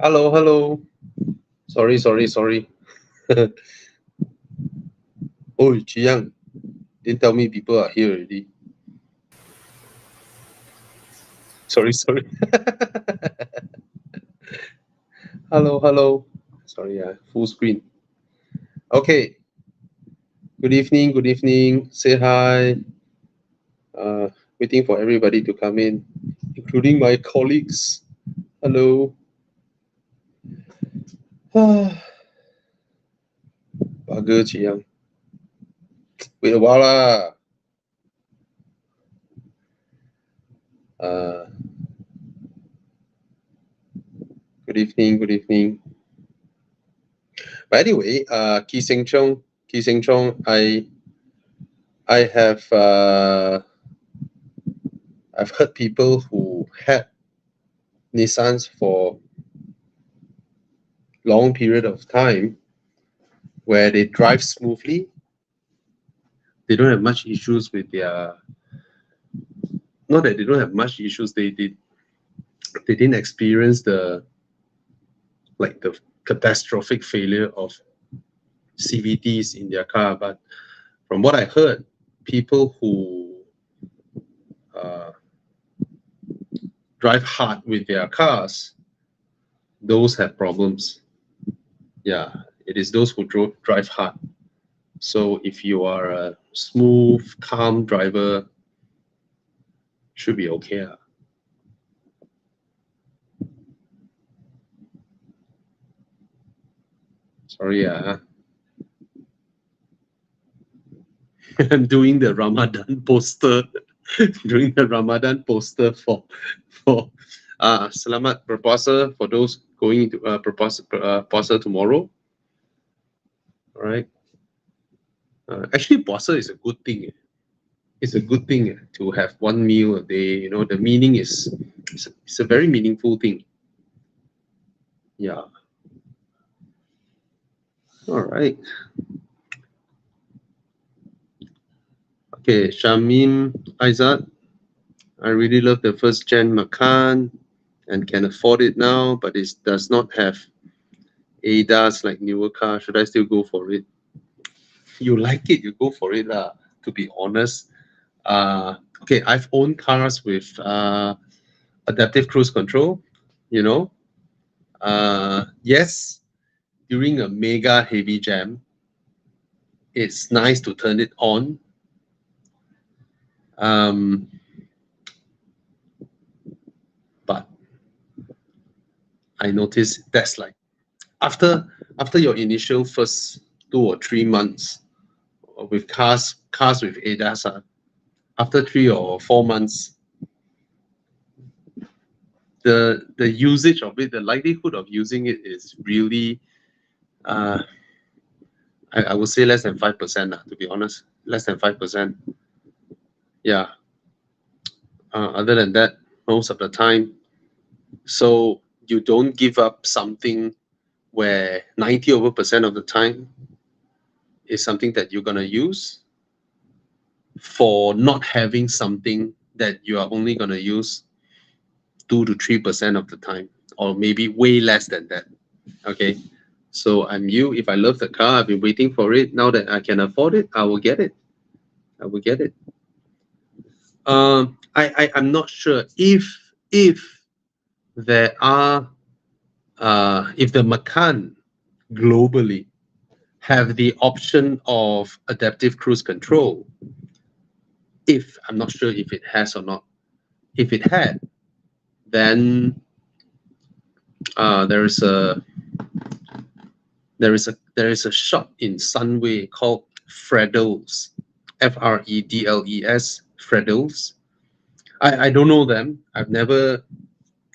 Hello, hello. Sorry. Oh, Chiang, didn't tell me people are here already. Sorry. Hello. Sorry, full screen. Okay. Good evening. Say hi. Waiting for everybody to come in, including my colleagues. Hello. Bugger, Chiang. Wait a while lah. Uh, Good evening. But anyway, Ki Seng Chong, I have I've heard people who had Nissans for long period of time where they drive smoothly. They don't have much issues with their. Not that they don't have much issues. They didn't experience the catastrophic failure of CVTs in their car. But from what I heard, people who drive hard with their cars, those have problems. Yeah, it is those who drive hard. So if you are a smooth, calm driver, should be okay. Sorry, I'm doing the Ramadan poster. Doing the Ramadan poster for Selamat Berpuasa for those going into puasa tomorrow. All right. Actually, puasa is a good thing. It's a good thing to have one meal a day. You know, the meaning is it's a very meaningful thing. Yeah. All right. Okay, Shamim Aizat. I really love the first gen Macan and can afford it now, but it does not have ADAS like newer car. Should I still go for it? You like it, you go for it, to be honest. Okay, I've owned cars with adaptive cruise control, you know. Yes, during a mega heavy jam, it's nice to turn it on. But I noticed that's like after your initial first 2 or 3 months with cars with ADAS, after 3 or 4 months, the usage of it, the likelihood of using it is really, I would say less than 5%. To be honest, less than 5%. Yeah. Other than that, most of the time, so you don't give up something where 90% of the time is something that you're gonna use for not having something that you are only gonna use 2 to 3% of the time, or maybe way less than that. Okay. So I'm you. If I love the car, I've been waiting for it. Now that I can afford it, I will get it. I'm not sure if there are if the Macan globally have the option of adaptive cruise control. I'm not sure if it has or not. If it had, then there is a shop in Sunway called Freddles, Fredles. Freddles. I don't know them.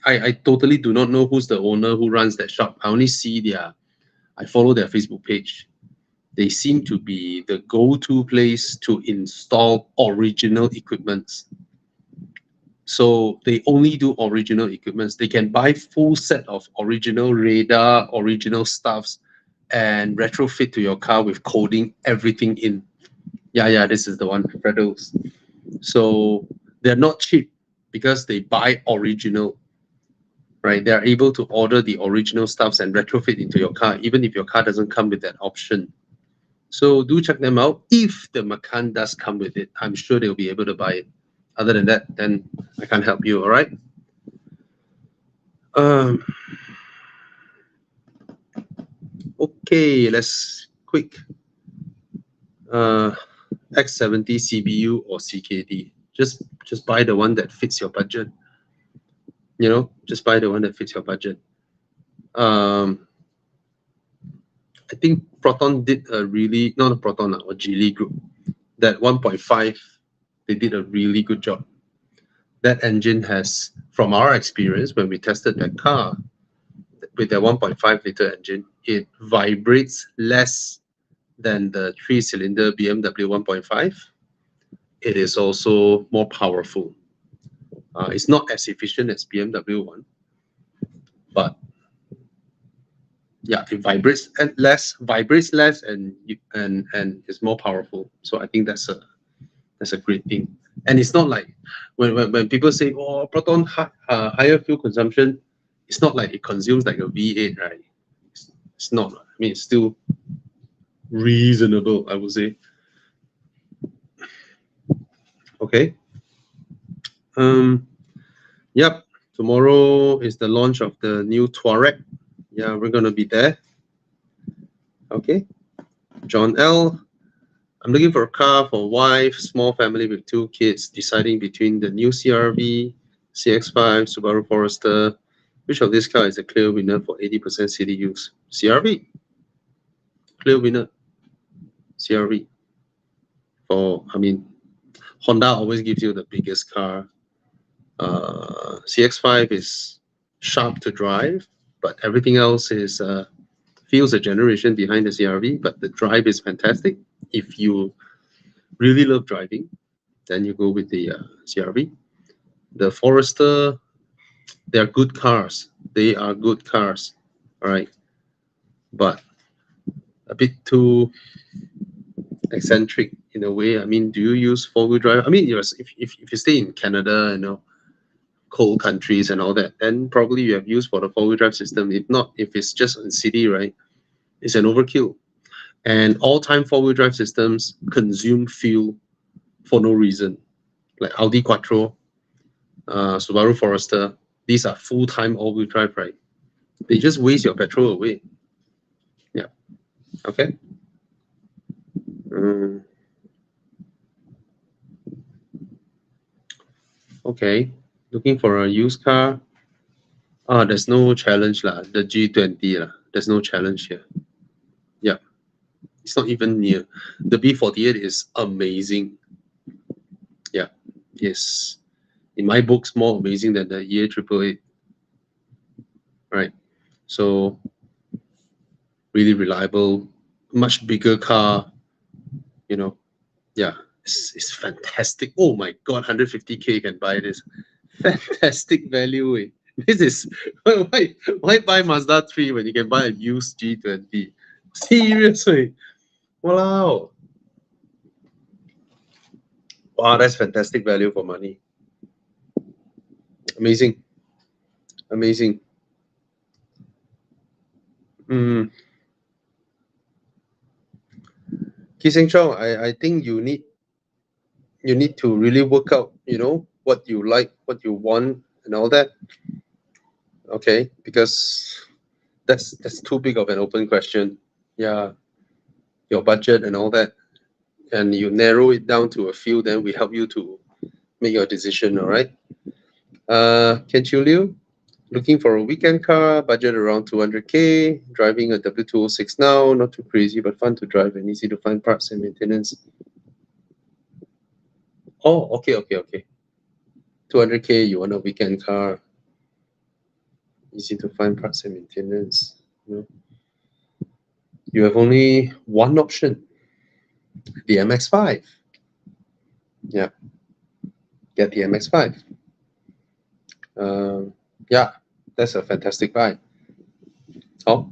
I totally do not know who's the owner who runs that shop. I only see I follow their Facebook page. They seem to be the go-to place to install original equipments. So they only do original equipments. They can buy full set of original radar, original stuffs, and retrofit to your car with coding everything in. Yeah, this is the one, Freddles. So they're not cheap because they buy original, right? They are able to order the original stuffs and retrofit into your car, even if your car doesn't come with that option. So do check them out. If the Macan does come with it, I'm sure they'll be able to buy it. Other than that, then I can't help you, all right? Okay, let's quick. X70 CBU or CKD. Just buy the one that fits your budget. You know, just buy the one that fits your budget. I think Proton did a really, not Proton or Geely Group, that 1.5, they did a really good job. That engine has, from our experience, when we tested that car with the 1.5 liter engine, it vibrates less than the 3-cylinder BMW 1.5. It is also more powerful. It's not as efficient as BMW one, but yeah, it vibrates less, and is more powerful. So I think that's a great thing. And it's not like when people say, oh, Proton higher fuel consumption, it's not like it consumes like a V8, right? It's not. I mean, it's still reasonable, I would say. Okay. Yep. Tomorrow is the launch of the new Touareg. Yeah, we're gonna be there. Okay. John L. I'm looking for a car for wife, small family with 2 kids, deciding between the new CR-V, CX-5, Subaru Forester. Which of this car is a clear winner for 80% city use? CR-V. Clear winner. CR-V. I mean, Honda always gives you the biggest car. CX-5 is sharp to drive, but everything else is feels a generation behind the CR-V, but the drive is fantastic. If you really love driving, then you go with the CR-V. The Forester, they are good cars. They are good cars, all right, but a bit too eccentric in a way. I mean, do you use 4-wheel drive? I mean, if you stay in Canada, you know, cold countries and all that, then probably you have used for the 4-wheel drive system. If not, if it's just in city, right, it's an overkill. And all-time 4-wheel drive systems consume fuel for no reason. Like Audi Quattro, Subaru Forester, these are full-time all-wheel drive, right? They just waste your petrol away. Yeah. Okay. Okay. Looking for a used car. There's no challenge lah. The G20 lah. There's no challenge here. Yeah. It's not even near. The B48 is amazing. Yeah. Yes. In my books, more amazing than the EA888. Right. So really reliable, much bigger car. You know. Yeah. It's fantastic. Oh my God, 150K can buy this. Fantastic value. Eh? This is why buy Mazda 3 when you can buy a used G20? Seriously. Wow. Wow, that's fantastic value for money. Amazing. Amazing. Kiseng Chong, I think you need to really work out, you know, what you like, what you want, and all that. Okay, because that's too big of an open question. Yeah, your budget and all that, and you narrow it down to a few, then we help you to make your decision. All right. Ken Chiu Liu, looking for a weekend car, budget around 200K, driving a W206 now, not too crazy, but fun to drive and easy to find parts and maintenance. Oh, okay. 200K, you want a weekend car, easy to find parts and maintenance. You have only one option, the MX-5. Yeah, get the MX-5. Yeah, that's a fantastic buy. Oh,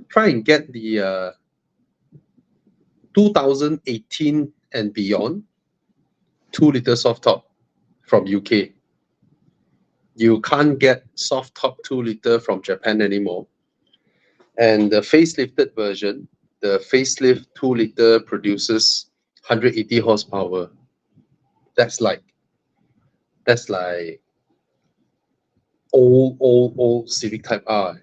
try and get the 2018 and beyond 2-liter soft top from UK. You can't get soft top 2-liter from Japan anymore. And the facelifted version, the facelift 2-liter produces 180 horsepower. That's like old Civic Type R,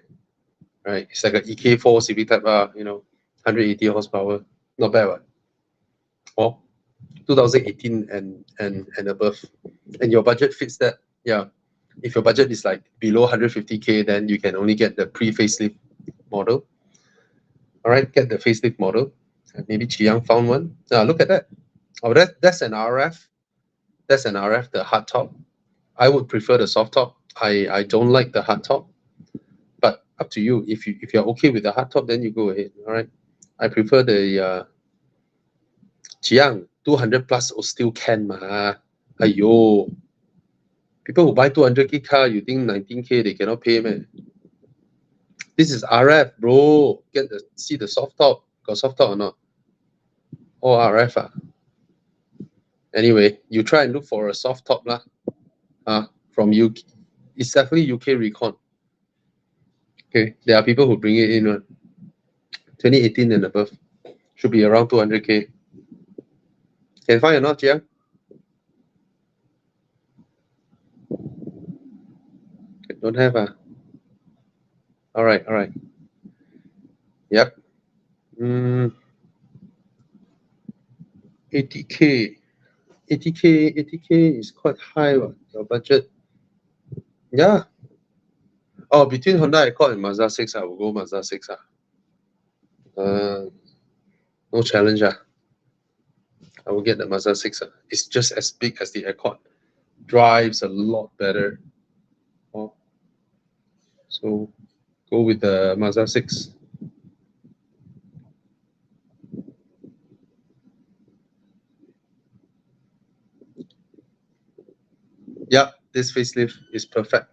right? It's like an EK4 Civic Type R, 180 horsepower. Not bad, right? Oh, 2018 and above. And your budget fits that, yeah. If your budget is like below 150K, then you can only get the pre-facelift model. All right, get the facelift model. Maybe Qiyang found one. Look at that. Oh, that's an RF. That's an RF, the hard top. I would prefer the soft top. I don't like the hard top, but up to you. If you're okay with the hard top, then you go ahead. All right. I prefer the Qiyang 200 plus or still can ma. Ayo. People who buy 200K car, you think 19K they cannot pay, man. This is RF, bro. See the soft top. Got soft top or not? Oh, RF. Anyway, you try and look for a soft top lah. From UK. It's definitely UK recon. Okay, there are people who bring it in. 2018 and above. Should be around 200K. Can find or not, Jiang? Don't have. All right. Yep. 80K. 80K is quite high, your budget. Yeah. Oh, between Honda Accord and Mazda 6, I will go Mazda 6. No challenge. I will get the Mazda 6. It's just as big as the Accord. Drives a lot better. Oh. So go with the Mazda 6. Yeah, this facelift is perfect.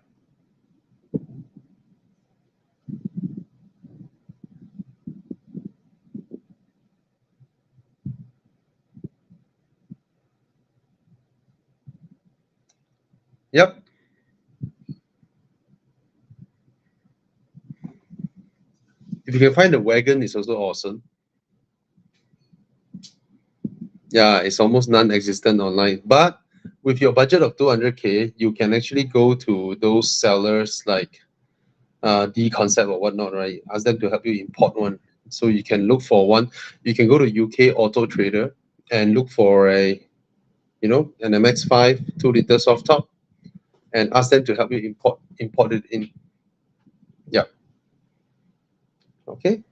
Yep. If you can find the wagon, it's also awesome. Yeah, it's almost non-existent online. But with your budget of 200K, you can actually go to those sellers like D Concept or whatnot, right? Ask them to help you import one. So you can look for one. You can go to UK Auto Trader and look for an MX-5 2-liter soft top and ask them to help you import it in. Yeah. Okay.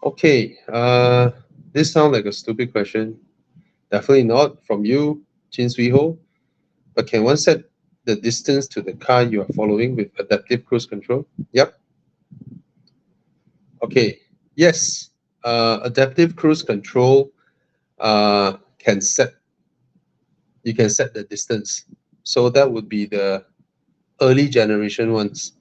Okay. This sounds like a stupid question. Definitely not from you, Chin Sui Ho. But can one set the distance to the car you are following with adaptive cruise control? Yep. Okay. Yes. Adaptive cruise control you can set the distance. So that would be the early generation ones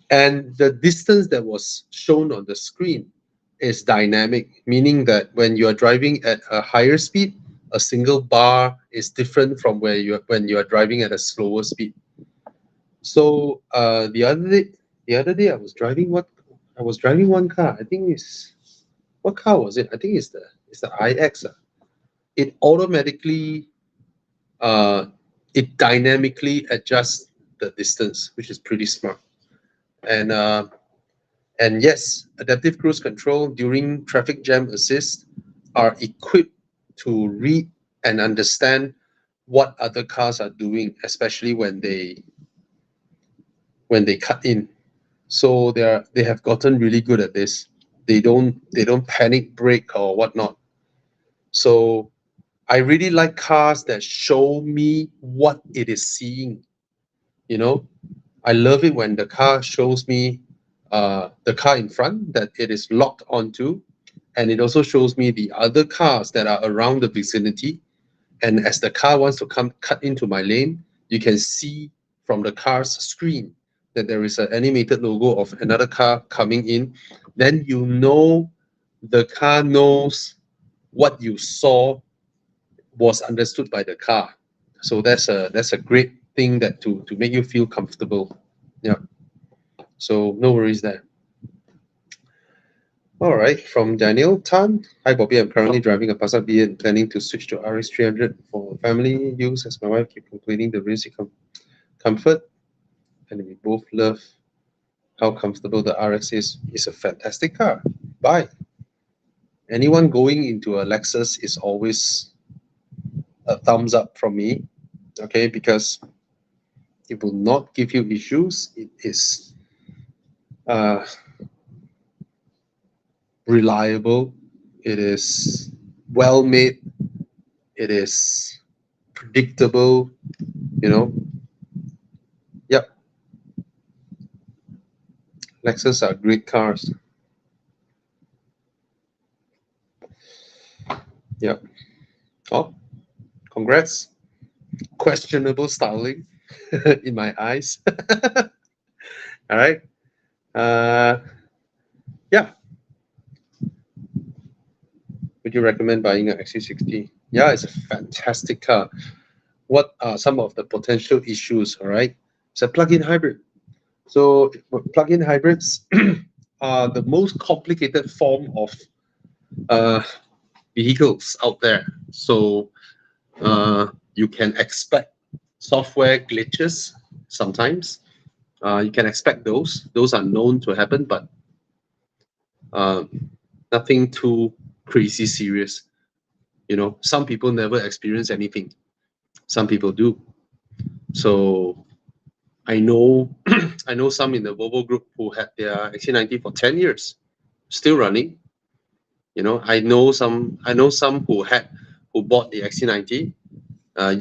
and the distance that was shown on the screen is dynamic, meaning that when you are driving at a higher speed, a single bar is different from when you are driving at a slower speed. So the other day I was driving one car. I think what car was it? I think it's the iX. It automatically it dynamically adjusts the distance, which is pretty smart. And yes, adaptive cruise control during traffic jam assist are equipped to read and understand what other cars are doing, especially when they cut in. So they have gotten really good at this. They don't panic brake or whatnot. So I really like cars that show me what it is seeing. I love it when the car shows me the car in front that it is locked onto, and it also shows me the other cars that are around the vicinity. And as the car wants to cut into my lane, you can see from the car's screen that there is an animated logo of another car coming in. Then the car knows what you saw was understood by the car. So that's a great thing that to make you feel comfortable. Yeah. So no worries there. All right, from Daniel Tan. Hi Bobby, I'm currently driving a Passat B and planning to switch to RX 300 for family use, as my wife keeps complaining the risk comfort, and we both love how comfortable the RX is. It's a fantastic car. Buy. Anyone going into a Lexus is always a thumbs up from me, okay, because it will not give you issues. It is reliable. It is well made. It is predictable. You know. Yep. Lexus are great cars. Yep. Oh, congrats. Questionable styling in my eyes. All right. Yeah. Would you recommend buying an XC60? Yeah, it's a fantastic car. What are some of the potential issues? All right. It's a plug-in hybrid. So plug-in hybrids are the most complicated form of vehicles out there. So you can expect software glitches sometimes. You can expect those. Those are known to happen, but nothing too crazy serious. You know, some people never experience anything. Some people do. So I know I know some in the Volvo group who had their XC90 for 10 years, still running. You know, I know some who bought the XC90,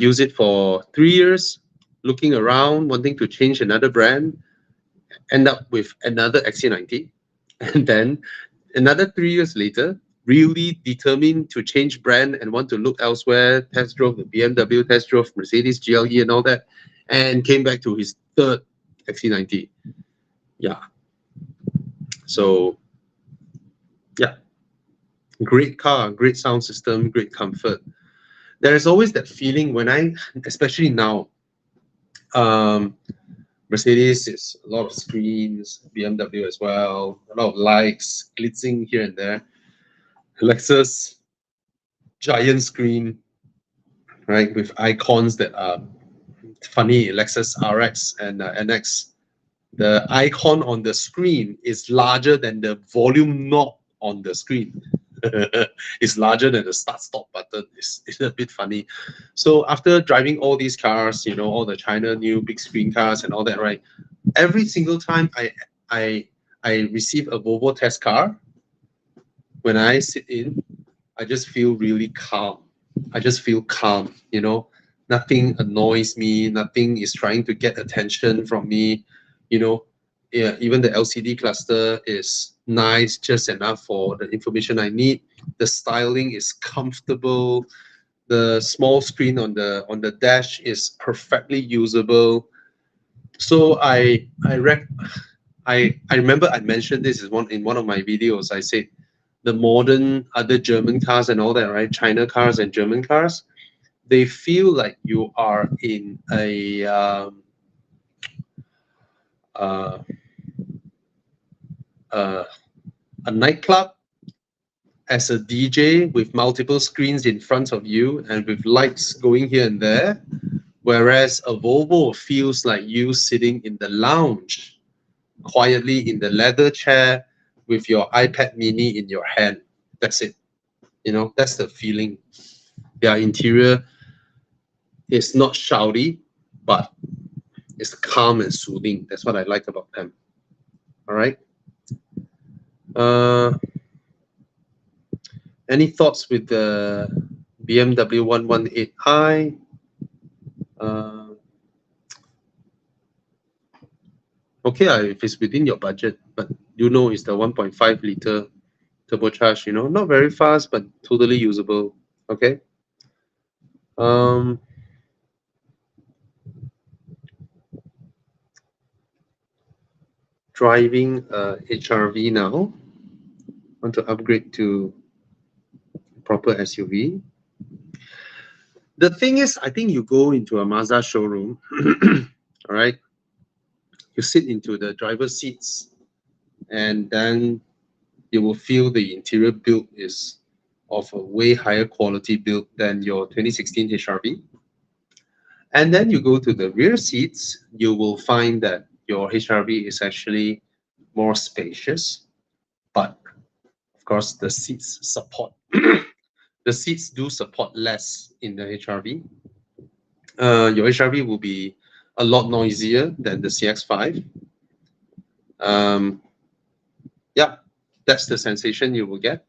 use it for 3 years, looking around, wanting to change another brand, end up with another XC90, and then another 3 years later, really determined to change brand and want to look elsewhere, test drove the BMW, test drove Mercedes GLE and all that, and came back to his third XC90. Yeah. So, yeah. Great car, great sound system, great comfort. There is always that feeling when especially now, Mercedes is a lot of screens, BMW as well, a lot of lights, glitzing here and there. Lexus, giant screen, right, with icons that are funny. Lexus RX and NX, the icon on the screen is larger than the volume knob on the screen. It's larger than the start-stop button. It's a bit funny. So after driving all these cars, you know, all the China new big screen cars and all that, right? Every single time I receive a Volvo test car, when I sit in, I just feel really calm. I just feel calm, you know. Nothing annoys me. Nothing is trying to get attention from me, you know. Yeah, even the LCD cluster is nice, just enough for the information I need. The styling is comfortable. The small screen on the dash is perfectly usable. So I remember I mentioned this in one of my videos. I said the modern other German cars and all that, right? China cars and German cars, they feel like you are in a nightclub as a DJ with multiple screens in front of you and with lights going here and there, whereas a Volvo feels like you sitting in the lounge, quietly in the leather chair with your iPad mini in your hand. That's it. You know, that's the feeling. Their interior is not shouty, but it's calm and soothing. That's what I like about them. All right. Any thoughts with the BMW 118i? Okay, if it's within your budget, but you know it's the 1.5 liter turbocharged, you know, not very fast, but totally usable. Okay. Driving HRV now. Want to upgrade to proper SUV. The thing is, I think you go into a Mazda showroom, all right? You sit into the driver's seats, and then you will feel the interior build is of a way higher quality build than your 2016 HRV. And then you go to the rear seats, you will find that your HRV is actually more spacious, but of course the seats support the seats do support less in the HRV. Your HRV will be a lot noisier than the CX-5. Yeah, that's the sensation you will get.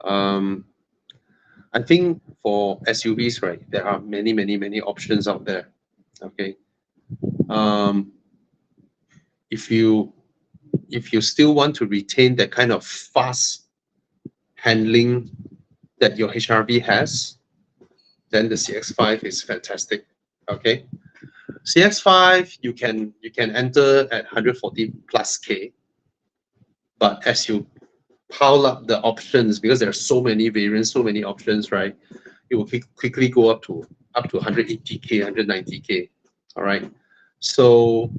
I think for SUVs, right, there are many options out there. Okay. If you still want to retain that kind of fast handling that your HRV has, then the CX-5 is fantastic. Okay. CX-5 you can enter at 140 plus K, but as you pile up the options, because there are so many variants, so many options, right? It will quickly go up to 180K, 190K. All right. So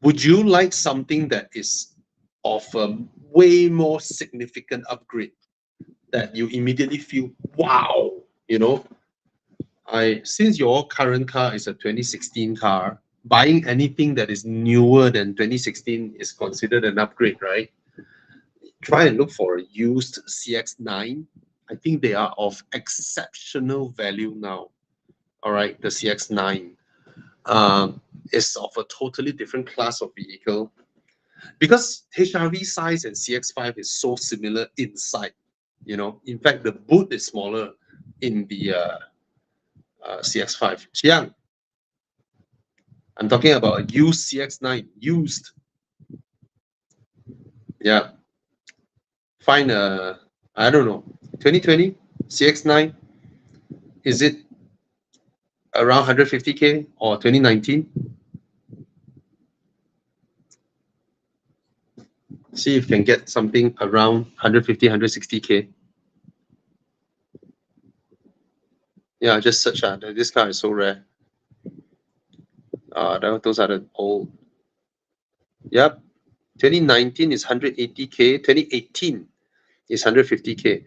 would you like something that is of a way more significant upgrade that you immediately feel, wow, you know, since your current car is a 2016 car, buying anything that is newer than 2016 is considered an upgrade, right? Try and look for a used CX-9. I think they are of exceptional value now. All right, the CX-9 is of a totally different class of vehicle because HRV size and CX-5 is so similar inside. You know, in fact, the boot is smaller in the CX-5. Xiang, I'm talking about a used CX-9, used. Yeah. Find a, I don't know, 2020 CX-9. Is it around 150K or 2019? See if you can get something around 150, 160K. Yeah, just search. This car is so rare. Those are the old. Yep. 2019 is 180K. 2018 is 150K.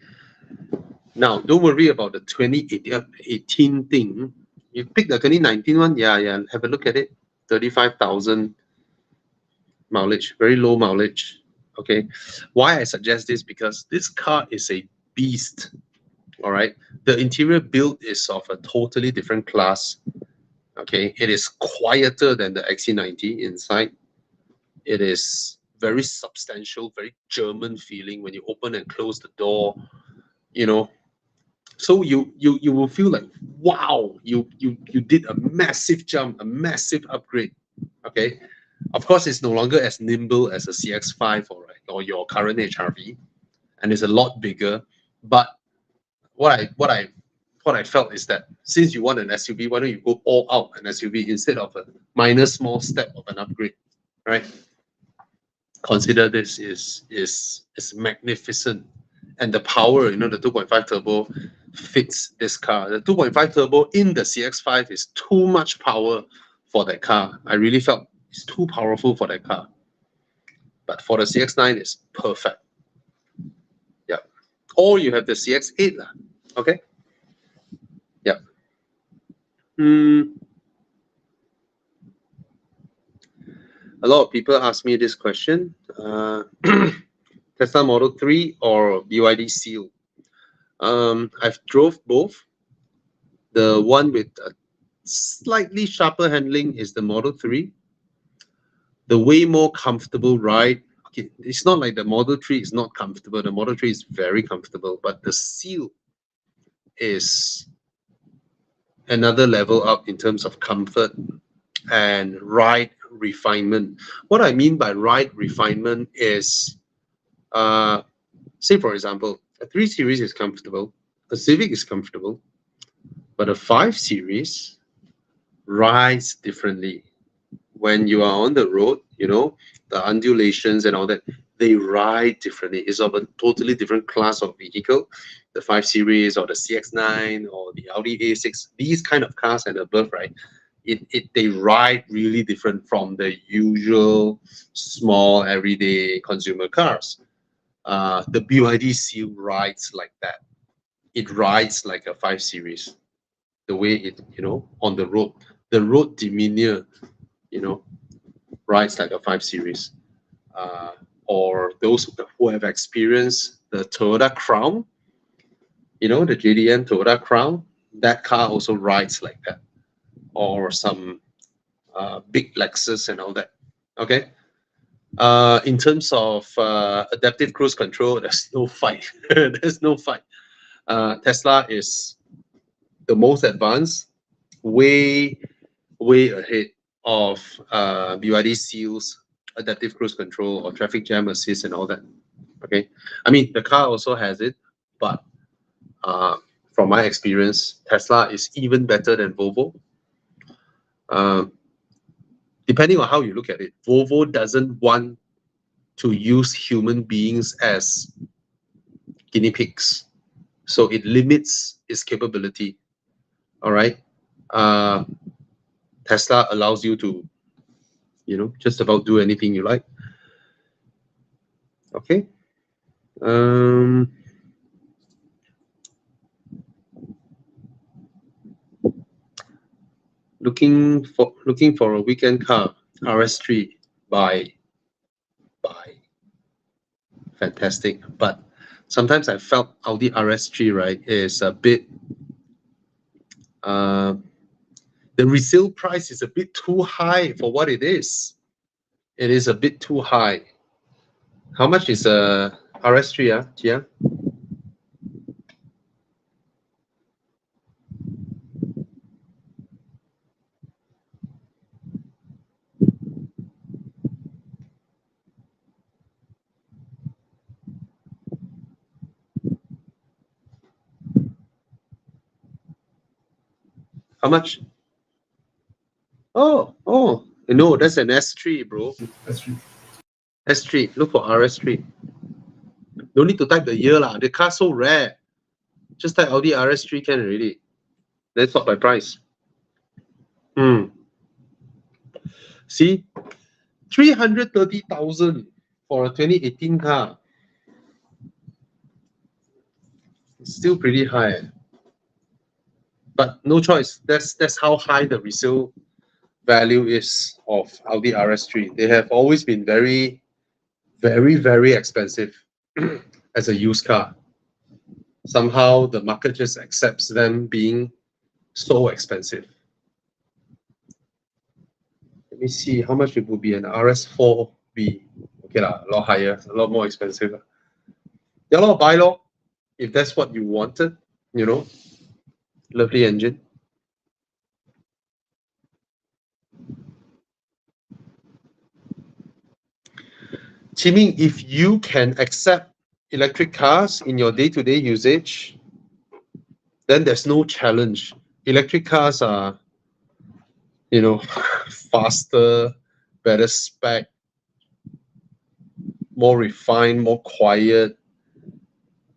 Now, don't worry about the 2018 thing. You pick the 2019 one. Yeah. Have a look at it. 35,000 mileage. Very low mileage. Okay. Why I suggest this? Because this car is a beast. All right. The interior build is of a totally different class. Okay. It is quieter than the XC90 inside. It is very substantial, very German feeling when you open and close the door, you know. So you will feel like, wow, you did a massive jump, a massive upgrade. Okay. Of course, it's no longer as nimble as a CX-5 or your current HRV, and it's a lot bigger. But what I felt is that since you want an SUV, why don't you go all out an SUV instead of a minor small step of an upgrade, right? Consider this is magnificent, and the power, the 2.5 turbo fits this car. The 2.5 turbo in the CX-5 is too much power for that car. I really felt it's too powerful for that car. But for the CX-9, it's perfect. Yeah. Or you have the CX-8 lah. Okay. Yeah. A lot of people ask me this question. Tesla Model 3 or BYD Seal? I've drove both. The one with a slightly sharper handling is the Model 3. The way more comfortable ride. Okay, it's not like the Model 3 is not comfortable. The Model 3 is very comfortable, but the Seal is another level up in terms of comfort and ride refinement. What I mean by ride refinement is, say for example, a 3 Series is comfortable, a Civic is comfortable, but a 5 Series rides differently. When you are on the road, the undulations and all that, they ride differently. It's of a totally different class of vehicle. The 5 Series or the CX-9 or the Audi A6, these kind of cars and above, right? They ride really different from the usual small everyday consumer cars. The BYD Seal rides like that. It rides like a 5 Series. The way it, on the road demeanor, rides like a 5 Series. Or those who have experienced the Toyota Crown, the JDM Toyota Crown, that car also rides like that. Or some big Lexus and all that. Okay. In terms of adaptive cruise control, there's no fight. There's no fight. Tesla is the most advanced, way ahead of BYD Seal's adaptive cruise control or traffic jam assist and all that. Okay, I mean the car also has it, but from my experience, Tesla is even better than Volvo. Depending on how you look at it, Volvo doesn't want to use human beings as guinea pigs, so it limits its capability. All right, Tesla allows you to, just about do anything you like. Okay. Looking for a weekend car, RS3, buy. Fantastic. But sometimes I felt Audi RS3, right, is a bit, the resale price is a bit too high for what it is. It is a bit too high. How much is a RS3, Gia? How much? Oh, no, that's an S3, bro. S3. S3. Look for RS3. Don't need to type the year lah. The car's so rare. Just type Audi RS3 can already. Let's sort by price. See, 330,000 for a 2018 car. It's still pretty high. But no choice. That's how high the resale value is of Audi RS3. They have always been very, very, very expensive as a used car. Somehow the market just accepts them being so expensive. Let me see how much it would be an RS4B. Okay, a lot higher, a lot more expensive. Yeah, buy lor, if that's what you wanted, Lovely engine. Qiming, if you can accept electric cars in your day-to-day usage, then there's no challenge. Electric cars are, faster, better spec, more refined, more quiet,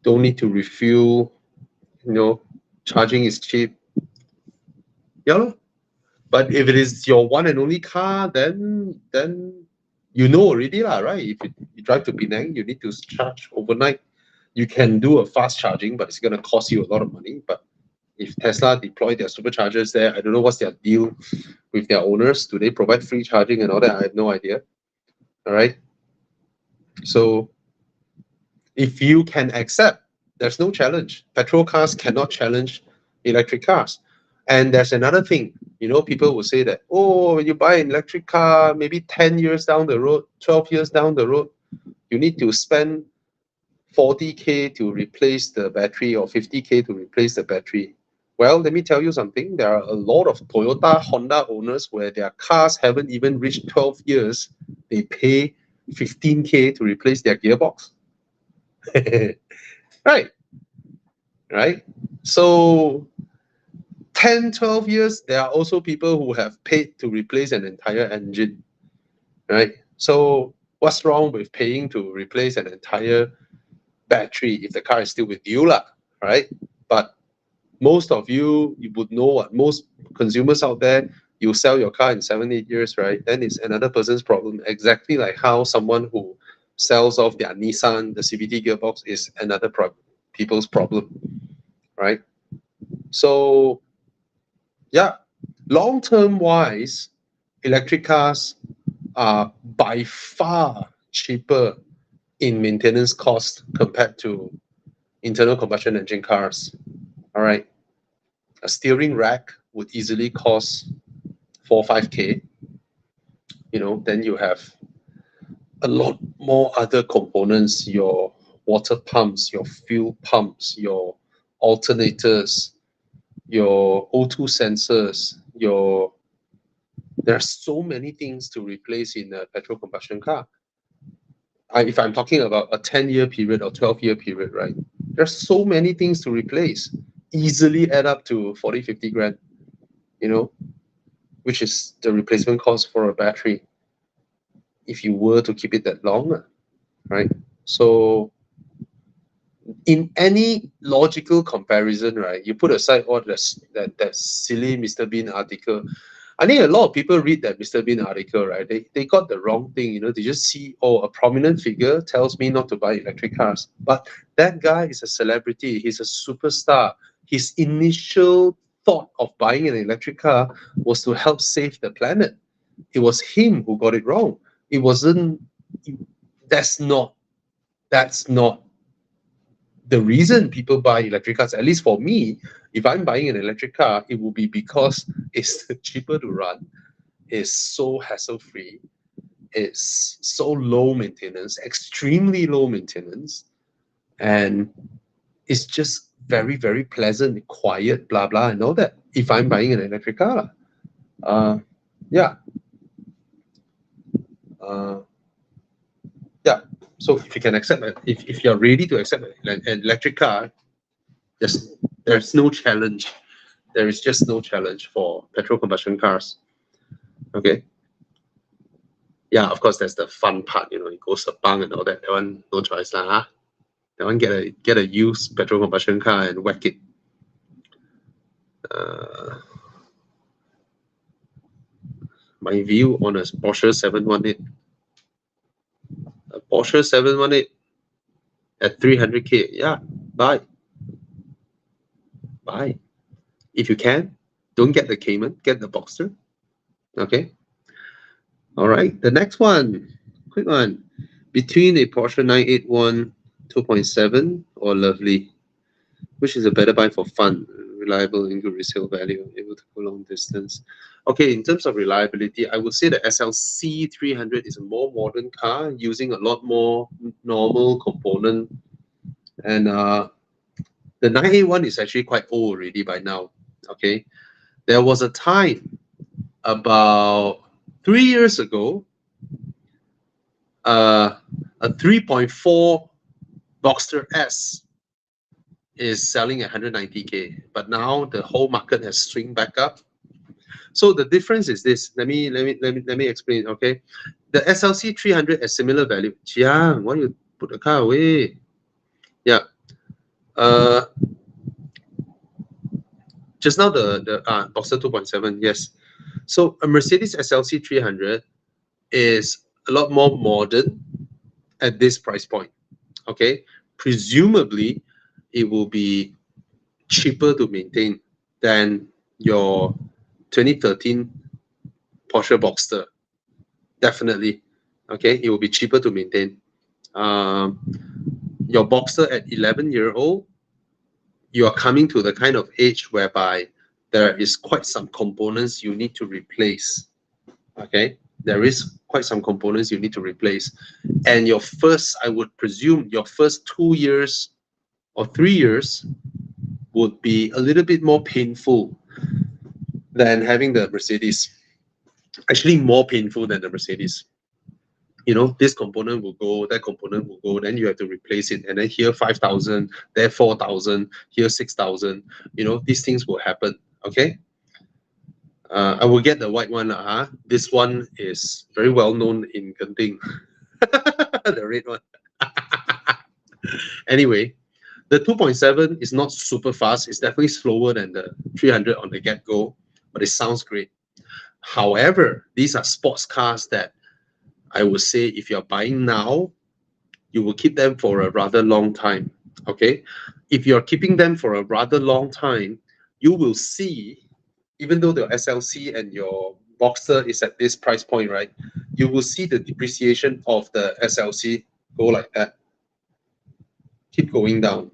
don't need to refuel, charging is cheap. Yeah. But if it is your one and only car, then already lah, right? If you drive to Penang, you need to charge overnight. You can do a fast charging, but it's going to cost you a lot of money. But if Tesla deploy their superchargers there, I don't know what's their deal with their owners. Do they provide free charging and all that? I have no idea. All right. So if you can accept, there's no challenge. Petrol cars cannot challenge electric cars. And there's another thing, people will say that, oh, when you buy an electric car, maybe 10 years down the road, 12 years down the road, you need to spend 40K to replace the battery or 50K to replace the battery. Well, let me tell you something. There are a lot of Toyota, Honda owners where their cars haven't even reached 12 years. They pay 15K to replace their gearbox. Right? So 10, 12 years, there are also people who have paid to replace an entire engine, right? So what's wrong with paying to replace an entire battery if the car is still with you, lah, right? But most of you would know what most consumers out there, you sell your car in 7-8 years, right? Then it's another person's problem. Exactly like how someone who sells off their Nissan, the CVT gearbox, is another people's problem, right? So yeah, long-term wise, electric cars are by far cheaper in maintenance cost compared to internal combustion engine cars. All right, a steering rack would easily cost 4-5K. You know, then you have a lot more other components, your water pumps, your fuel pumps, your alternators, your O2 sensors, there are so many things to replace in a petrol combustion car. If I'm talking about a 10-year period or 12-year period, right? There's so many things to replace, easily add up to 40-50 grand, you know, which is the replacement cost for a battery if you were to keep it that long, right? So in any logical comparison, right, you put aside all that silly Mr. Bean article. I think a lot of people read that Mr. Bean article, right? They got the wrong thing, you know. They just see, oh, a prominent figure tells me not to buy electric cars. But that guy is a celebrity. He's a superstar. His initial thought of buying an electric car was to help save the planet. It was him who got it wrong. It wasn't. That's not the reason people buy electric cars. At least for me, if I'm buying an electric car, it will be because it's cheaper to run, it's so hassle-free, it's so low maintenance, extremely low maintenance, and it's just very, very pleasant, quiet, blah, blah, and all that, if I'm buying an electric car. Yeah. Yeah. So if you can accept it, if you're ready to accept an electric car, there's no challenge. There is just no challenge for petrol combustion cars. Okay. Yeah, of course, there's the fun part, you know, it goes a bang and all that. That one, no choice lah. Huh? That one, get a used petrol combustion car and whack it. My view on a Porsche 718. A Porsche 718 at 300K. Yeah, buy. Buy. If you can, don't get the Cayman, get the Boxster. Okay. All right. The next one, quick one. Between a Porsche 981 2.7 or Lovely, which is a better buy for fun, reliable and good resale value, able to go long distance? Okay, in terms of reliability, I would say the SLC 300 is a more modern car using a lot more normal component. And the 981 is actually quite old already by now. Okay, there was a time about 3 years ago, a 3.4 Boxster S is selling at 190K, but now the whole market has swung back up. So the difference is this. Let me explain. Okay, the SLC 300 has similar value. Jiang, why you put the car away? Yeah. Just now the Boxster 2.7, yes. So a Mercedes SLC 300 is a lot more modern at this price point. Okay, presumably it will be cheaper to maintain than your 2013 Porsche Boxster. Definitely. Okay, it will be cheaper to maintain. Your Boxster at 11-year-old, you are coming to the kind of age whereby there is quite some components you need to replace. Okay, there is quite some components you need to replace. And your first, I would presume, your first 2 years or 3 years would be a little bit more painful than having the Mercedes. Actually, more painful than the Mercedes. You know, this component will go, that component will go, then you have to replace it. And then here 5,000, there 4,000, here 6,000. You know, these things will happen. Okay. I will get the white one. This one is very well known in Genting. red one. Anyway, the 2.7 is not super fast. It's definitely slower than the 300 on the get-go, but it sounds great. However, these are sports cars that I would say if you're buying now, you will keep them for a rather long time. Okay, if you're keeping them for a rather long time, you will see, even though the SLC and your Boxster is at this price point, right? You will see the depreciation of the SLC go like that, keep going down,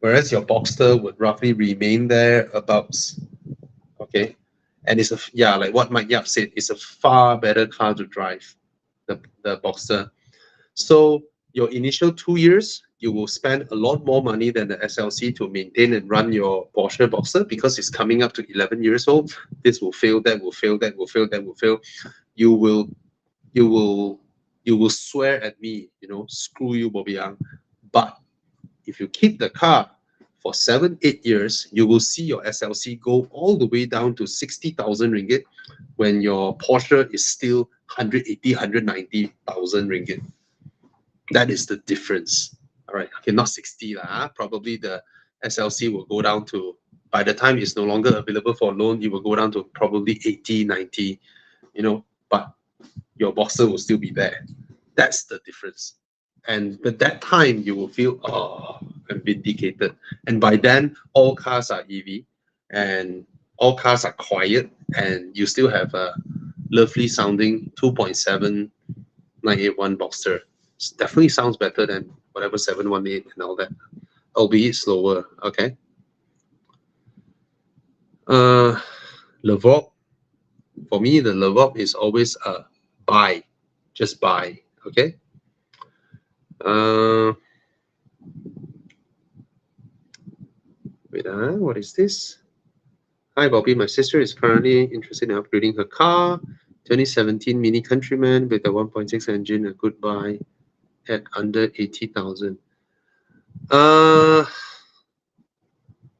whereas your Boxster would roughly remain there about. Okay, and it's like what Mike Yap said, it's a far better car to drive, the Boxster. So your initial 2 years, you will spend a lot more money than the SLC to maintain and run your Porsche Boxster because it's coming up to 11 years old. This will fail, that will fail, that will fail, that will fail. You will swear at me, screw you, Bobby Yang. But if you keep the car for 7-8 years, you will see your SLC go all the way down to 60,000 ringgit when your Porsche is still 180, 190,000 ringgit. That is the difference. All right. Okay, not 60 lah. Probably the SLC will go down to, by the time it's no longer available for loan, it will go down to probably 80, 90, but your Boxster will still be there. That's the difference. And at that time, you will feel, oh, I'm vindicated. And by then, all cars are EV and all cars are quiet, and you still have a lovely sounding 2.7 981 Boxster. It definitely sounds better than whatever 718 and all that, albeit slower. Okay. Levoque. For me, the Levoque is always a buy. Just buy. Okay. Wait, what is this? Hi, Bobby. My sister is currently interested in upgrading her car. 2017 Mini Countryman with a 1.6 engine, a good buy at under 80,000.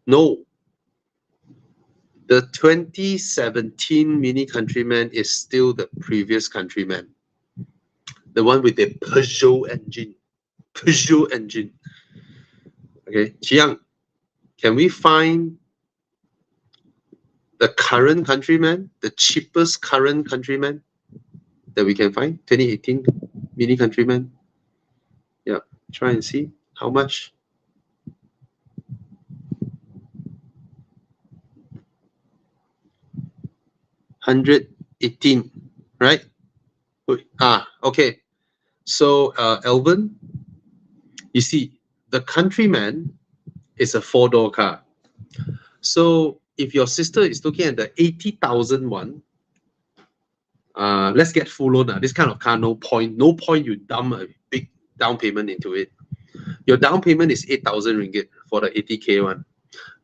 No. The 2017 Mini Countryman is still the previous Countryman. The one with the Peugeot engine. Peugeot engine. Okay, Chiang, can we find the current Countryman, the cheapest current Countryman that we can find? 2018 Mini Countryman. Yeah, try and see how much. $118, right? Okay. So, Alvin, you see, the Countryman is a 4-door car. So, if your sister is looking at the 80,000 one, let's get full loan. This kind of car, no point you dump a big down payment into it. Your down payment is 8,000 ringgit for the 80K one.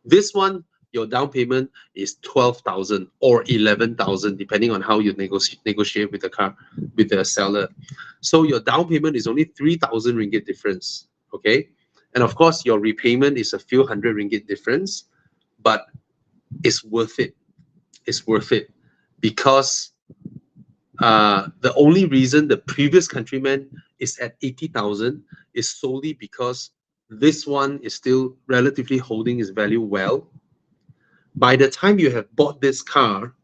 This one, your down payment is 12,000 or 11,000, depending on how you negotiate with the car, with the seller. So your down payment is only 3,000 ringgit difference. Okay, and of course your repayment is a few hundred ringgit difference, but it's worth it. It's worth it because the only reason the previous Countryman is at 80,000 is solely because this one is still relatively holding its value well. By the time you have bought this car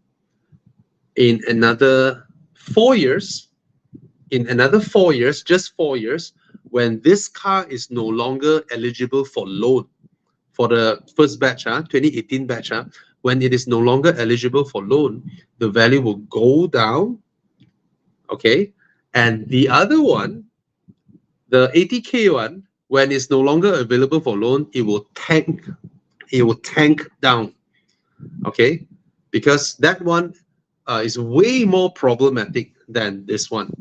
in another 4 years, just 4 years, when this car is no longer eligible for loan, for the first batch, 2018 batch, when it is no longer eligible for loan, the value will go down. Okay, and the other one, the 80K one, when it's no longer available for loan, it will tank down. Okay, because that one is way more problematic than this one,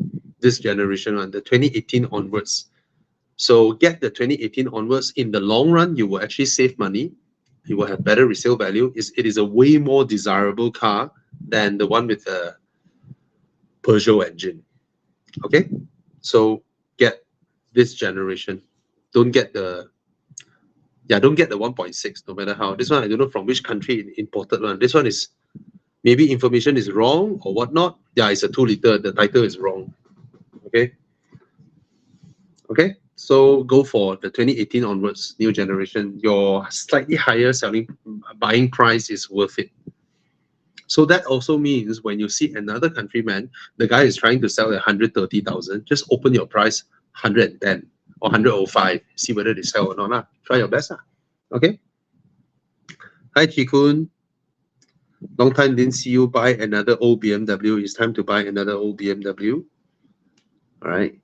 this generation one, the 2018 onwards. So get the 2018 onwards. In the long run, you will actually save money. You will have better resale value. It is a way more desirable car than the one with the Peugeot engine. Okay, so get this generation. Don't get the 1.6, no matter how. This one, I don't know from which country it imported one. This one is, maybe information is wrong or whatnot. Yeah, it's a 2 liter. The title is wrong. Okay. Okay, so go for the 2018 onwards, new generation. Your slightly higher buying price is worth it. So that also means when you see another Countryman, the guy is trying to sell at 130,000, just open your price 110 or 105, see whether they sell or not. Lah. Try your best. Lah. Okay. Hi, Chikun. Long time didn't see you buy another old BMW. It's time to buy another old BMW. All right.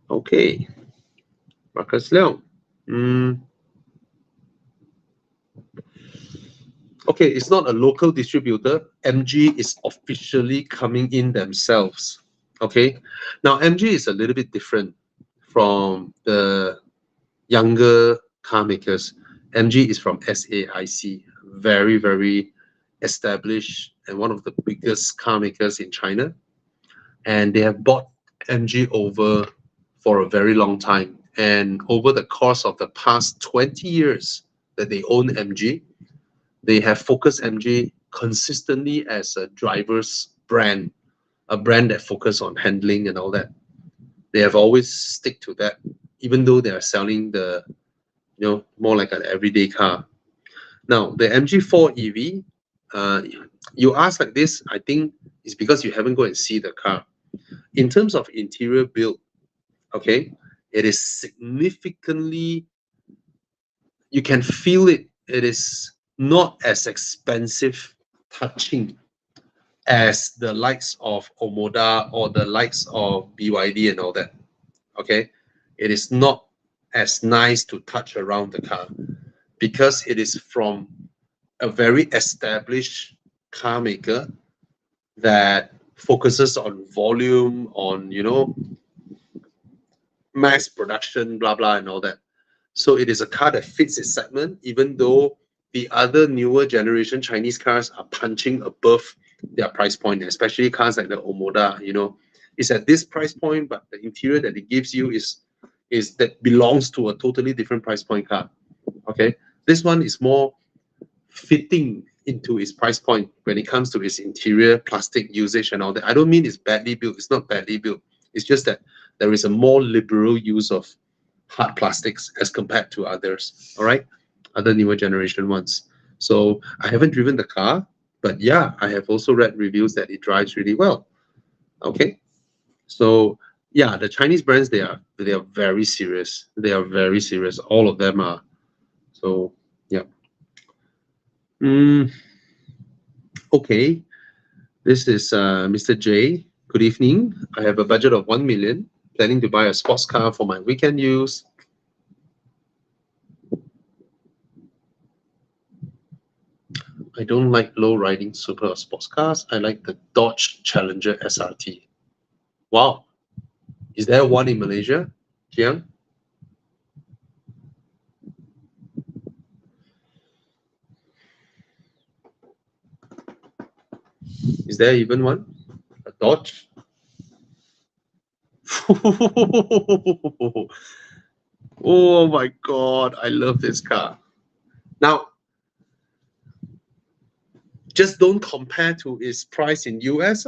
Okay. Marcus Leong. Okay, it's not a local distributor. MG is officially coming in themselves. Okay. Now, MG is a little bit different from the younger car makers. MG is from SAIC, very, very established and one of the biggest car makers in China. And they have bought MG over for a very long time. And over the course of the past 20 years that they own MG, they have focused MG consistently as a driver's brand, a brand that focuses on handling and all that. They have always stick to that, even though they are selling the, more like an everyday car. Now, the MG4 EV, you ask like this, I think it's because you haven't go and see the car. In terms of interior build, okay, it is significantly, you can feel it, it is not as expensive touching as the likes of Omoda or the likes of BYD and all that. Okay, it is not as nice to touch around the car because it is from a very established car maker that focuses on volume, on mass production, blah blah and all that. So it is a car that fits its segment, even though the other newer generation Chinese cars are punching above their price point, especially cars like the Omoda, it's at this price point, but the interior that it gives you is that belongs to a totally different price point car. Okay, this one is more fitting into its price point when it comes to its interior, plastic usage and all that. I don't mean it's badly built. It's not badly built. It's just that there is a more liberal use of hard plastics as compared to others. All right, other newer generation ones. So I haven't driven the car, but yeah, I have also read reviews that it drives really well. Okay, so yeah, the Chinese brands, they are very serious. They are very serious. All of them are. So yeah. Okay, this is Mr. J. Good evening. I have a budget of 1 million, planning to buy a sports car for my weekend use. I don't like low-riding super or sports cars. I like the Dodge Challenger SRT. Wow. Is there one in Malaysia, Jiang? Is there even one? A Dodge? Oh my God, I love this car. Now, just don't compare to its price in US,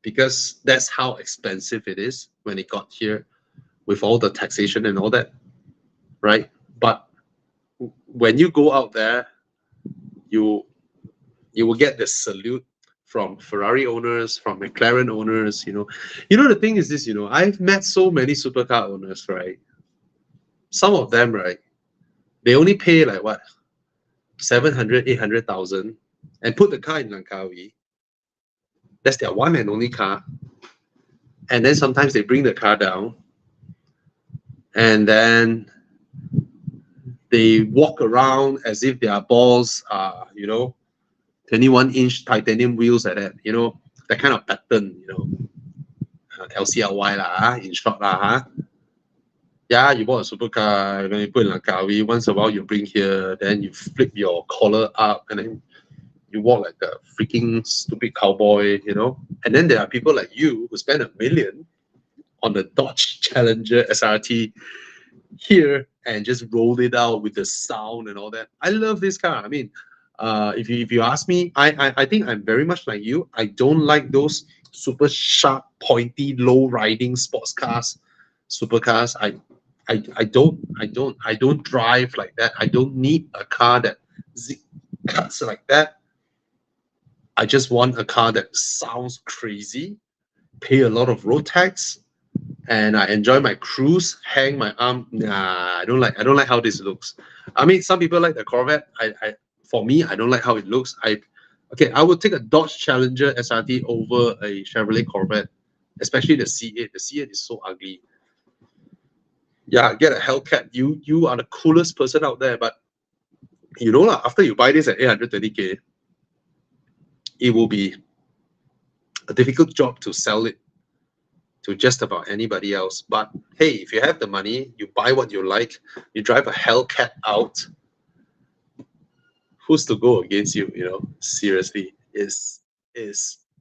because that's how expensive it is when it got here with all the taxation and all that, right? But when you go out there, you will get the salute from Ferrari owners, from McLaren owners, the thing is this, I've met so many supercar owners, right? Some of them, right, they only pay like what, 700, 800,000 and put the car in Langkawi. That's their one and only car. And then sometimes they bring the car down and then they walk around as if their balls are, 21-inch titanium wheels like that, that kind of pattern, LCLY lah, in short lah. Yeah, you bought a supercar, then you put in Langkawi. Once in a while you bring here, then you flip your collar up, and then you walk like a freaking stupid cowboy, And then there are people like you who spend $1 million on the Dodge Challenger SRT here and just roll it out with the sound and all that. I love this car. I mean, if you ask me, I think I'm very much like you. I don't like those super sharp, pointy, low riding sports cars, supercars. I don't drive like that. I don't need a car that cuts like that. I just want a car that sounds crazy, pay a lot of road tax, and I enjoy my cruise, hang my arm. Nah, I don't like how this looks. I mean, some people like the Corvette. For me, I don't like how it looks. I would take a Dodge Challenger SRT over a Chevrolet Corvette, especially the C8. The C8 is so ugly. Yeah, get a Hellcat. You are the coolest person out there, but you know lah, after you buy this at 820K, it will be a difficult job to sell it to just about anybody else. But hey, if you have the money, you buy what you like, you drive a Hellcat out, who's to go against you? You know, seriously, is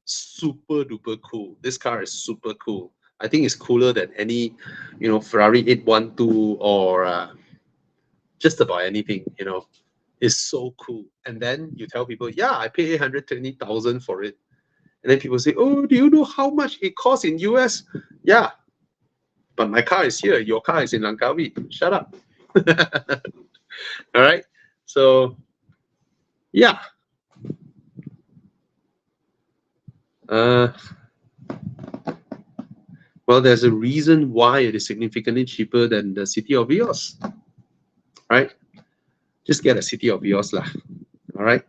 super duper cool. This car is super cool. I think it's cooler than any, you know, Ferrari 812 or just about anything. You know, it's so cool. And then you tell people, yeah, I pay 820,000 for it. And then people say, oh, do you know how much it costs in US? Yeah, but my car is here. Your car is in Langkawi. Shut up. All right. So, yeah. Well, there's a reason why it is significantly cheaper than the city of Vios, right? Just get a city of Vios lah. All right.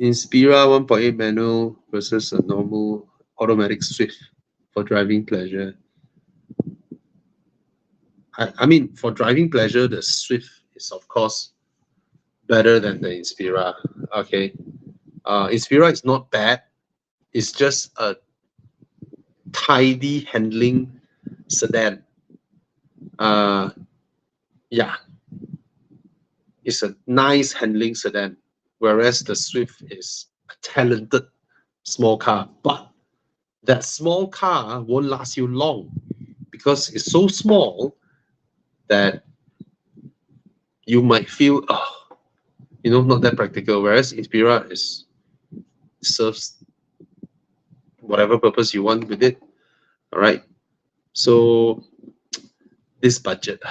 Inspira 1.8 manual versus a normal automatic Swift for driving pleasure. I mean, for driving pleasure, the Swift is of course better than the Inspira. Okay, Inspira is not bad. It's just a tidy handling sedan. Yeah, it's a nice handling sedan, whereas the Swift is a talented small car. But that small car won't last you long because it's so small that you might feel, oh, you know, not that practical. Whereas Inspira serves whatever purpose you want with it. All right. So this budget,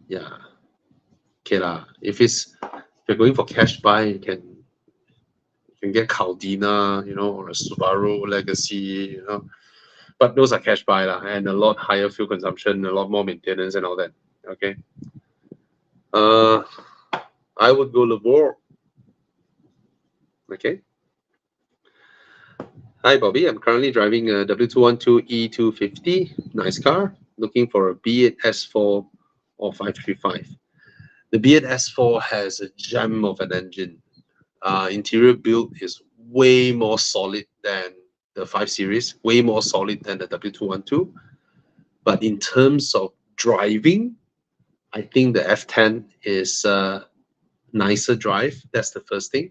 yeah. Okay lah. If you're going for cash buy, you can get Caldina, you know, or a Subaru Legacy, you know. But those are cash buy lah, and a lot higher fuel consumption, a lot more maintenance and all that. Okay. I would go Lavore. Okay. Hi Bobby, I'm currently driving a W212 E250, nice car. Looking for a B8 S4 or 535. The B8 S4 has a gem of an engine. Interior build is way more solid than the 5 Series, way more solid than the W212. But in terms of driving, I think the F10 is a nicer drive. That's the first thing.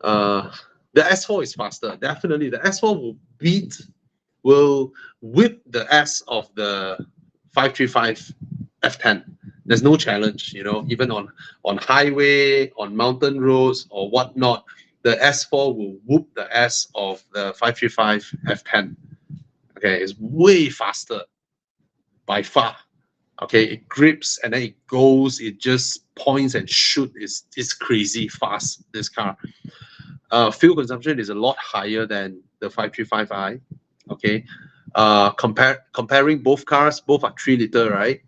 The S4 is faster. Definitely, the S4 will whip the S of the 535 F10. There's no challenge, you know, even on highway, on mountain roads or whatnot, the S4 will whoop the S of the 535 F10. Okay, it's way faster by far. Okay, it grips and then it goes, it just points and shoots. It's crazy fast, this car. Fuel consumption is a lot higher than the 535i. Okay, comparing both cars, both are 3 liter, right?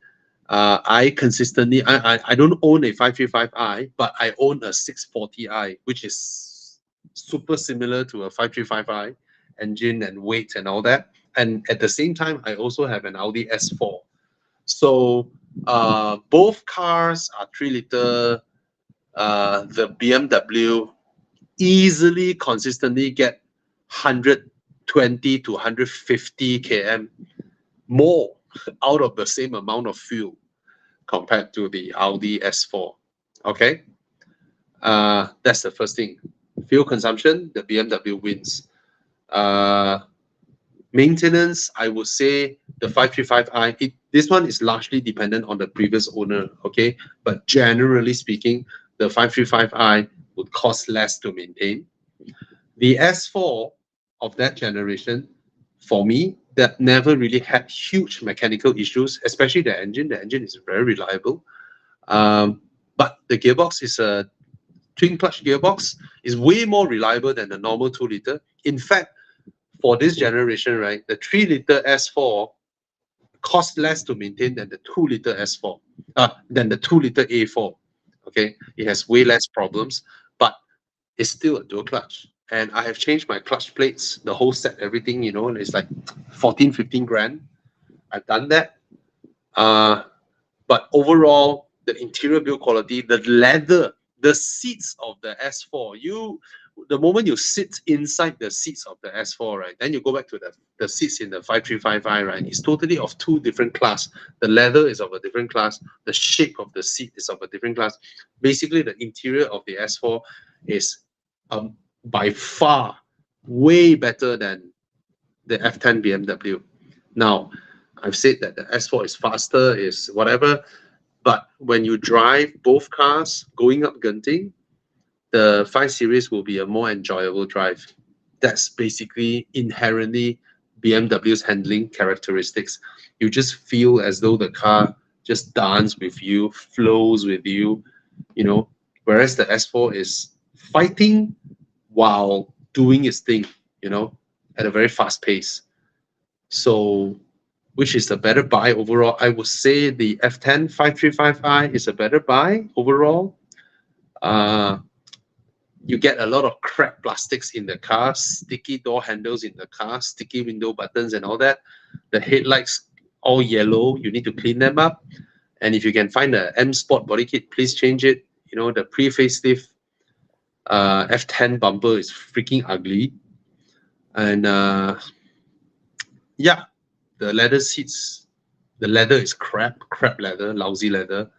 I don't own a 535i, but I own a 640i, which is super similar to a 535i engine and weight and all that. And at the same time, I also have an Audi S4. So both cars are 3 liter. The BMW easily, consistently get 120 to 150 km more out of the same amount of fuel compared to the Audi S4. Okay, that's the first thing. Fuel consumption, the BMW wins. Maintenance, I would say the 535i, this one is largely dependent on the previous owner, okay? But generally speaking, the 535i would cost less to maintain. The S4 of that generation, for me, that never really had huge mechanical issues, especially the engine. The engine is very reliable. But the gearbox is a twin clutch gearbox, is way more reliable than the normal 2-liter. In fact, for this generation, right, the 3-liter S4 costs less to maintain than the 2-liter S4, than the 2-liter A4. Okay, it has way less problems, but it's still a dual clutch. And I have changed my clutch plates, the whole set, everything, you know, and it's like 14, 15 grand. I've done that. But overall, the interior build quality, the leather, the seats of the S4, the moment you sit inside the seats of the S4, right, then you go back to the seats in the 535i, right, it's totally of two different class. The leather is of a different class. The shape of the seat is of a different class. Basically, the interior of the S4 is by far way better than the F10 BMW. Now, I've said that the S4 is faster, is whatever, but when you drive both cars going up Genting, the 5 Series will be a more enjoyable drive. That's basically inherently BMW's handling characteristics. You just feel as though the car just dances with you, flows with you, you know, whereas the S4 is fighting while doing its thing, you know, at a very fast pace. So, which is a better buy overall? I would say the F10 535i is a better buy overall. You get a lot of cracked plastics in the car, sticky door handles in the car, sticky window buttons and all that. The headlights all yellow, you need to clean them up. And if you can find a M Sport body kit, please change it. You know, the pre-facelift F10 bumper is freaking ugly. And yeah, the leather seats, the leather is crap leather, lousy leather.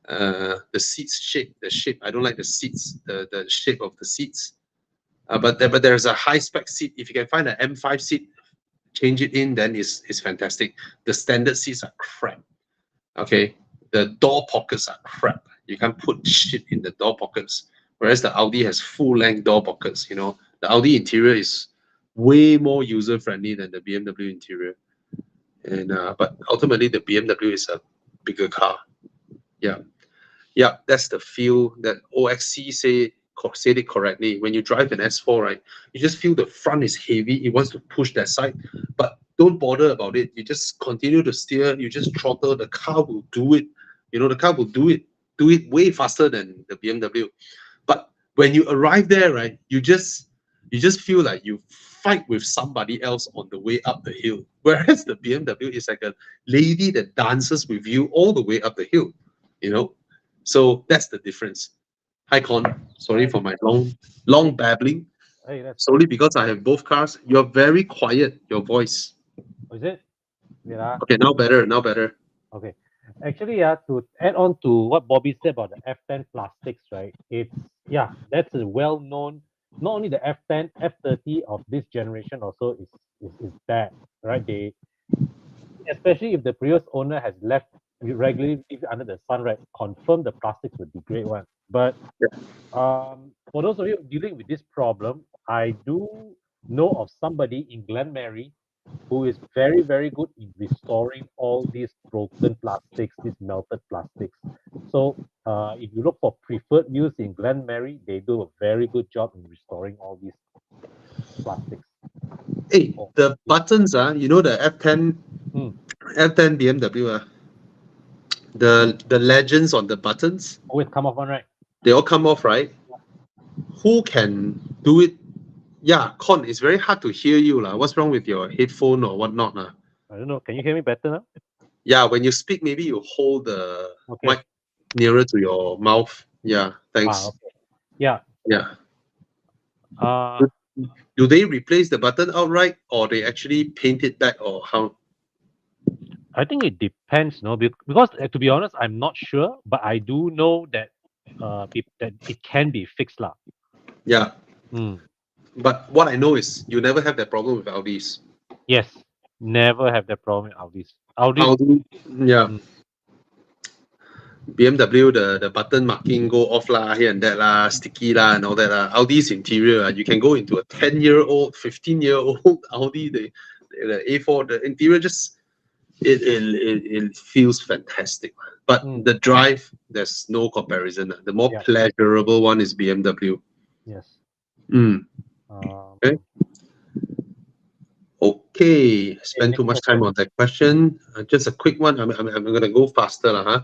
The seats shape, I don't like the seats, the shape of the seats. But there's a high spec seat. If you can find an M5 seat, change it in, then it's fantastic. The standard seats are crap. Okay, the door pockets are crap. You can't put shit in the door pockets. Whereas the Audi has full length door pockets. You know, the Audi interior is way more user friendly than the BMW interior. And but ultimately the BMW is a bigger car. Yeah, that's the feel that OXC said it correctly. When you drive an S4, right, you just feel the front is heavy. It wants to push that side, but don't bother about it. You just continue to steer. You just throttle. The car will do it. You know, the car will do it way faster than the BMW. But when you arrive there, right, you just feel like you fight with somebody else on the way up the hill. Whereas the BMW is like a lady that dances with you all the way up the hill. You know. So that's the difference. Hi, Con. Sorry for my long babbling. Hey, that's Solely because I have both cars. You're very quiet, your voice. is it? Yeah. Okay, now better. Okay. Actually, to add on to what Bobby said about the F10 plastics, right? That's a well-known. Not only the F10, F30 of this generation also is bad, right? They, especially if the previous owner has left regularly leave under the sun, right? Confirm the plastics would be great one. But for those of you dealing with this problem, I do know of somebody in Glenmary who is very, very good in restoring all these broken plastics, these melted plastics. So if you look for preferred use in Glenmary, they do a very good job in restoring all these plastics. Hey, Oh, the buttons, you know the F10 hmm. F10 BMW, the legends on the buttons, Always come off one, right? they all come off, right? Who can do it? Yeah, Con, it's very hard to hear you. What's wrong with your headphone or whatnot? I don't know. Can you hear me better now? Yeah, when you speak, maybe you hold the Okay. mic nearer to your mouth. Yeah, thanks. Okay. Yeah. Yeah. Uh, Do do they replace the button outright or they actually paint it back or how? I think it depends, no, because to be honest, I'm not sure, but I do know that that it can be fixed, lah. Yeah. Hmm. But what I know is you never have that problem with Audis. Yes. Never have that problem in Audis. Audis. Audi, yeah. Mm. BMW, the button marking go off lah, here and that lah, sticky lah, and all that lah. Audi's interior, you can go into a 10-year-old, 15-year-old Audi, the A4, the interior just it feels fantastic. But the drive, there's no comparison. The more Yeah. pleasurable one is BMW. Yes. Mm. Okay. Okay, spend too much time on that question. Just a quick one. I'm going to go faster.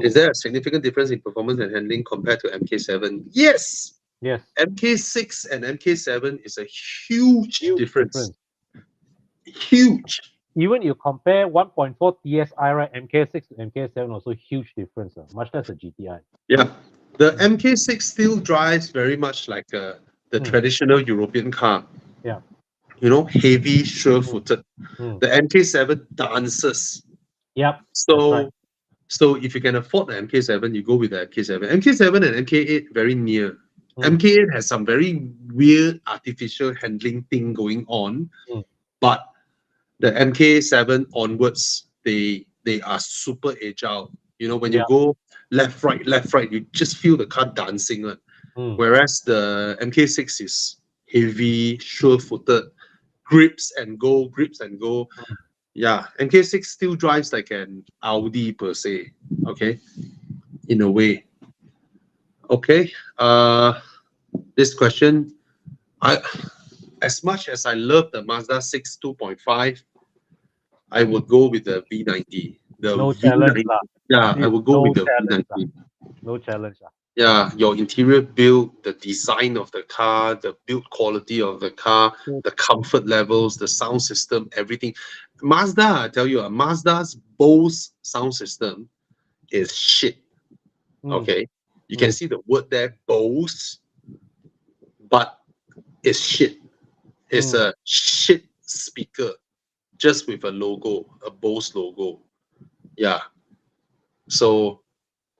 Is there a significant difference in performance and handling compared to MK7? Yes. Yes. MK6 and MK7 is a huge difference. Huge. Even you compare 1.4 TSI, right? MK6 to MK7 also huge difference, much less a GTI. Yeah. The MK6 still drives very much like the traditional European car. Yeah. You know, heavy, sure-footed. The MK7 dances. Yep. So if you can afford the MK7, you go with the MK7. MK7 and MK8 very near. MK8 has some very weird artificial handling thing going on, but the MK7 onwards, they are super agile. You know, when you go left, right, you just feel the car dancing. Whereas the MK6 is heavy, sure-footed, grips and go. Yeah, MK6 still drives like an Audi per se, okay, in a way. Okay, this question, as much as I love the Mazda 6 2.5, I would go with the V90. No challenge. Yeah, I would go with the V90. No challenge. Yeah, your interior build, the design of the car, the build quality of the car, the comfort levels, the sound system, everything. Mazda, I tell you, Mazda's Bose sound system is shit. Okay, you can see the word there, Bose, but it's shit. It's a shit speaker, just with a logo, a Bose logo. Yeah. So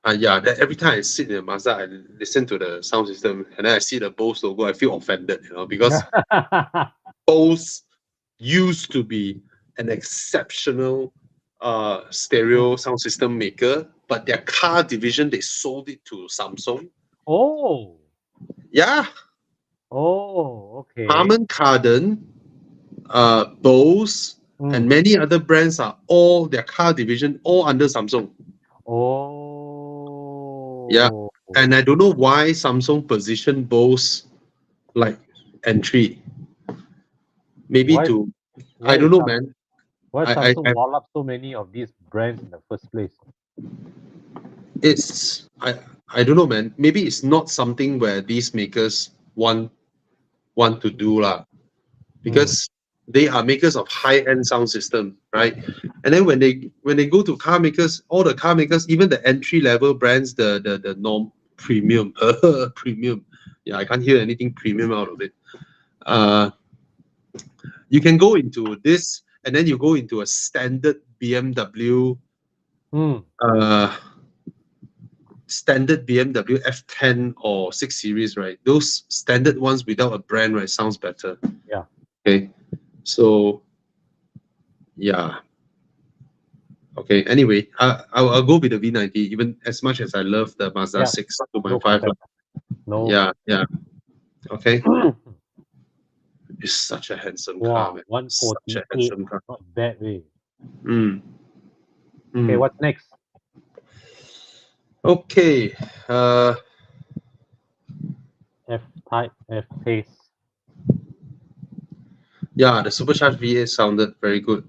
that every time I sit in a Mazda, I listen to the sound system, and then I see the Bose logo, I feel offended, because Bose used to be an exceptional stereo sound system maker, but their car division, they sold it to Samsung. Oh. Yeah. Oh, okay. Harman Kardon, Bose, and many other brands are all their car division, all under Samsung. Oh. Yeah. And I don't know why Samsung positioned Bose like entry. Maybe I don't know, man. Why Samsung wall up so many of these brands in the first place? It's I don't know, man. Maybe it's not something where these makers want to do because they are makers of high-end sound system, right? And then when they go to car makers, all the car makers, even the entry-level brands, the norm premium, premium. Yeah, I can't hear anything premium out of it. You can go into this, and then you go into a standard BMW, standard BMW F10 or 6 Series, right? Those standard ones without a brand, right, sounds better. Yeah. Okay. So, yeah. Okay. Anyway, I'll go with the V90, even as much as I love the Mazda 6 2.5. No. Yeah. Okay. It's such a handsome car, man. 148. Such a handsome car. Not bad way. Okay, what's next? Okay. F-Type, F-Pace. Yeah, the supercharged V8 sounded very good.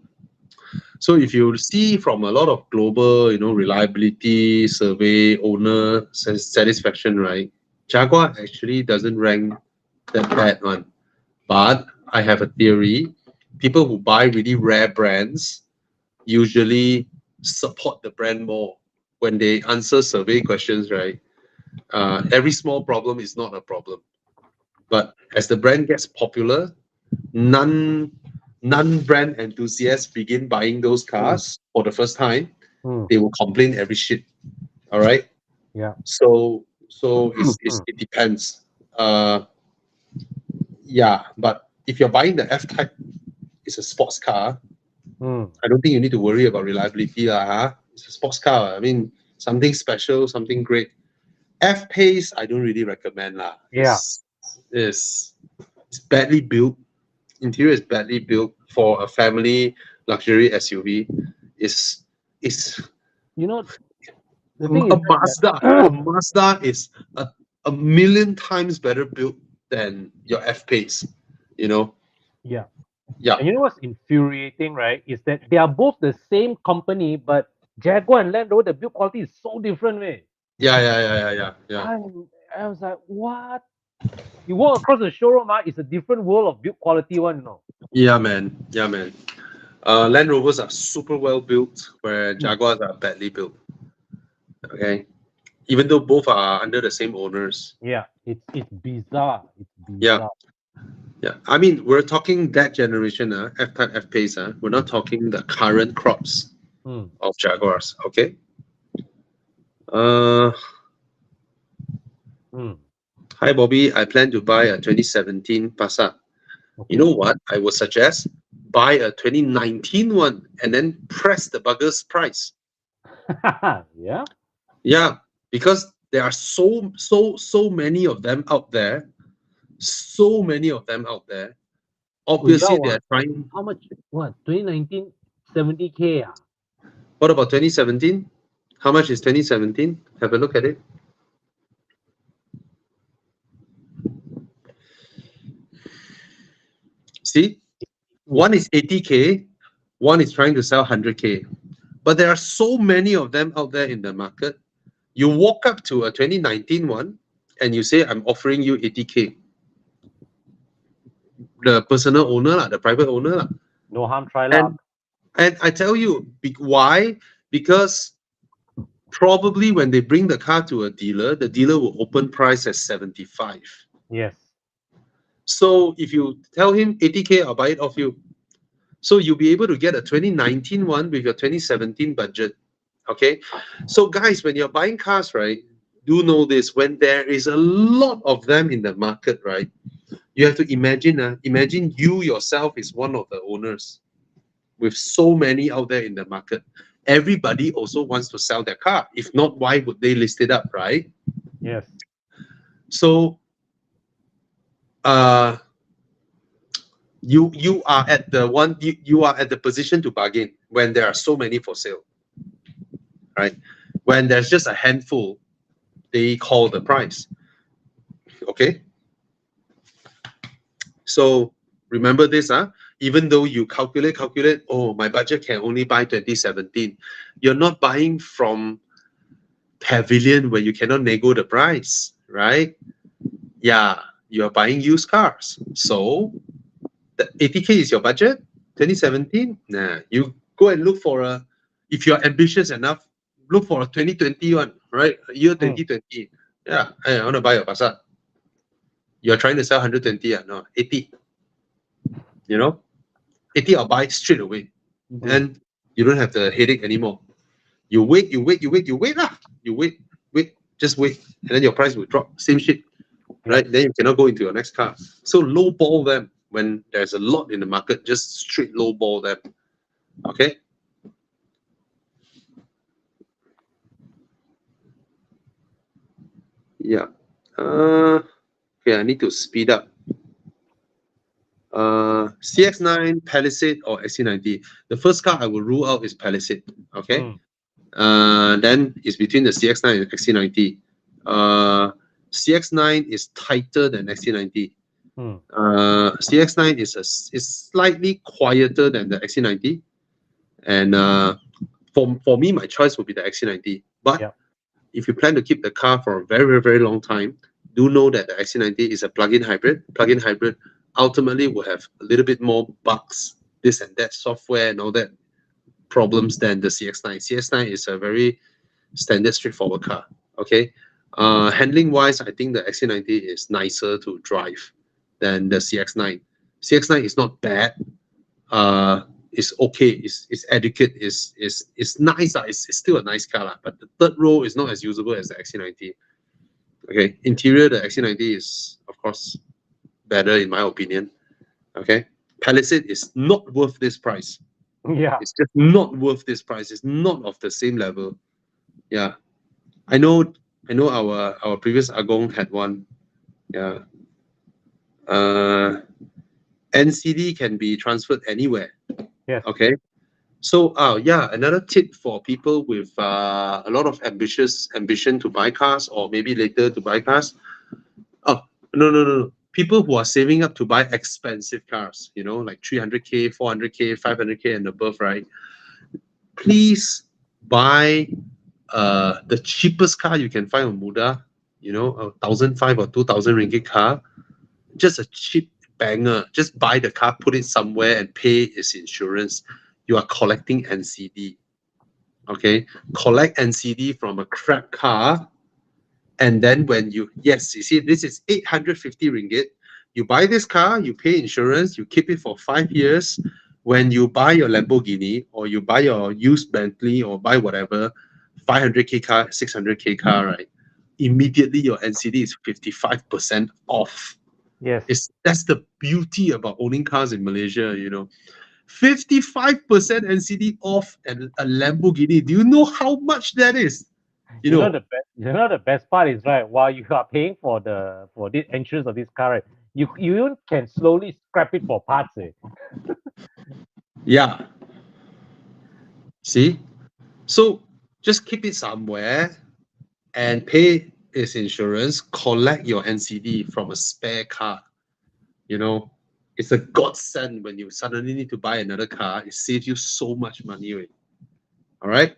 So if you see from a lot of global, reliability survey, owner satisfaction, right? Jaguar actually doesn't rank that bad one. But I have a theory. People who buy really rare brands usually support the brand more when they answer survey questions, right? Every small problem is not a problem. But as the brand gets popular, non-brand enthusiasts begin buying those cars for the first time. They will complain every shit. All right. Yeah. So it depends. Yeah, but if you're buying the F-Type, it's a sports car. Mm. I don't think you need to worry about reliability. It's a sports car. I mean, something special, something great. F-Pace, I don't really recommend. Yeah. It's badly built. Interior is badly built for a family luxury SUV. It's You know, the a thing is Mazda. A Mazda is a million times better built than your F-Pace. You know? yeah. Yeah. And you know what's infuriating, right? Is that they are both the same company, but Jaguar and Land Rover, the build quality is so different, man. Yeah. I was like, what? You walk across the showroom, it's a different world of build quality one, you know. Yeah, man. Yeah, man. Land Rovers are super well built, where Mm. Jaguars are badly built. Okay, even though both are under the same owners. Yeah, it's bizarre. It's Yeah, bizarre. yeah. I mean, we're talking that generation, F-Type, F-Pace. We're not talking the current crops Mm. of Jaguars. Okay. Uh, Mm. Hi Bobby. I plan to buy a 2017 Passat. You Okay. know what? I would suggest buy a 2019 one and then press the bugger's price. Yeah. Yeah, because there are so many of them out there. So many of them out there. Oh, yeah, Obviously, they are what? trying. How much? What? 2019, 70K. What about 2017? How much is 2017? Have a look at it. See, one is 80K, one is trying to sell 100K. But there are so many of them out there in the market. You walk up to a 2019 one and you say, I'm offering you 80K. The personal owner, the private owner. No harm, try luck. And I tell you, why? Because probably when they bring the car to a dealer, the dealer will open price at 75. Yes. So if you tell him 80K, I'll buy it off you. So you'll be able to get a 2019 one with your 2017 budget. Okay. So guys, when you're buying cars, right, do know this. When there is a lot of them in the market, right, you have to imagine you yourself is one of the owners with so many out there in the market. Everybody also wants to sell their car. If not, why would they list it up, right? Yes. So you are at the one you are at the position to bargain when there are so many for sale, right? When there's just a handful, they call the price. Okay. So remember this, even though you calculate, oh, my budget can only buy 2017, you're not buying from Pavilion where you cannot nego the price, right? Yeah, you're buying used cars. So the 80K is your budget, 2017? Nah, you go and look for if you're ambitious enough, look for a 2020 one, right? Year 2020. Yeah, hey, I want to buy a Passat. You're trying to sell 120, no, 80. You know, 80 I'll buy straight away. And you don't have the headache anymore. You wait, lah. You wait, just wait. And then your price will drop. Same shit. Right? Then you cannot go into your next car. So low ball them when there's a lot in the market, just straight low ball them. Okay? Yeah. Okay, I need to speed up. CX9, Palisade, or XC90. The first car I will rule out is Palisade. Okay. Then it's between the CX9 and XC90. CX9 is tighter than XC90. CX9 is slightly quieter than the XC90. And for me, my choice would be the XC90. But if you plan to keep the car for a very, very, very long time, do know that the XC90 is a plug-in hybrid. Plug-in hybrid ultimately will have a little bit more bugs, this and that, software and all that problems than the CX9. CX9 is a very standard, straightforward car. Okay. Handling wise, I think the XC90 is nicer to drive than the CX9. CX9 is not bad. It's okay. It's adequate. It's nice. It's still a nice car, but the third row is not as usable as the XC90. Okay. Interior, the XC90 is of course better in my opinion. Okay. Palisade is not worth this price. Yeah. It's just not worth this price. It's not of the same level. Yeah, I know. I know our previous Agong had one. Yeah. NCD can be transferred anywhere. Yes. Okay. So, yeah, another tip for people with a lot of ambition to buy cars, or maybe later to buy cars. Oh, no. People who are saving up to buy expensive cars, like 300K, 400K, 500K and above, right? Please buy the cheapest car you can find on Muda, 1,500 or 2,000 ringgit car. Just a cheap banger. Just buy the car, put it somewhere, and pay its insurance. You are collecting NCD. Okay, collect NCD from a crap car, and then you see, this is 850 ringgit. You buy this car, you pay insurance, you keep it for 5 years. When you buy your Lamborghini, or you buy your used Bentley, or buy whatever 500K car, 600K car, right? Immediately your NCD is 55% off. Yes. That's the beauty about owning cars in Malaysia, 55% NCD off and a Lamborghini. Do you know how much that is? The best part is, right, while you are paying for this insurance of this car, right, you even can slowly scrap it for parts. Yeah. See? So just keep it somewhere and pay its insurance, collect your NCD from a spare car. It's a godsend when you suddenly need to buy another car. It saves you so much money. Right? All right.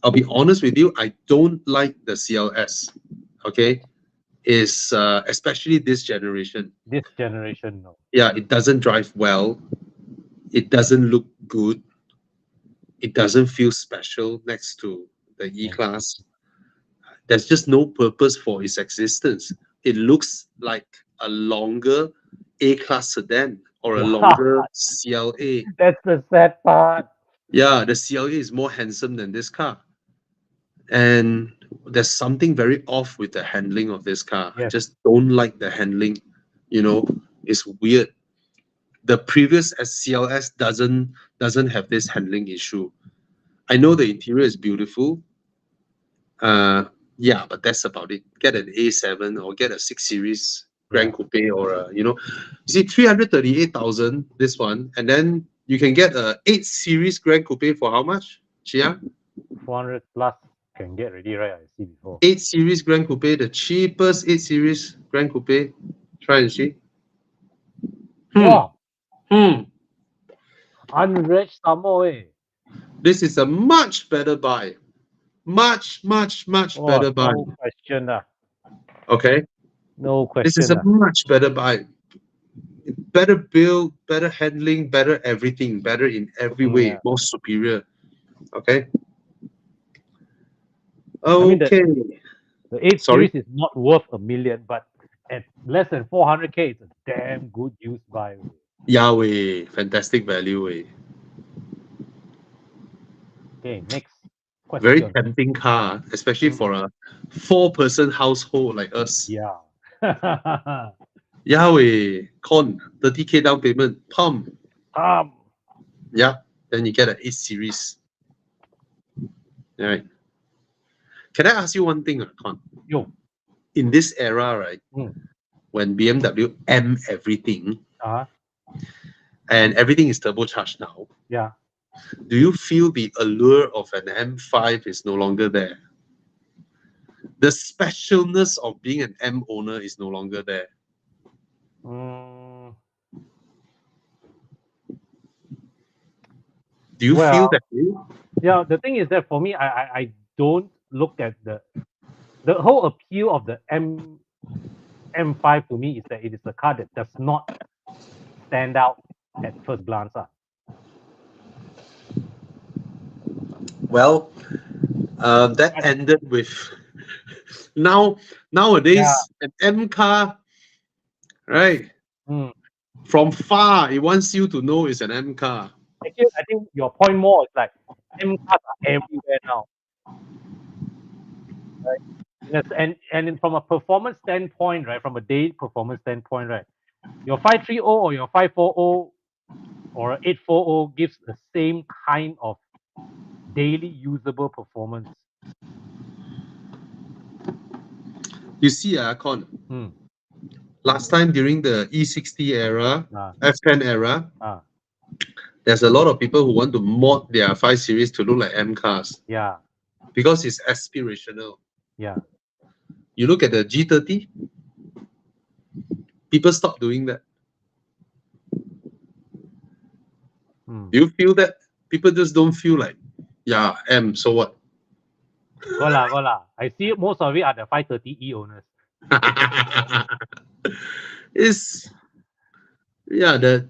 I'll be honest with you, I don't like the CLS. Okay. Is especially this generation. This generation, no. Yeah, it doesn't drive well. It doesn't look good. It doesn't feel special next to the E-Class. There's just no purpose for its existence. It looks like a longer A-Class sedan or a longer CLA. That's the sad part. Yeah, the CLA is more handsome than this car. And there's something very off with the handling of this car. I Yes. just don't like the handling. It's weird. The previous CLS doesn't have this handling issue. I know the interior is beautiful. Yeah, but that's about it. Get an A7 or get a 6 Series Grand Coupe, or you see 338,000 this one, and then you can get a 8 Series Grand Coupe for how much? Chia? 400 plus can get ready, right? I see before. 8 Series Grand Coupe, the cheapest 8 Series Grand Coupe. Try and see. Wow. Unreached some more, eh? This is a much better buy. Much better buy. No question. Okay? No question. This is a much better buy. Better build, better handling, better everything, better in every way, more superior. Okay? Okay. The 8 Series is not worth $1 million, but at less than 400K, it's a damn good used buy. Yahweh, fantastic value. Okay, next question. Very tempting car, especially for a 4-person household like us. Yeah. Yahweh, 30K down payment, pump. Yeah, then you get an 8 Series. All right. Can I ask you one thing, Con? Yo. In this era, right, when BMW M everything, and everything is turbocharged now, yeah, do you feel the allure of an M5 is no longer there? The specialness of being an M owner is no longer there. Do you feel that way? Yeah, the thing is that for me, I don't look at the whole appeal of the M5 to me is that it is a car that does not stand out at first glance. Well, that ended with nowadays an M car, right? From far, it wants you to know it's an M car. Actually, I think your point more is like M cars are everywhere now. Right? Yes, and from a performance standpoint, right? From a day performance standpoint, right? Your 530 or your 540 or 840 gives the same kind of daily usable performance. You see, Con, Hmm. last time during the E60 era, Ah, F10 era, ah, there's a lot of people who want to mod their 5 Series to look like M cars yeah, because it's aspirational. yeah. You look at the G30, people stop doing that. Hmm. Do you feel that? People just don't feel like, yeah, M, so what? Go lah. I see most of it are the 530e owners. It's, yeah, that,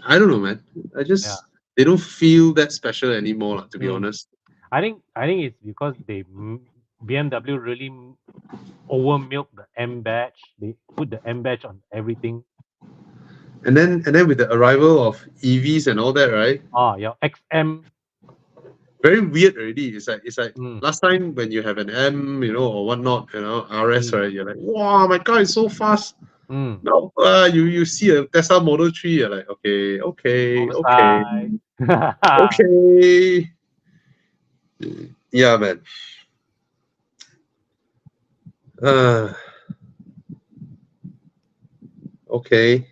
I don't know, man. Yeah. They don't feel that special anymore, to be Hmm. honest. I think it's because BMW really over milk the M badge. They put the M badge on everything. And then with the arrival of EVs and all that, right? Ah, your XM. Very weird already. It's like Mm, last time when you have an M, or whatnot, RS, mm, right? You're like, wow, my car is so fast. mm. No, you see a Tesla Model 3, you're like, okay, Oversized. okay. Yeah, man. Uh, okay.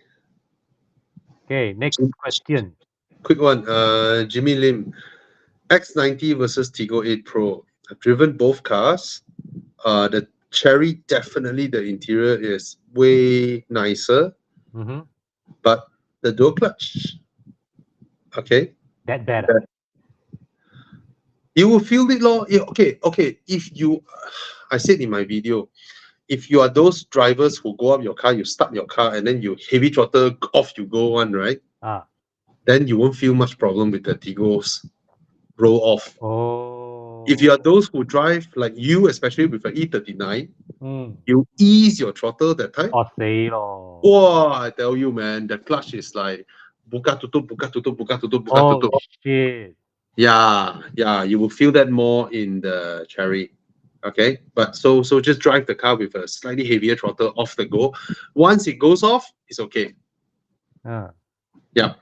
Okay, next question. Quick one. Jimmy Lim, X90 versus Tiggo 8 Pro. I've driven both cars. The Chery, definitely the interior is way nicer, Mm-hmm. but the dual clutch, okay, That better. that you will feel it, lor. Yeah, okay. If you, I said in my video, if you are those drivers who go up your car, you start your car, and then you heavy throttle off you go one, right? Ah. Then you won't feel much problem with the Tiggo's roll off. Oh. If you are those who drive like you, especially with an E39, Mm. you ease your throttle that time. Oh, say lor. Wow, I tell you, man, the clutch is like buka tutup, buka tutup, buka tutup, buka Oh tutup. shit. Yeah, you will feel that more in the Chery. Okay, but so just drive the car with a slightly heavier throttle off the go. Once it goes off, it's okay. Ah. Yeah.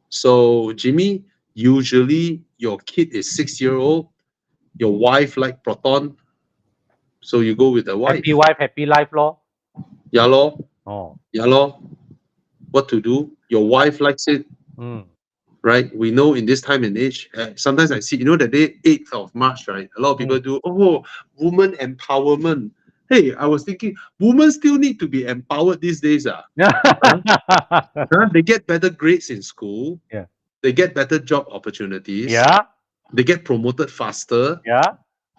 So Jimmy, usually your kid is 6-year-old, your wife like Proton, so you go with the wife. Happy wife, happy life lor. Yeah lor, Oh. yeah lor. What to do? Your wife likes it, Mm. right? We know in this time and age, sometimes I see, the day 8th of March, right? A lot of people do, woman empowerment. Hey, I was thinking, women still need to be empowered these days. They get better grades in school. Yeah. They get better job opportunities. Yeah. They get promoted faster. Yeah.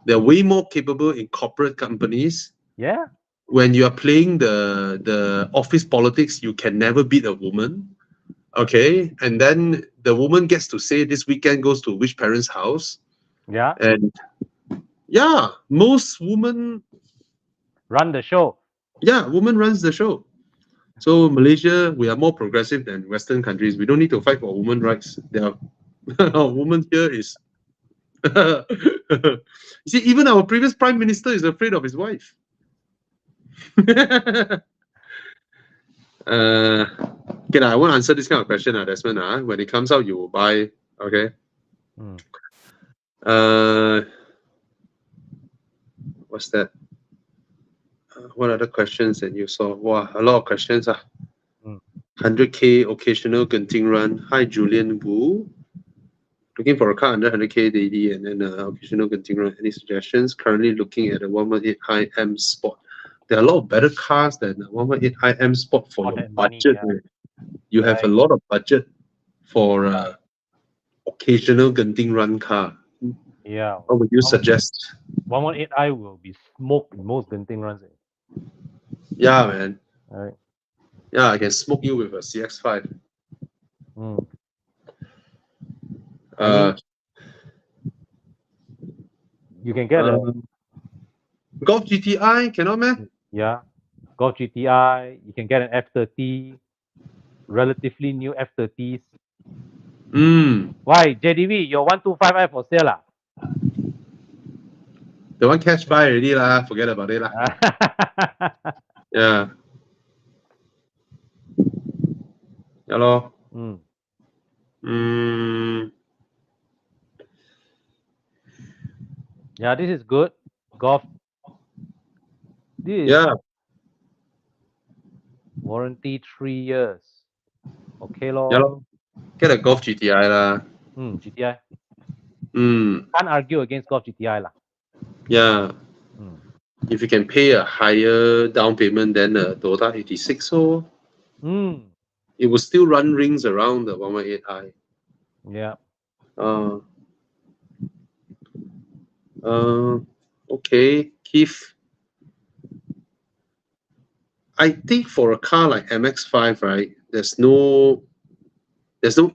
They're way more capable in corporate companies. Yeah. When you are playing the office politics, you can never beat a woman. Okay, and then the woman gets to say this weekend goes to which parent's house, Yeah. and yeah, most women, Run the show. woman runs the show. So Malaysia, we are more progressive than Western countries. We don't need to fight for women rights. There are women here is. You see, even our previous prime minister is afraid of his wife. Okay, I won't answer this kind of question, Desmond. When it comes out, you will buy. Okay. Mm. What's that? What other questions that you saw? Wow, a lot of questions. 100K occasional Genting run. Hi, Julian Wu. Looking for a car under 100K daily and then occasional Genting run. Any suggestions? Currently looking at a 118i M Sport. There are a lot of better cars than a 118i M Sport for your budget. Money, You have a lot of budget for occasional Genting run car. Yeah. What would you suggest? 118i will be smoked in most Genting runs. Yeah, man. Right. Yeah, I can smoke you with a CX-5. Mm. You can get a Golf GTI, cannot, man? yeah, Golf GTI. You can get an F30, relatively new F30s. Why JDV? Your 125i for sale? The one cash buy already lah. Forget about it lah. Yeah. Yeah lor. Yeah, this is good. Golf. This is Yeah. warranty 3 years. Okay lor. Yeah lor. Get a Golf GTI lah. GTI. Mm. Can't argue against Golf GTI lah. Yeah. If you can pay a higher down payment than a Toyota 86, so it will still run rings around the 118i. Yeah. Okay, Keith. I think for a car like MX-5, right, there's no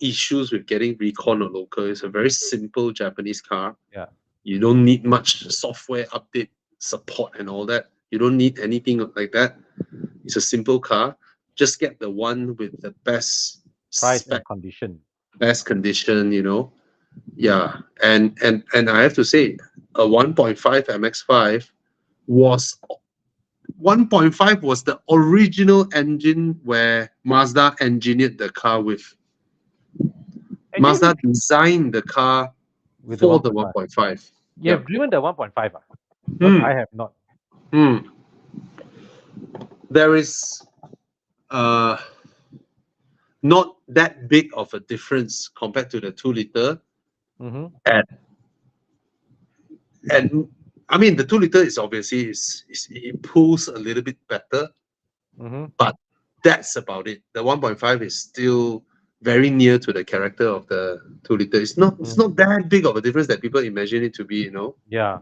issues with getting recon or local. It's a very simple Japanese car. Yeah. You don't need much software update support and all that. You don't need anything like that. It's a simple car. Just get the one with the best Price spec, and condition. best condition, you know. Yeah. And I have to say, a 1.5 MX-5 was 1.5 was the original engine where Mazda engineered the car with. Mazda designed the car with for the 1.5. You have driven the 1.5? I have not. There is not that big of a difference compared to the 2-liter. And I mean, the 2-liter is obviously it pulls a little bit better, but that's about it. The 1.5 is still very near to the character of the 2-liter. It's not that big of a difference that people imagine it to be, you know. Yeah.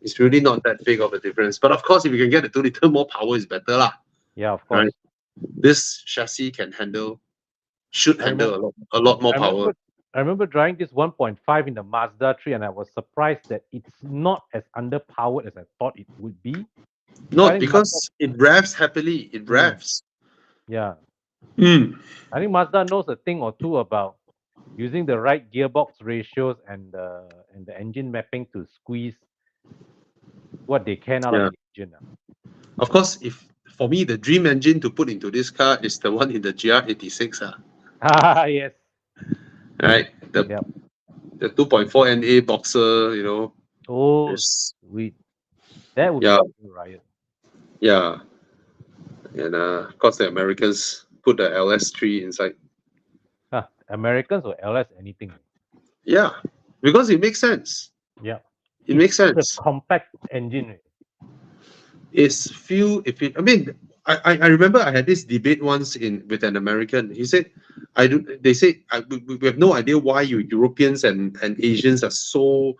It's really not that big of a difference. But of course, if you can get the 2-liter, more power is better lah. Yeah, of course. Right? This chassis should handle a lot more power. I remember driving this 1.5 in the Mazda 3, and I was surprised that it's not as underpowered as I thought it would be. Not because it revs happily. It revs. Yeah. I think Mazda knows a thing or two about using the right gearbox ratios and the engine mapping to squeeze what they can out of the engine. Of course, for me, the dream engine to put into this car is the one in the GR86. Yes. Right? The 2.4 NA Boxster, you know. Oh, sweet. That would be a riot. Yeah. And of course, the Americans put the LS3 inside. Americans or LS anything? Yeah, because it makes sense. Yeah. It makes sense. It's a compact engine. It's I mean, I remember I had this debate once with an American. He said, they say we have no idea why you Europeans and Asians are so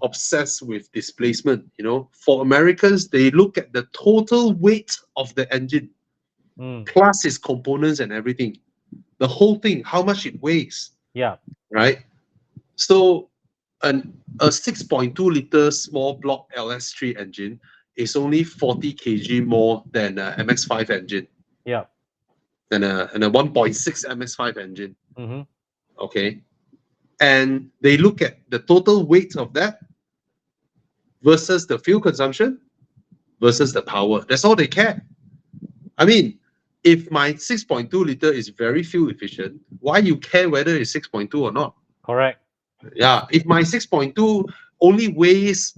obsessed with displacement. You know, for Americans, they look at the total weight of the engine plus its components and everything, the whole thing, how much it weighs. Yeah. Right. So a 6.2 liter small block LS3 engine is only 40 kg more than a MX-5 engine. Yeah. And a 1.6 MX-5 engine. Okay. And they look at the total weight of that versus the fuel consumption versus the power. That's all they care. I mean, if my 6.2 liter is very fuel efficient, why you care whether it's 6.2 or not? Correct. Yeah. If my 6.2 only weighs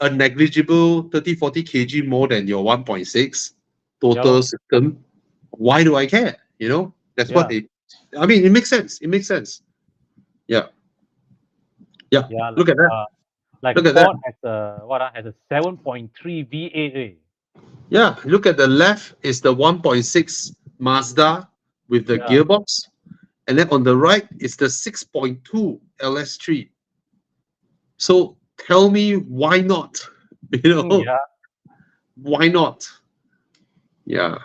a negligible 30-40 kg more than your 1.6 total system, why do I care? You know, that's what it makes sense. It makes sense. Yeah. Yeah. Look at that. Look at Ford that. Has a 7.3 V8. Yeah. Look at the left is the 1.6 Mazda with the gearbox. And then on the right is the 6.2 LS3. So tell me why not? You know? Why not? Yeah.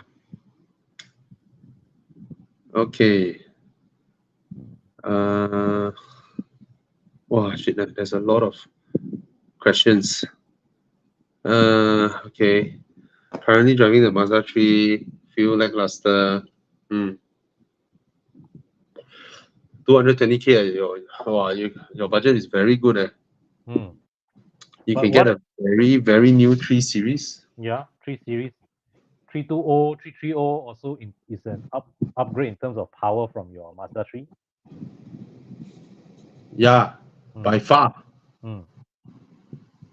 Okay. Wow, shit, there's a lot of questions. Okay. Currently driving the Mazda 3, feel lackluster. 220k, your budget is very good. You But can get what? a very, very new 3 Series. Yeah, 3 Series, 320, 330 also is an upgrade in terms of power from your Mazda 3. Yeah, Mm, by far. mm.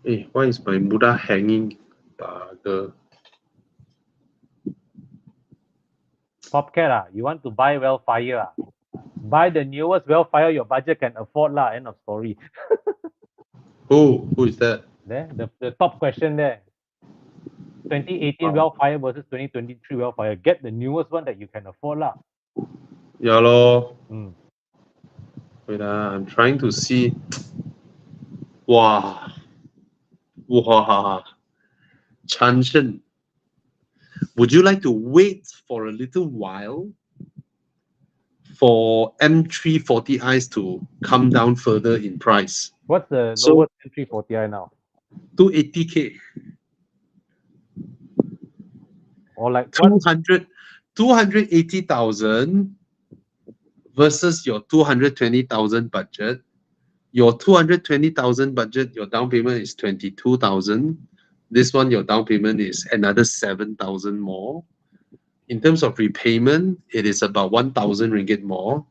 Hey, why is my Muda hanging? The Popcat, you want to buy Wellfire? Buy the newest Wellfire your budget can afford lah. End of story. who is that? There, the top question there. 2018 Wellfire versus 2023 Wellfire. Get the newest one that you can afford lah. Yeah, lor. Mm. Wait, I'm trying to see. Wow. Wow. Chanshen. Would you like to wait for a little while for M340Is to come down further in price? What's the So lowest entry for TI now? 280K, Or like what? 280,000 versus your 220,000 budget. Your 220,000 budget, your down payment is 22,000. This one, your down payment is another 7,000 more. In terms of repayment, it is about 1,000 ringgit more.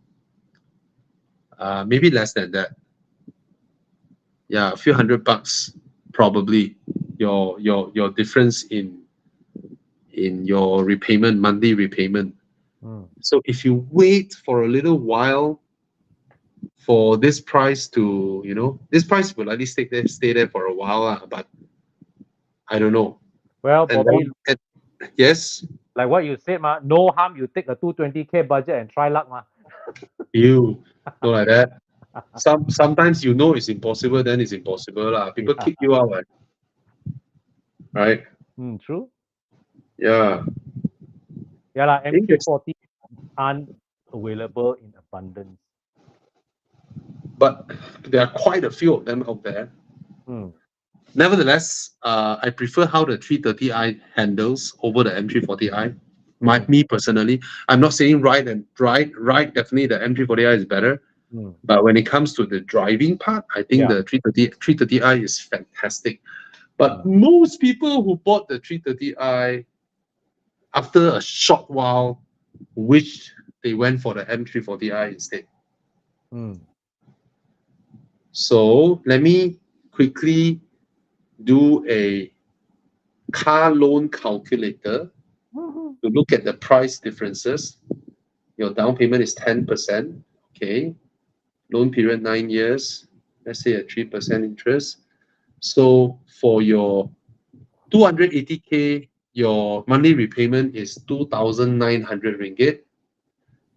Maybe less than that. Yeah, a few $100 probably. Your difference in your repayment, monthly repayment. So if you wait for a little while for this price to, this price will likely stay there for a while, but I don't know. Well, And Bobby, then, yes, like what you said, ma, no harm. You take a 220K budget and try luck, ma. you not like that. Sometimes it's impossible, then it's impossible lah. People Yeah. kick you out, right? True. Yeah. Yeah, lah. Interesting. M340 aren't available in abundance. But there are quite a few of them out there. Nevertheless, I prefer how the 330i handles over the M340i. Me personally, I'm not saying right. Definitely, the M340i is better. But when it comes to the driving part, I think the 330i is fantastic. But most people who bought the 330i after a short while wish they went for the M340i instead. So let me quickly do a car loan calculator to look at the price differences. Your down payment is 10%. Okay. Loan period 9 years. Let's say a 3% interest. So for your 280K, your monthly repayment is 2,900 ringgit.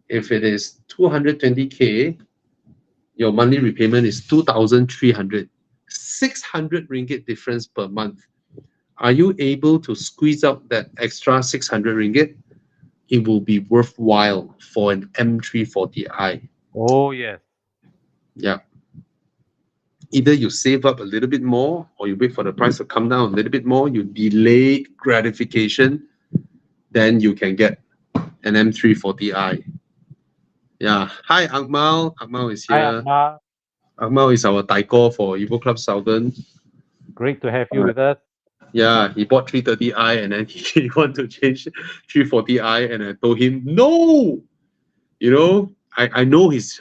If it is 220K, your monthly repayment is 2,300. 600 ringgit difference per month. Are you able to squeeze out that extra 600 ringgit? It will be worthwhile for an M340i. Oh, yes. Yeah. Either you save up a little bit more or you wait for the price to come down a little bit more, you delay gratification, then you can get an M340i. Yeah. Hi, Akmal. Akmal is here. Hi, Akmal. Akmal is our taiko for Evo Club Southern. Great to have you with us. Yeah, he bought 330i and then he wanted to change 340i, and I told him no. I know his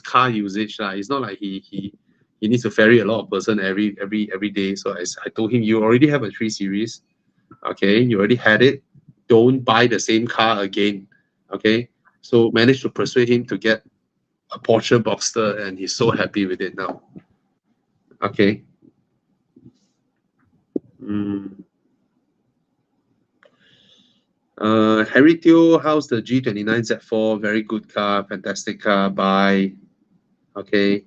car usage lah. It's not like he needs to ferry a lot of person every day. So I told him, you already have a 3 Series. Okay, you already had it. Don't buy the same car again. Okay, so managed to persuade him to get a Porsche Boxster, and he's so happy with it now. Okay. Harry Teo, how's the G29 Z4? Very good car, fantastic car. Buy. Okay.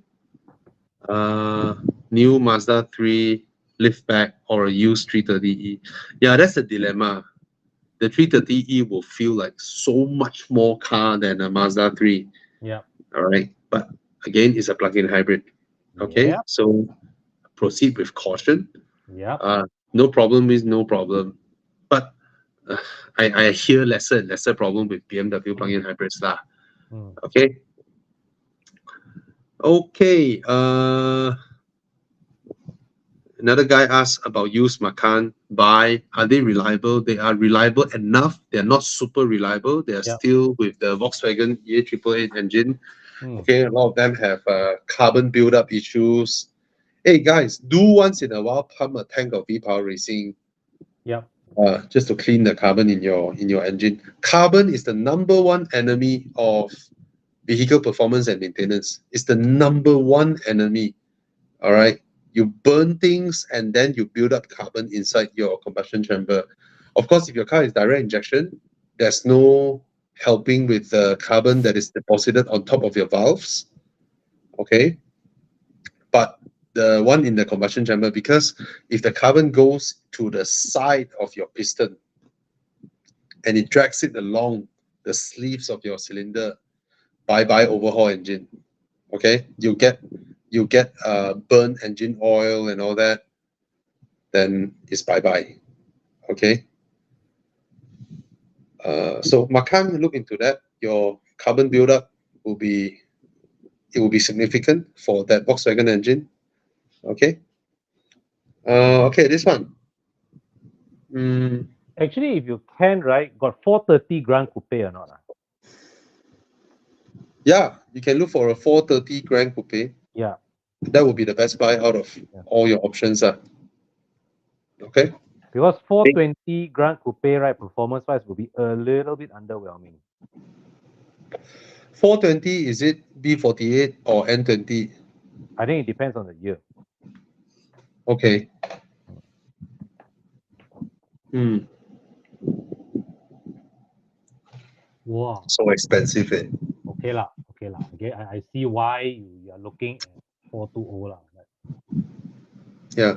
New Mazda 3 liftback or a used 330e. Yeah, that's the dilemma. The 330e will feel like so much more car than a Mazda 3. Yeah. All right. But again, it's a plug-in hybrid. Okay. Yeah. So proceed with caution. Yeah. No problem is no problem. But I hear lesser and lesser problem with BMW plug-in hybrids lah. Okay. Okay. Another guy asked about used Macan. Buy. Are they reliable? They are reliable enough. They are not super reliable. They are Yeah. still with the Volkswagen E888 engine. Mm. Okay, a lot of them have carbon buildup issues. Hey guys, do once in a while pump a tank of V-Power Racing Yeah. just to clean the carbon in your engine. Carbon is the number one enemy of vehicle performance and maintenance. It's the number one enemy. All right, you burn things and then you build up carbon inside your combustion chamber. Of course, if your car is direct injection, there's no helping with the carbon that is deposited on top of your valves. Okay, but the one in the combustion chamber, because if the carbon goes to the side of your piston and it drags it along the sleeves of your cylinder, bye overhaul engine. Okay, you get burnt engine oil and all that, then it's bye. Okay, so Macan, look into that. Your carbon buildup will be significant for that Volkswagen engine. Okay. Okay, this one. Actually, if you can, right, got 430 Grand Coupe or not? Yeah, you can look for a 430 Grand Coupe. Yeah. That would be the best buy out of all your options. Okay. Because 420 Grand Coupe, right, performance-wise will be a little bit underwhelming. 420, is it B48 or N20? I think it depends on the year. Okay. Wow. So expensive. Okay lah. Okay, I see why you are looking at 420 lah. Yeah.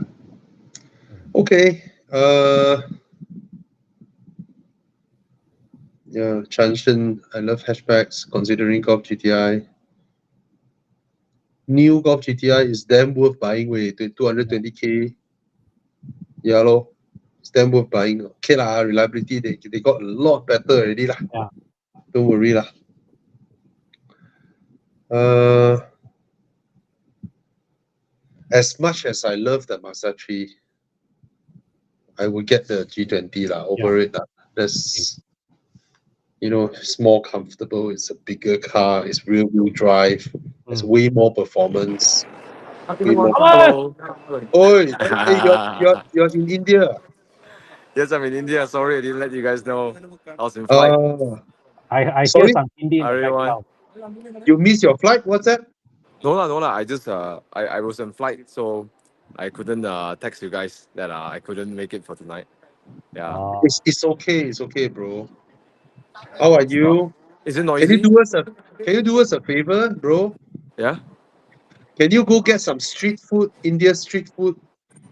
Okay. Yeah, Chanshin, I love hatchbacks, considering Golf GTI. New Golf GTI is damn worth buying with 220k. Yeah, lor. It's damn worth buying. Okay lah, reliability, they got a lot better already lah. Yeah. Don't worry lah. As much as I love the Mazda 3, I would get the G20 lah over it lah. That's, it's more comfortable. It's a bigger car. It's rear-wheel drive. It's way more performance. Way more. Oi, hey, you're in India. Yes, I'm in India. Sorry, I didn't let you guys know. I was in flight. I hear Sorry? some Hindi in the Everyone. background. You missed your flight? What's that? No lah. I just I was in flight, so I couldn't text you guys that I couldn't make it for tonight. Yeah. It's okay, bro. How are you? Is it Can noisy? you do us a favor, bro? Yeah. Can you go get some street food, India street food?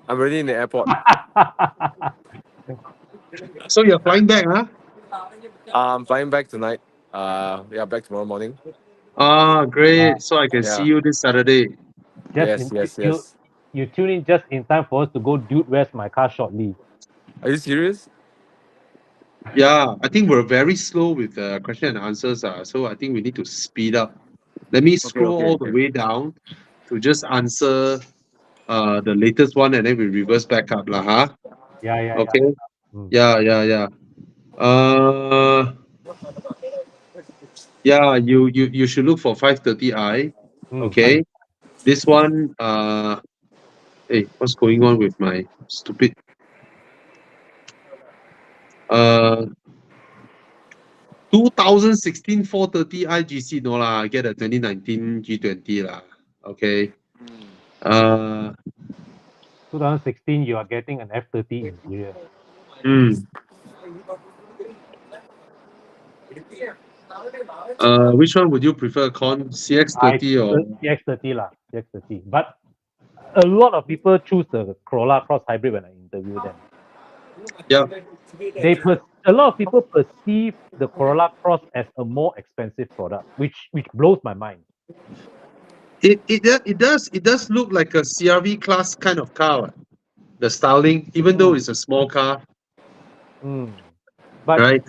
I'm already in the airport. So you're flying back, huh? I'm flying back tonight. Back tomorrow morning. Great. So I can see you this Saturday. Yes. You tune in just in time for us to go, dude, where's my car shortly. Are you serious? Yeah, I think we're very slow with question and answers. So I think we need to speed up. Let me scroll all the way down to just answer the latest one, and then we reverse back up, lah, huh? Yeah. Okay. Yeah. Yeah, you should look for 530i. Okay. This one, hey, what's going on with my stupid 2016 430i GC? No lah, I get a 2019 G20 lah. Okay. 2016, you are getting an F30 interior. Which one would you prefer, CX30 or CX30 lah, CX30. But a lot of people choose the Corolla Cross Hybrid when I interview them. Yeah. A lot of people perceive the Corolla Cross as a more expensive product, which blows my mind. It does look like a CRV class kind of car, the styling, even though it's a small car. But right,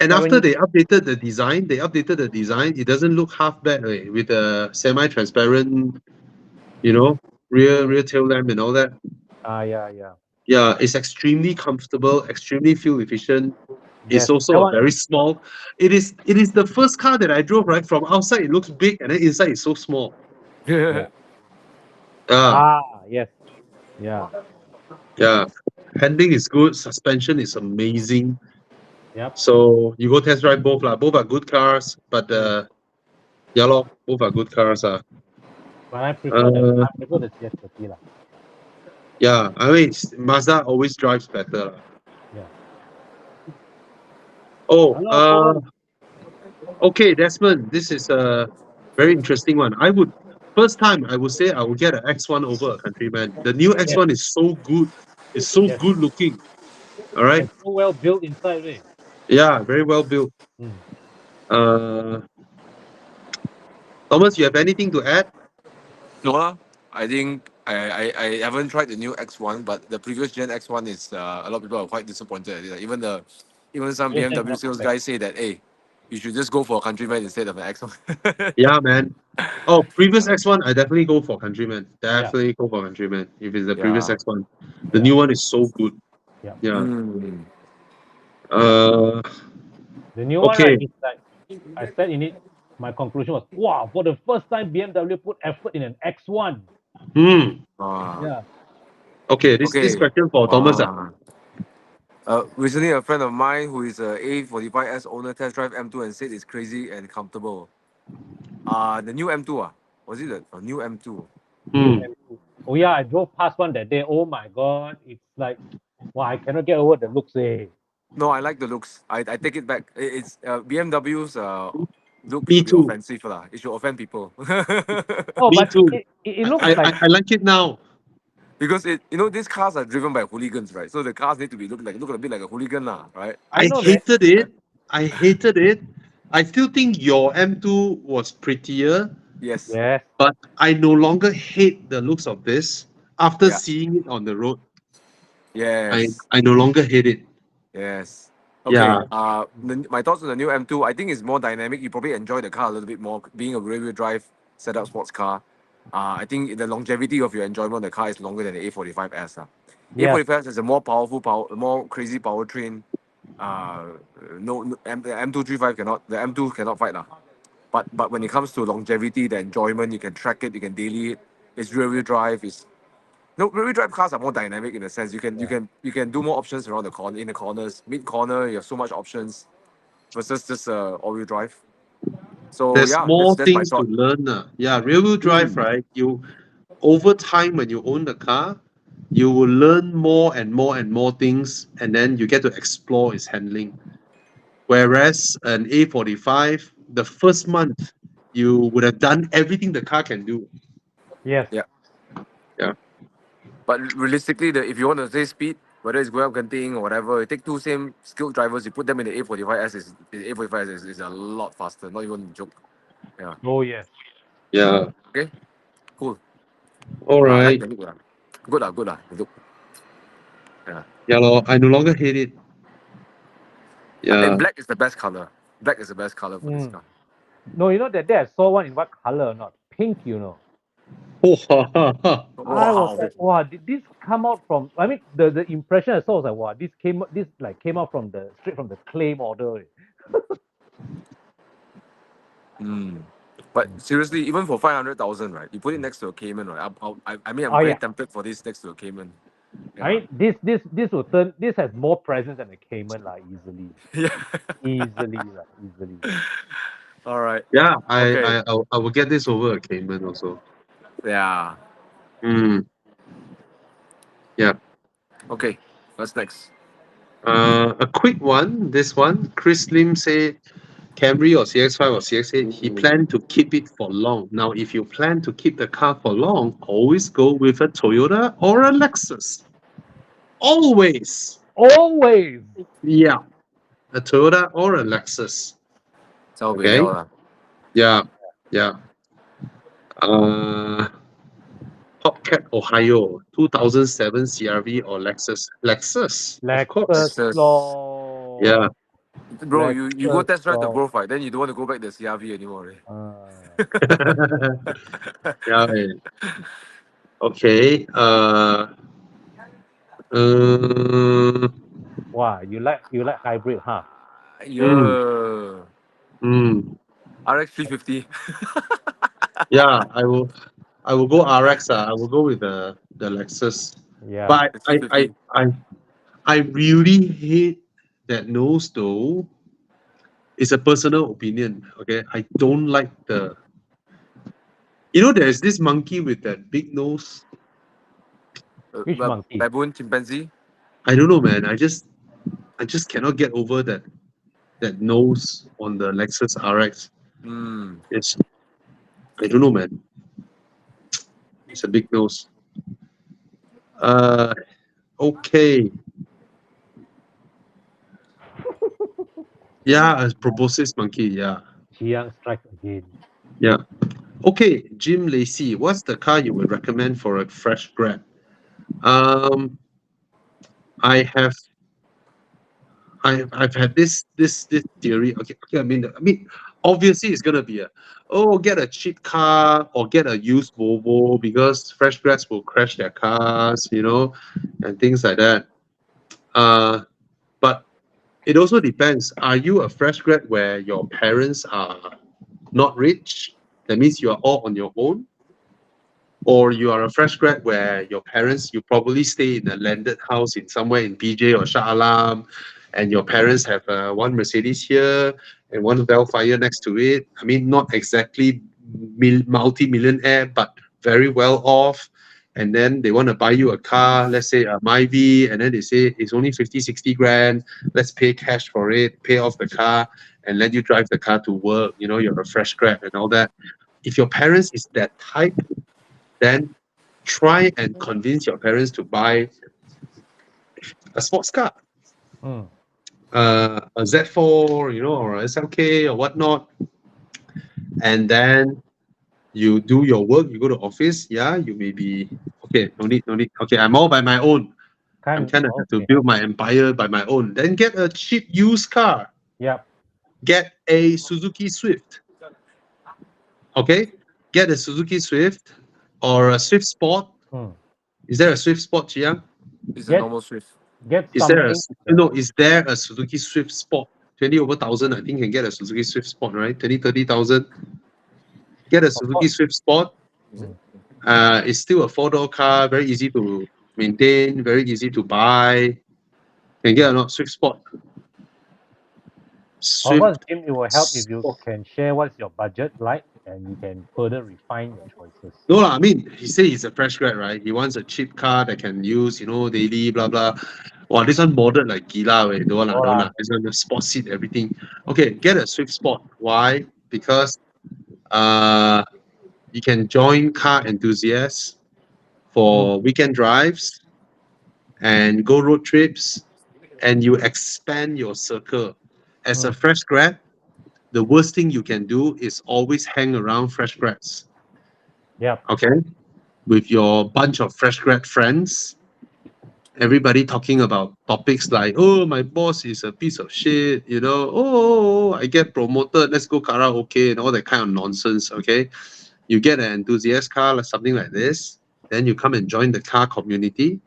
and after they updated the design, it doesn't look half bad with a semi-transparent, rear tail lamp and all that. Yeah. Yeah, it's extremely comfortable, extremely fuel efficient. Yes. It's also That a one, very small. It is the first car that I drove, right? From outside it looks big and then inside it's so small. yeah. Ah, Yes. Yeah. yeah. Handling is good, suspension is amazing. Yep. So you go test drive both lah. Both are good cars, but yeah lor, both are good cars. But I prefer Uh, the CS30 lah. yeah, I mean Mazda always drives better lah. Yeah. Oh, Hello, Paul. okay, Desmond, this is a very interesting one. First time I would say I would get an X1 over a Countryman. The new Yes. X1 is so good. It's so Yes. good looking. All right. And so well built inside, right? Yeah, very well built. Mm. Uh, Thomas, you have anything to add? No, I think I haven't tried the new X1, but the previous gen X1 is a lot of people are quite disappointed at it. Like, even some Yes, BMW not sales bad. guys say that, hey, you should just go for a Countryman instead of an X1. Yeah, man. Oh, previous X1, I definitely go for Countryman. Definitely go for Countryman if it's the previous Yeah. X1. The Yeah. new one is so good. Yeah. Yeah. Mm. Uh, The new one, okay. right? It's like I said in it. My conclusion was, wow! For the first time, BMW put effort in an X1. Ah. Yeah. Okay, this Okay. question for Thomas. Recently, a friend of mine who is a A45S owner test drive M2 and said it's crazy and comfortable. The new M2 was it a new M2? New Hmm. M2. Oh yeah, I drove past one that day. Oh my god, it's like, wow! I cannot get over the looks. No, I like the looks. I take it back. It's BMW's look Me should be too. offensive lah. It should offend people. Oh, Me but too. it looks I, like I like it now. Because these cars are driven by hooligans, right? So the cars need to be look a bit like a hooligan lah, right? I I know that. hated it. I hated it. I still think your M2 was prettier, Yes. Yes. but I no longer hate the looks of this after Yeah. seeing it on the road. Yes. I no longer hate it. Yes. Okay. Yeah. My thoughts on the new M2. I think it's more dynamic. You probably enjoy the car a little bit more, being a rear-wheel drive setup sports car. I think the longevity of your enjoyment of the car is longer than the A45S. Yes. A45S is a more more crazy powertrain. The M235 cannot. The M2 cannot fight lah. But when it comes to longevity, the enjoyment, you can track it, you can daily it. It's rear-wheel drive. Rear-wheel drive cars are more dynamic in a sense. You can do more options around the corner, in the corners, mid corner. You have so much options versus just all-wheel drive. So There's yeah, more that's my things to thought. learn. Yeah, rear-wheel drive, right? You over time when you own the car, you will learn more and more and more things, and then you get to explore its handling. Whereas an A45, the first month, you would have done everything the car can do. Yes. Yeah. Yeah. But realistically, if you want to say speed, whether it's going up Genting or whatever, you take two same skilled drivers, you put them in the A45S. Is a lot faster. Not even a joke. Yeah. Oh yes. Yeah. Okay. Cool. All I like right. the look lah. Good lah. Good lah. The look. Yeah. Yeah, lor, I no longer hate it. Yeah. And black is the best color. Black is the best color for this car. No, you know that day I saw one in what color or not? Pink, you know. Oh, I was Wow. like, wow, did this come out from? I mean, the impression I saw was like, wow, this came out from straight from the clay model. But seriously, even for 500,000, right? You put it next to a Cayman, right? I'm Oh, very yeah. tempted for this next to a Cayman. Yeah. I mean, this will turn. This has more presence than a Cayman, like easily. Yeah. Easily. All right. yeah. Okay. I will get this over a Cayman also. Yeah. Yeah. Okay. What's next? A quick one. This one, Chris Lim say Camry or CX5 or CX8, he planned to keep it for long. Now, if you plan to keep the car for long, always go with a Toyota or a Lexus. Always. Yeah. A Toyota or a Lexus. Okay. Yeah. Hopcat Ohio 2007 CRV or Lexus. Of course. Lexus. Yeah. Bro, you go test drive the Lexus. Golf, right? Then you don't want to go back to the CRV anymore. Right? Yeah. Okay. Uh, Wow, you like hybrid, huh? mm, Yeah. mm. RX 350. Yeah, I will go RX. I will go with the Lexus. Yeah. But It's 350. I really hate that nose though. It's a personal opinion. Okay, I don't like the. There's this monkey with that big nose. Which monkey? Baboon, chimpanzee. I don't know, man. I just cannot get over that nose on the Lexus RX. Mm. It's I don't know, man. It's a big nose. Uh, okay. Yeah, a proboscis monkey. Yeah, Chiang strikes again. yeah. Okay, Jim Lacey, what's the car you would recommend for a fresh grad? Um, I have I've had this theory. Okay. I mean, obviously it's gonna be get a cheap car or get a used Volvo because fresh grads will crash their cars, and things like that. But it also depends. Are you a fresh grad where your parents are not rich? That means you are all on your own, or you are a fresh grad where your parents, you probably stay in a landed house in somewhere in PJ or Shah Alam, and your parents have one Mercedes here and one Velfire next to it. I mean, not exactly multi-millionaire, but very well off. And then they want to buy you a car, let's say a Myvi, and then they say it's only 50, 60 grand. Let's pay cash for it, pay off the car, and let you drive the car to work. You're a fresh grad and all that. If your parents is that type, then try and convince your parents to buy a sports car, Mm. a Z4, or a SLK or whatnot. And then you do your work, you go to office. Yeah, you may be okay. No need, no need. Okay, I'm all by my own. I'm kind of have to Okay. build my empire by my own. Then get a cheap used car. Yep. Get a Suzuki Swift. Okay, get a Suzuki Swift or a Swift Sport. Mm. Is there a Swift Sport, Chia? It's a Get normal Swift. get Is there a something. is there a Suzuki Swift Sport? 20 over thousand, I think can get a Suzuki Swift Sport, right? 20, 30,000. Get a Of Suzuki course. Swift Sport. Mm. It's still a four-door car, very easy to maintain, very easy to buy. Can get a lot Swift Sport. Of course, Swift Jim, it will help if you Sport. can share what's your budget like, and you can further refine your choices. No, lah, I mean, he say he's a fresh grad, right? He wants a cheap car that can use, daily, blah, blah. Wow, this one modded like gila, wait. Don't lah, No don't lah. lah. This one the sport seat, everything. Okay, get a Swift Sport. Why? Because uh you can join car enthusiasts for weekend drives and go road trips, and you expand your circle. As a Mm. fresh grad, the worst thing you can do is always hang around fresh grads. Yep. Okay, with your bunch of fresh grad friends, everybody talking about topics like, oh, my boss is a piece of shit, I get promoted, let's go karaoke, and all that kind of nonsense. Okay, you get an enthusiast car, like something like this, then you come and join the car community,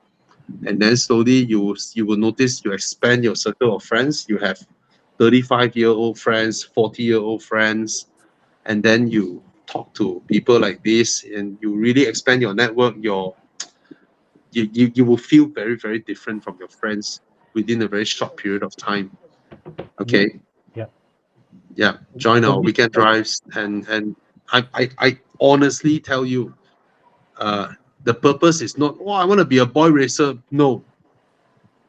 and then slowly you will notice you expand your circle of friends. You have 35-year-old friends, 40-year-old friends, and then you talk to people like this, and you really expand your network. You will feel very, very different from your friends within a very short period of time. Okay. Yep. Yeah, join So our weekend drives, and I honestly tell you, the purpose is not, oh, I want to be a boy racer. No,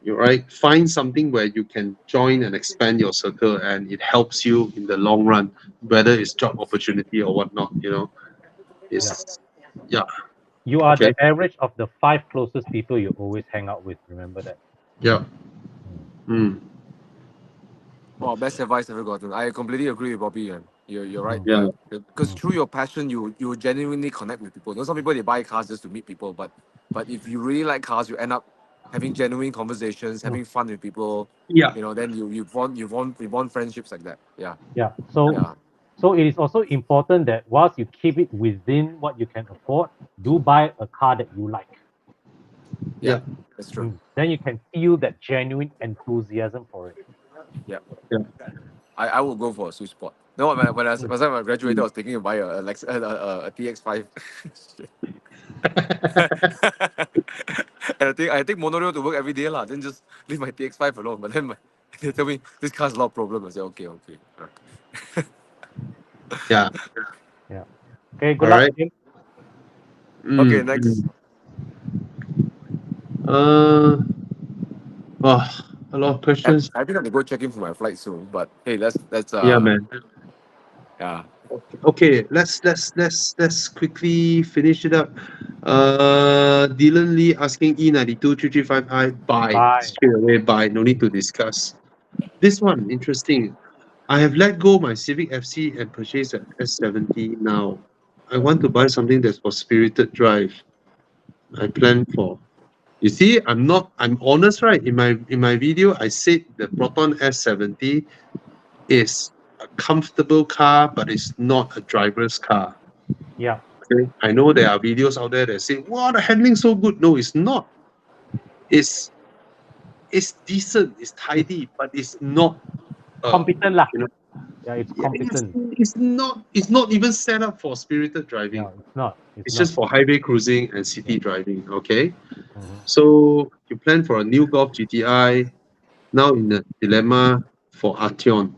you're right. Find something where you can join and expand your circle, and it helps you in the long run, whether it's job opportunity or whatnot. yeah, It's yeah. you are Okay. the average of the 5 closest people you always hang out with. Remember that. Yeah. Mm. Mm, Oh, best advice ever gotten. I completely agree with Bobby. And you're right. Mm. yeah. Because Mm. through your passion, you genuinely connect with people. Some people they buy cars just to meet people, but if you really like cars, you end up having genuine conversations, Mm. having fun with people. Yeah. Then you've won friendships like that. Yeah, Yeah. So yeah. So it is also important that whilst you keep it within what you can afford, do buy a car that you like. Yeah, Yeah. that's true. Then you can feel that genuine enthusiasm for it. Yeah. Yeah. I will go for a sweet spot. No, when I Mm. was I graduated, I Mm. was thinking to buy a a TX5. And I take monorail to work every day lah. Then just leave my TX5 alone. But then they tell me this car's a lot of problems. I say okay, okay. Yeah. Yeah. Okay, good All luck, right. Tim. Okay, Mm. next. Uh, oh, a lot of I questions. I think I have to go check in for my flight soon. But hey, let's Yeah, man. yeah. Okay, let's quickly finish it up. Dylan Lee asking E92 335i buy Bye. straight away buy. No need to discuss. This one interesting. I have let go my Civic FC and purchased an S70 now. I want to buy something that's for spirited drive. I plan for. You see, I'm honest, right? In my video, I said the Proton S70 is a comfortable car, but it's not a driver's car. Yeah. Okay? I know there are videos out there that say, wow, the handling so good. No, it's not. It's it's decent, it's tidy, but it's not Competent lah. you know, Yeah, it's yeah, competent. it's not even set up for spirited driving. Yeah, it's not. It's It's not. just for highway cruising and Yeah. city driving. Okay. Mhm. So you plan for a new Golf GTI, now in the dilemma for Arteon.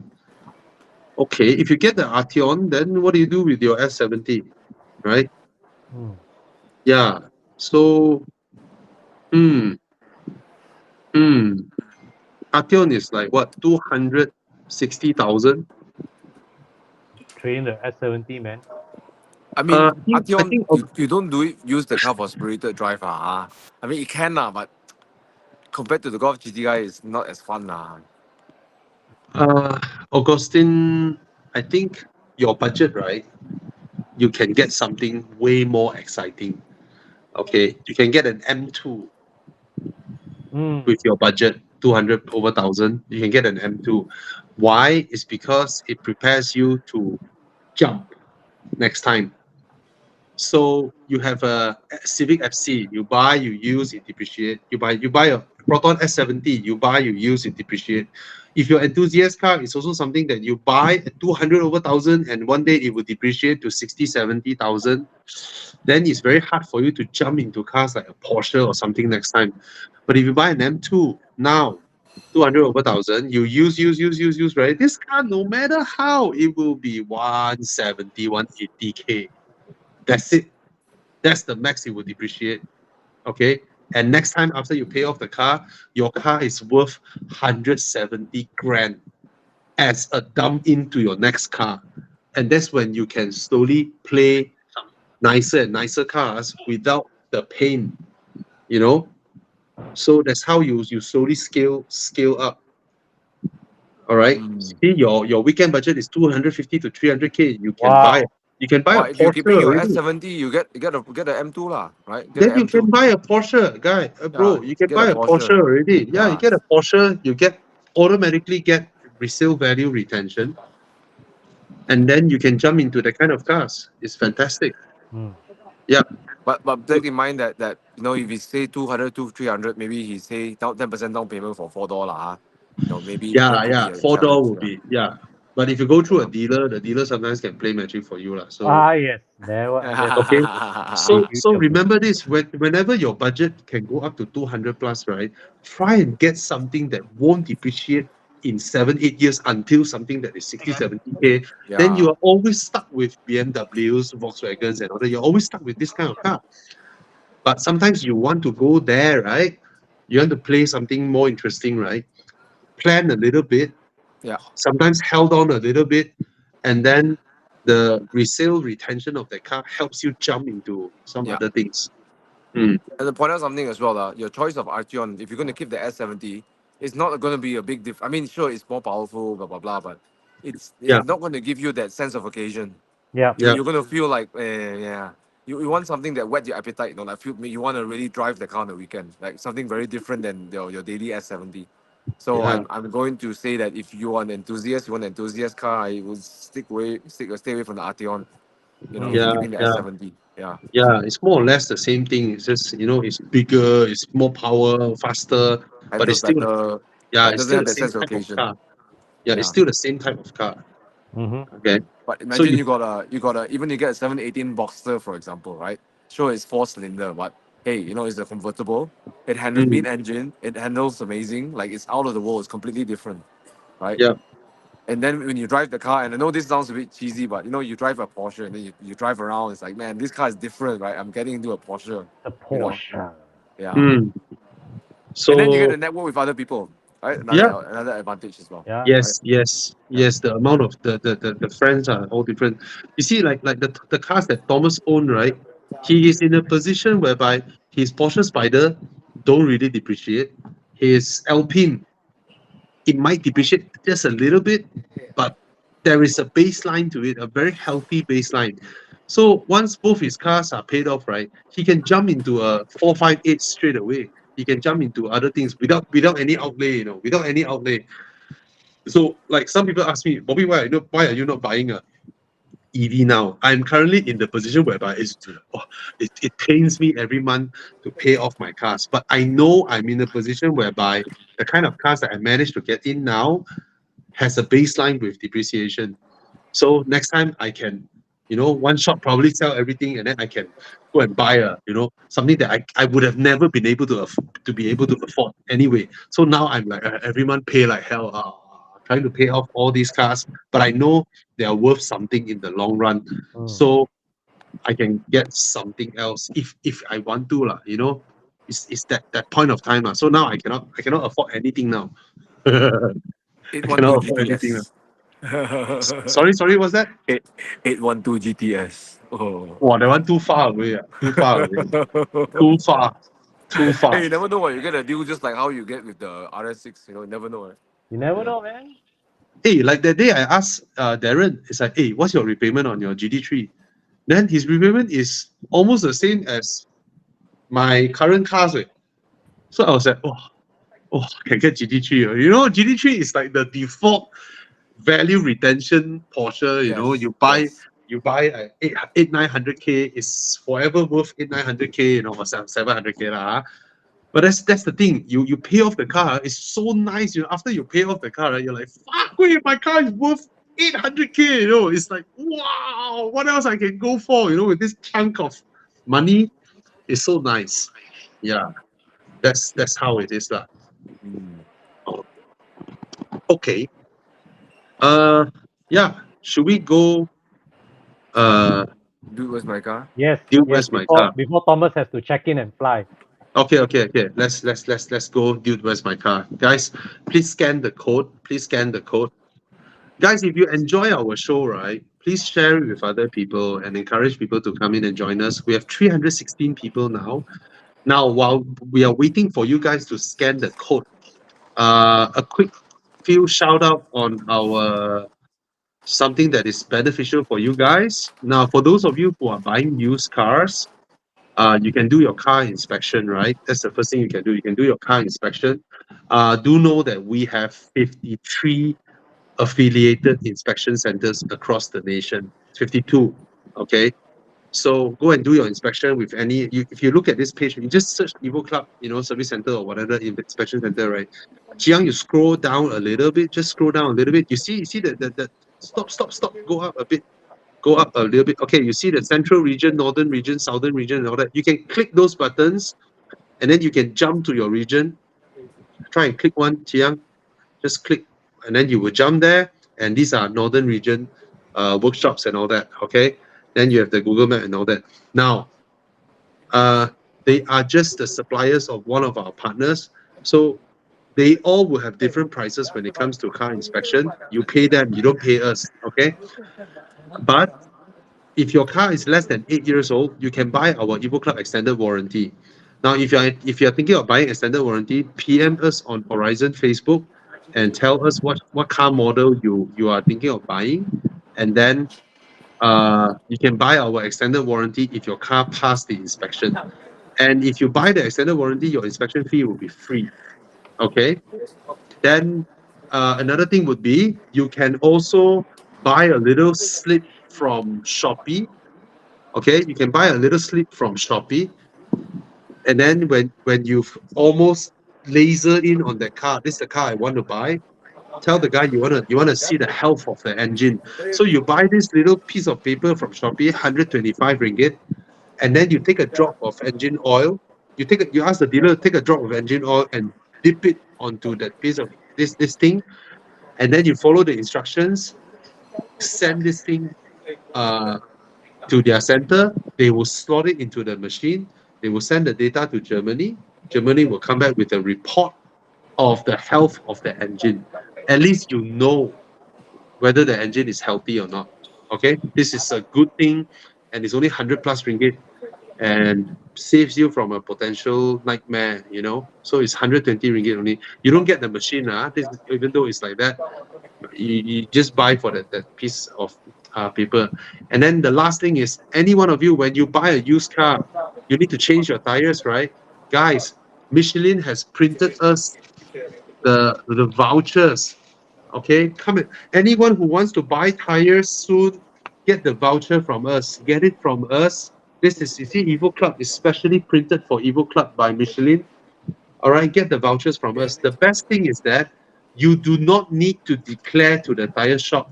Okay, if you get the Arteon, then what do you do with your S70? Right? Mm. Yeah. So hmm, Arteon is like what, 260,000? Trading the S70, man. I mean, I Arteon, think you don't use the car for spirited drive, ah. I mean, it can lah, but compared to the Golf GTI, it's not as fun lah. uh Augustine, I think your budget, right? You can get something way more exciting. Okay, you can get an M2 Mm. with your budget, 200 over 1,000. You can get an M2. Why? It's because it prepares you to jump next time. So you have a Civic FC, you buy, you use, it depreciate. You buy a Proton S70, you buy, you use, it depreciate. If your enthusiast car is also something that you buy at 200 over 1,000 and one day it will depreciate to 60, 70,000, then it's very hard for you to jump into cars like a Porsche or something next time. But if you buy an M2 now, 200 over 1,000, you use, right? This car, no matter how, it will be 170, 180K. That's it. That's the max it will depreciate. Okay. And next time after you pay off the car, your car is worth 170 grand as a dump into your next car. And that's when you can slowly play nicer and nicer cars without the pain, you know? So that's how you slowly scale up. All right. See, your weekend budget is 250 to 300K. Wow. You can buy a But if you're Porsche keeping your already. S70, you get a M2 lah, right? Get Then the you M2. can buy a Porsche, guy, Yeah, bro. You can get a buy a Porsche Porsche. already. Yeah, you Yeah. get a Porsche, you automatically get resale value retention, and then you can jump into the kind of cars. It's fantastic. Mm. Yeah, But take in mind that if he say 200 to 300, maybe he say down 10% down payment for $4, maybe that could be a Four door challenge. will Yeah. be, yeah. But if you go through a dealer, the dealer sometimes can play magic for you, lah. So Ah, yes. Never. okay. Big So beauty of it. remember this: whenever your budget can go up to 200 plus, right? Try and get something that won't depreciate in 7, 8 years until something that is 60, 70K. Then you Yeah. are always stuck with BMWs, Volkswagens, and all that. You're always stuck with this kind of car. But sometimes you want to go there, right? You want to play something more interesting, right? Plan a little bit, Yeah. sometimes held on a little bit, and then the resale retention of that car helps you jump into some Yeah. other things. Mm. And to point out something as well, your choice of Arteon, if you're going to keep the S70, it's not going to be a big difference. I mean, sure, it's more powerful, blah, blah, blah, but it's Yeah, not going to give you that sense of occasion. Yeah. yeah, You're going to feel like, yeah. You want something that whet your appetite, like you want to really drive the car on the weekend, like something very different than your daily S70. So Yeah. I'm going to say that if you want an enthusiast, you want an enthusiast car, I would stay away from the Arteon. You know, Yeah, keeping the yeah, S70. Yeah. yeah. It's more or less the same thing. It's just, it's bigger, it's more power, faster, but it's Handles still, better, yeah, but it it's doesn't still have the that same sense of type of occasion. car. Yeah, it's Yeah. still the same type of car. Mm-hmm. Okay. But So imagine you got a even you get a 718 Boxster, for example, right? Sure, it's 4-cylinder, but hey, it's a convertible. It handles mm, mid-engine. It handles amazing. Like it's out of the world. It's completely different, right? yeah, And then when you drive the car, and I know this sounds a bit cheesy, but you drive a Porsche and then you drive around. It's like, man, this car is different, right? I'm getting into a Porsche, The you know. Porsche. Yeah. mm. And then you get So to network with other people, right? yeah, Another advantage as well, Yeah. right? yes, yes, Yeah. yes. The amount of the friends are all different. You see, like the cars that Thomas owned, right? He is in a position whereby his Porsche Spider don't really depreciate. His Alpine, it might depreciate just a little bit, but there is a baseline to it, a very healthy baseline. So once both his cars are paid off, right, he can jump into a 458 straight away. He can jump into other things without any outlay, without any outlay. So like some people ask me, Bobby, why are you not buying a EV now? I'm currently in the position whereby it pains me every month to pay off my cars. But I know I'm in a position whereby the kind of cars that I managed to get in now has a baseline with depreciation. So next time I can, one shot probably sell everything and then I can go and buy something that I would have never been able to be able to afford anyway. So now I'm like every month pay like hell, trying to pay off all these cars, but I know they are worth something in the long run. Mm. So I can get something else if I want to It's that point of time. So now I cannot afford anything now. I cannot 812 afford anything now. GTS. Sorry, what's that? 812 GTS. Oh. Wow, that one too far away. Too far away. Too far. Too Hey, far. you never know what you get a deal just like how you get with the RS6. You never know. Right? You never know, man. Hey, like that day I asked Darren, it's like, hey, what's your repayment on your GD3? Then his repayment is almost the same as my current cars. So I was like, I can get GD3. GD3 is like the default value retention Porsche. Yes. You buy Yes. you buy 900K, it's forever worth 900K, or 700K lah. But that's the thing. You pay off the car. It's so nice. After you pay off the car, right, you're like, fuck, wait, my car is worth 800K. It's like, wow, what else I can go for? With this chunk of money, it's so nice. Yeah, that's how it is, lah. Mm. Okay. Yeah. Should we go? Dude, where's my car? Yes. Dude, Yes. where's my car? Before Thomas has to check in and fly. Okay. Let's go. Dude, where's my car? Guys, please scan the code. Please scan the code. Guys, if you enjoy our show, right, please share it with other people and encourage people to come in and join us. We have 316 people now. Now, while we are waiting for you guys to scan the code, a quick few shout out on our something that is beneficial for you guys. Now, for those of you who are buying used cars, you can do your car inspection, right? That's the first thing you can do. You can do your car inspection. Do know that we have 53 affiliated inspection centers across the nation. 52. Okay. So go and do your inspection with if you look at this page, you just search Evo Club, service center or whatever inspection center, right? Jiang, you scroll down a little bit, just scroll down a little bit. You see that stop. Go up a bit. Go up a little bit. Okay, you see the central region, northern region, southern region, and all that. You can click those buttons and then you can jump to your region. Try and click one, Jiang. Just click and then you will jump there. And these are northern region workshops and all that. Okay. Then you have the Google Map and all that. Now, they are just the suppliers of one of our partners. So they all will have different prices when it comes to car inspection. You pay them, you don't pay us. Okay. But if your car is less than 8 years old, you can buy our Evo Club extended warranty. Now, if you're thinking of buying extended warranty, PM us on Horizon Facebook and tell us what car model you are thinking of buying, and then you can buy our extended warranty if your car passed the inspection. And if you buy the extended warranty, your inspection fee will be free. Okay. Then another thing would be you can also buy a little slip from Shopee. Okay, you can buy a little slip from Shopee, and then when you've almost laser in on that car, this is the car I want to buy. Tell the guy you wanna see the health of the engine. So you buy this little piece of paper from Shopee, 125 ringgit, and then you take a drop of engine oil. You ask the dealer to take a drop of engine oil and dip it onto that piece of this thing, and then you follow the instructions. Send this thing uh, to their center. They will slot it into the machine. They will send the data to Germany. Germany will come back with a report of the health of the engine. At least you know whether the engine is healthy or not. Okay, this is a good thing, and it's only 100 plus ringgit, and saves you from a potential nightmare. So it's 120 ringgit only. You don't get the machine, even though it's like that. You just buy for that piece of paper. And then the last thing is, any one of you, when you buy a used car, you need to change your tires, right? Guys, Michelin has printed us the vouchers. Okay, come in. Anyone who wants to buy tires soon, get the voucher from us. Get it from us. This is, you see, Evo Club is specially printed for Evo Club by Michelin. All right, get the vouchers from us. The best thing is that you do not need to declare to the tire shop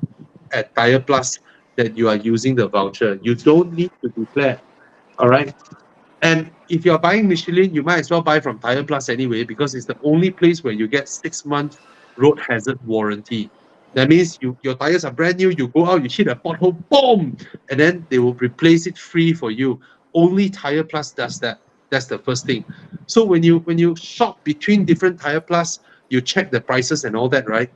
at Tire Plus that you are using the voucher. You don't need to declare. All right. And if you're buying Michelin, you might as well buy from Tire Plus anyway, because it's the only place where you get 6 month road hazard warranty. That means your tires are brand new, you go out, you hit a pothole, boom, and then they will replace it free for you. Only Tire Plus does that. That's the first thing. So when you shop between different Tire Plus, you check the prices and all that, right?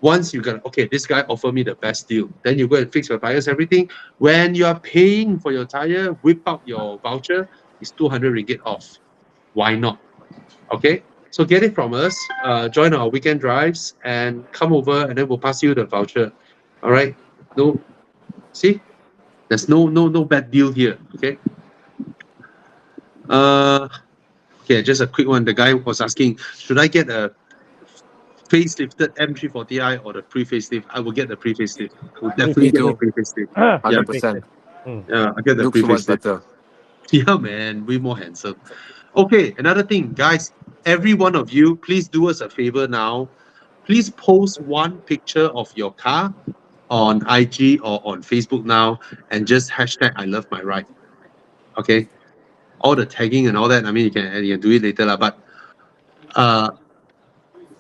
Once you got, okay, this guy offered me the best deal, then you go and fix your tires, everything. When you are paying for your tire, whip out your voucher, it's 200 ringgit off. Why not? Okay, so get it from us, join our weekend drives, and come over, and then we'll pass you the voucher. All right, no, see, there's no bad deal here. Okay. Okay, just a quick one. The guy was asking, should I get a facelifted M340i or the pre-facelift? I will get the pre-facelift. We'll definitely get the pre-facelift. Yeah, 100%. yeah, I get the Looks so much pre-facelift. better. Yeah, man, way more handsome. Okay, another thing, guys, every one of you, please do us a favor now. Please post one picture of your car on IG or on Facebook now, and just hashtag I love my ride. Okay, all the tagging and all that. I mean, you can do it later, lah. But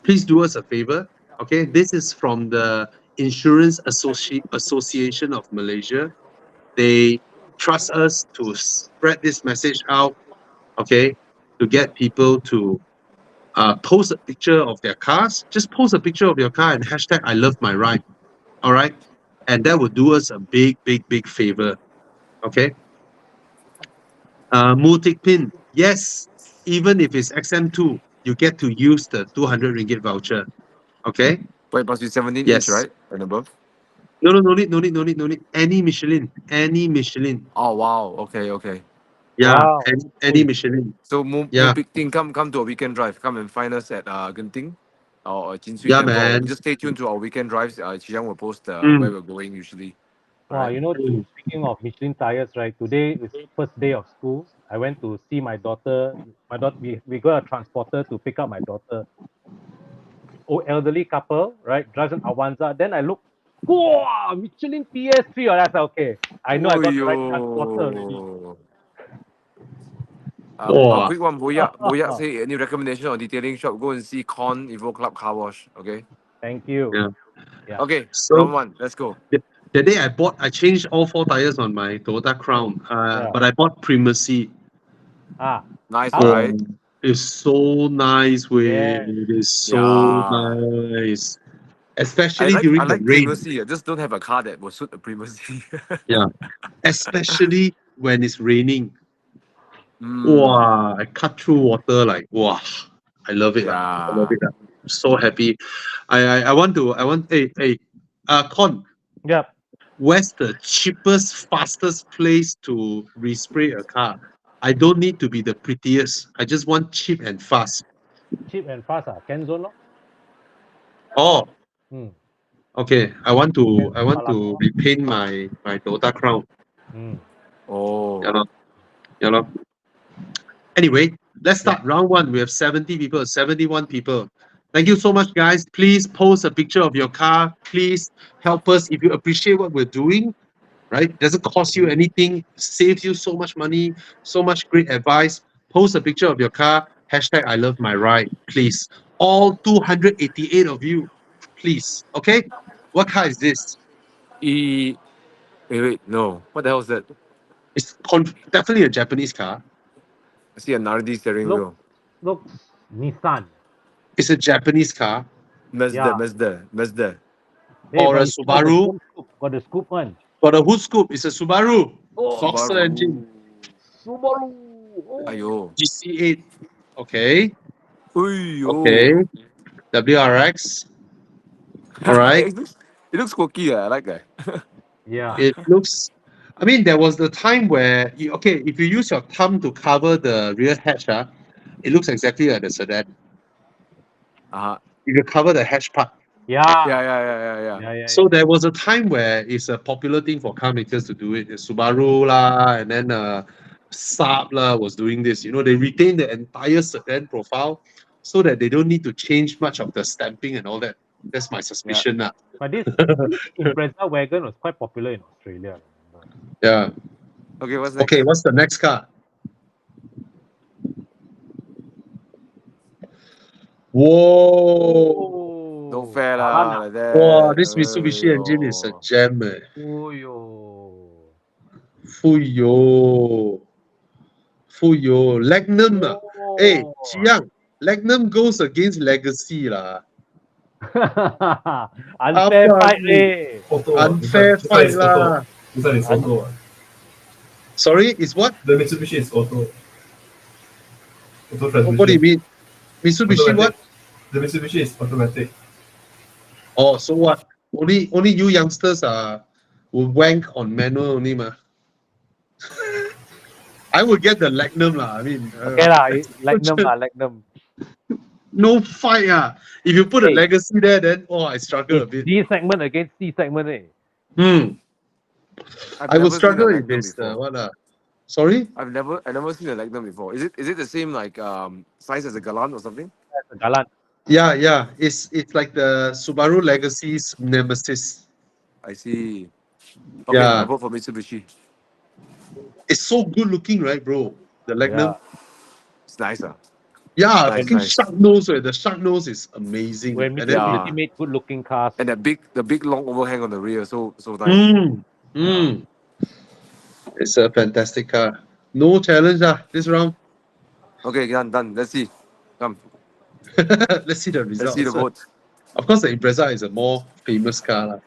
please do us a favor. Okay, this is from the Insurance Association of Malaysia. They trust us to spread this message out. Okay, to get people to post a picture of their cars. Just post a picture of your car and hashtag I love my ride. All right, and that would do us a big, big, big favor. Okay. Multi pin. Yes, even if it's XM2, you get to use the 200 ringgit voucher. Okay. But it must be 17 Yes. inch, right? And above? No, no need. Any Michelin. Oh, wow. Okay. Yeah, Wow. any Michelin. So, more Yeah. big thing, come to a weekend drive. Come and find us at Genting or Jinsui Yeah, Temple. man. Just stay tuned to our weekend drives. Chiang will post Mm. where we're going usually. Wow, Alright. speaking of Michelin tires, right? Today is first day of school. I went to see my daughter. We got a transporter to pick up my daughter. Elderly couple, right? Drives an Avanza. Then I look, wow, Michelin PS3. Oh, that's okay. I know I got the right transporter already. Oyo. Wow. Quick one, Boyak say any recommendation on detailing shop? Go and see Con Evo Club Car Wash. Okay. Thank you. Yeah. Yeah. Okay. So Round one. Let's go. the day I changed all 4 tires on my Toyota Crown. Yeah. But I bought Primacy. Nice, How- right? It's so nice, Yeah. It is so Yeah. nice. Especially during I the like rain. Primacy. I just don't have a car that will suit the Primacy. Yeah. Especially when it's raining. Mm, Wow, I cut through water like wow. I love it. I love yeah. it. I'm so happy. I want hey, Con, Yep. where's the cheapest, fastest place to respray a car? I don't need to be the prettiest. I just want cheap and fast. Cheap and fast. Kenzone, lor. Oh, Hmm. okay. I want to Palazzo. repaint my Toyota Crown. Hmm. Yeah, Oh, lor. Yeah, lor. Anyway, let's Yeah. start round one. We have 70 people, 71 people. Thank you so much, guys. Please post a picture of your car. Please help us if you appreciate what we're doing. Right? Doesn't cost you anything, saves you so much money, so much great advice. Post a picture of your car. Hashtag I love my ride. Please. All 288 of you. Please. Okay? What car is this? E. Wait, no. What the hell is that? It's definitely a Japanese car. I see a Nardi steering Look, wheel. looks Nissan. It's a Japanese car. Mazda, Yeah. Mazda, Mazda. Hey, Or but a it's got the Subaru. scoop, scoop. Got the scoop one. Got a hood scoop. It's a Subaru. Oh, Boxster engine. Subaru. Subaru. Oh. Ayo. GC8. Okay. Okay. Uyo. WRX. All right. It looks quirky. I like that. Yeah. It looks. I mean, there was the time where okay, if you use your thumb to cover the rear hatch, it looks exactly like the sedan. Uh-huh. If you cover the hatch part. Yeah. Yeah. So there was a time where it's a popular thing for car makers to do it. Subaru lah, and then Saab lah was doing this. You know, they retain the entire sedan profile so that they don't need to change much of the stamping and all that. That's my suspicion lah. But this Impreza wagon was quite popular in Australia. I remember. Yeah. Okay, what's next? Okay, what's the next car? Whoa! No fair Thana. lah, like that. Wow, this Mitsubishi engine is a gem. Oh, yo. Fuyo. Fuyo. Lagnum. Hey, Oh. Chiang. Lagnum goes against Legacy lah. Unfair Apa fight, ni? eh. Auto. Unfair this one fight is lah. auto. This one is auto. Sorry, it's what? The Mitsubishi is auto. Auto transmission. What do you mean? Mitsubishi what? Automatic. The Mitsubishi is automatic. Oh, so what? Only you youngsters will wank on manual only ma. I would get the Lagnum lah. I mean, Okay lah, Lagnum. no fight If you put a Hey. Legacy there, then I struggle a It's bit. D segment against C segment, eh. I would struggle if this. it's Sorry? I've never seen a Magnum before. Is it the same like size as a Galant or something? That's a Galant. Yeah. It's like the Subaru Legacy's Nemesis. I see. Okay, Yeah. I vote for Mitsubishi. It's so good looking, right, bro? The Lagnum. It's nice. Yeah, Nice, fucking nice. shark nose. Right? The shark nose is amazing. When And then Mitsubishi made good looking cars. And the big long overhang on the rear, so nice. It's a fantastic car. No challenge this round. Okay, done. Let's see. Come. Let's see the Let's results. see the votes. Of course, the Impreza is a more famous car.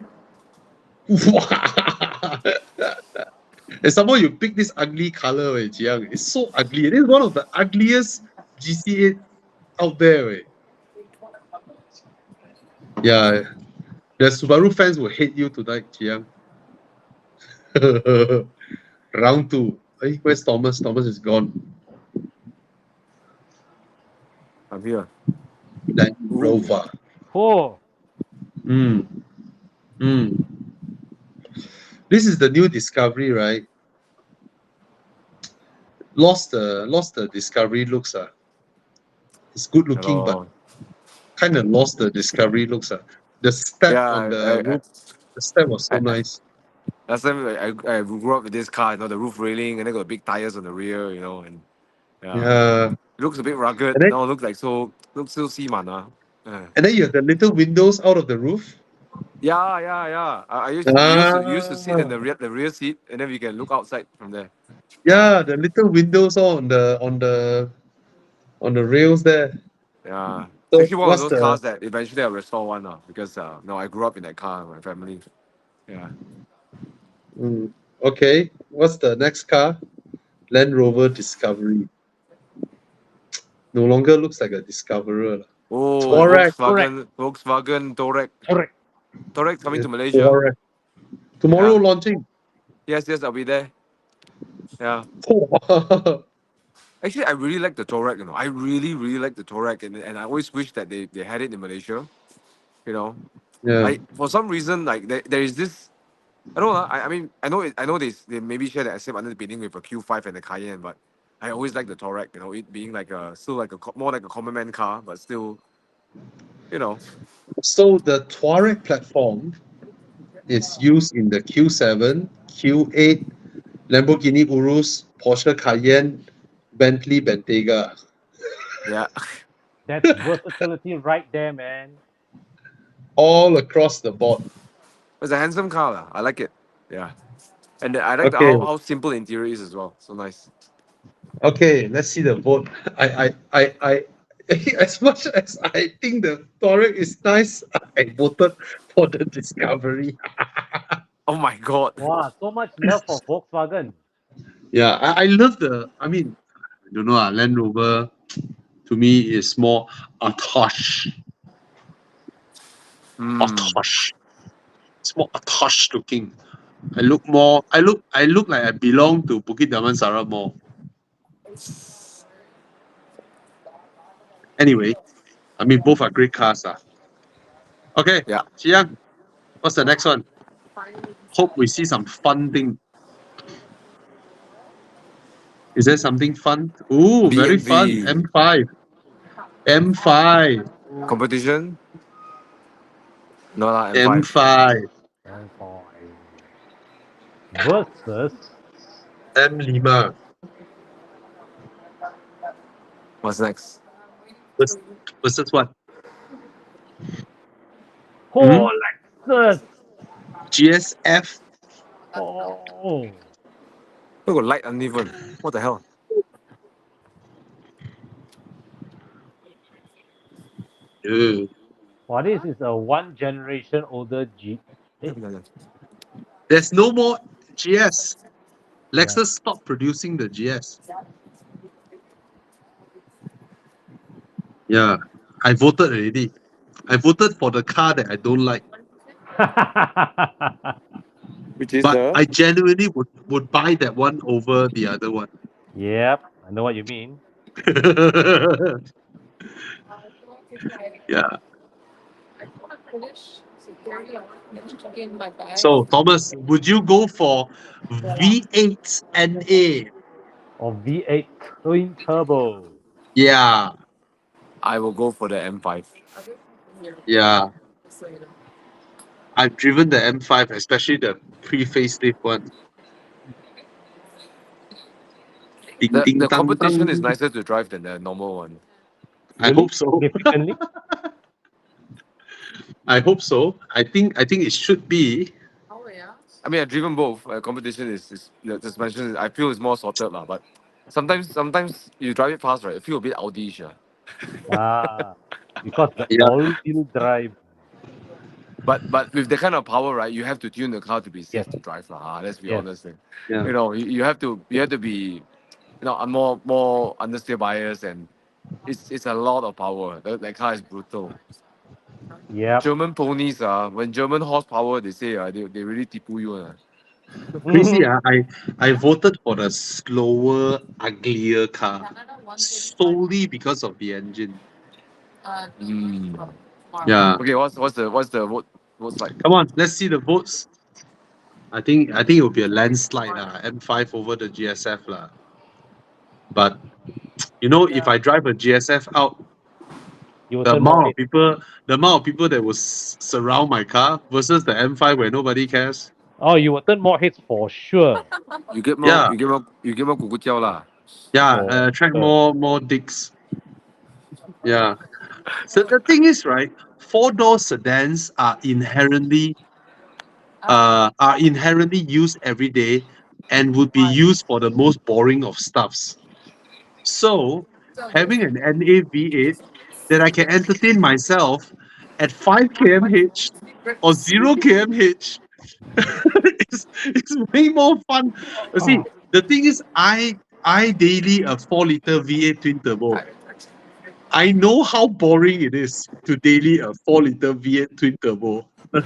And somehow you pick this ugly color, Jiang. It's so ugly. It is one of the ugliest GC8 out there. Yeah. The Subaru fans will hate you tonight, Jiang. Round 2. Hey, where's Thomas? Thomas is gone. I'm here. Land Rover. Oh, This is the new Discovery, right? Lost the Discovery looks. It's good looking, but kind of lost the Discovery looks. The step on the roof, the step was so nice. Last time I grew up with this car, the roof railing, and then got big tires on the rear, and Yeah. it looks a bit rugged. And then- Now it looks so seaman. And then you have the little windows out of the roof. Yeah. I used to sit in the rear seat, and then we can look outside from there. Yeah, the little windows on the rails there. Yeah. So It's actually one of what's those the- cars that eventually I'll restore one because I grew up in that car with my family. Yeah. Okay, what's the next car? Land Rover Discovery. No longer looks like a Discoverer. Oh, Touareg. Volkswagen Touareg. correct. Touareg coming to Malaysia. Touareg. Tomorrow Yeah. launching. Yes, I'll be there. Yeah. Actually, I really like the Touareg. I really like the Touareg, and I always wish that they had it in Malaysia. You know, Yeah. for some reason, like there is this. I don't know. I know they maybe share the same underpinning with a Q5 and the Cayenne, but I always like the Touareg. You know, it being like still like more like a common man car, but still, you know. So the Touareg platform is used in the Q7, Q8, Lamborghini Urus, Porsche Cayenne, Bentley Bentayga. Yeah. That's versatility right there, man. All across the board. It's a handsome car, lah. I like it. Yeah. And I like Okay. how simple the interior is as well. So nice. Okay, let's see the vote. I as much as I think the Touareg is nice, I voted for the Discovery. Oh my god. Wow, so much love for Volkswagen. Yeah, I love I don't know, Land Rover to me is more Atosh. Atosh. It's more Atosh looking. I look like I belong to Bukit Damansara Mall. Anyway, I mean both are great cars. Okay, Yeah. Chiang, what's the next one? Hope we see some fun thing. Is there something fun? Ooh, very fun. BMW. M5. M5. Competition? No lah, M5. M5. M5 versus M5. What's next? Versus what? oh, Lexus. GSF. Oh, Look at light uneven. What the hell? Ew. well, this is a one generation older G. There's no more GS. Lexus stopped producing the GS. Yeah, I voted already. I voted for the car that I don't like. Which is But I genuinely would buy that one over the other one. Yep, I know what you mean. Yeah. So, Thomas, would you go for V8 NA? Or V8 twin turbo. Yeah, I will go for the M5. yeah. I've driven the M5, especially the pre-facelift one. Ding, ding, The dang, competition dang. is nicer to drive than the normal one. I hope so. Significantly. I hope so. I think it should be. I mean, I've driven both. Competition is the suspension. I feel it's more sorted lah. But sometimes you drive it fast, right? You feel a bit Audi-ish. Because the Yeah. all-wheel drive. But with the kind of power, right? You have to tune the car to be safe Yes. to drive lah. Let's be Yes. honest. Yeah. You know, you have to be, more understeer bias, and it's a lot of power. That car is brutal. Yep. German ponies, when German horsepower, they say they really tipu you. Crazy. I voted for the slower, uglier car solely because of the engine. Yeah. Okay, what's the vote? What's like? Come on, let's see the votes. I think it will be a landslide M5 over the GSF lah. But if I drive a GSF out, You will the turn more amount heads. of people that will surround my car versus the M5 where nobody cares. Oh, you will turn more heads for sure. You get more. Yeah. You get more kukujiao lah. Yeah, For attract sure. more dicks. Yeah. So the thing is, right, four-door sedans are inherently used every day and would be used for the most boring of stuffs. So having an NA V8 that I can entertain myself at 5 kmh or 0 kmh is way more fun. See, the thing is, I daily a 4-liter V8 twin turbo. I know how boring it is to daily a 4-liter V8 twin turbo. You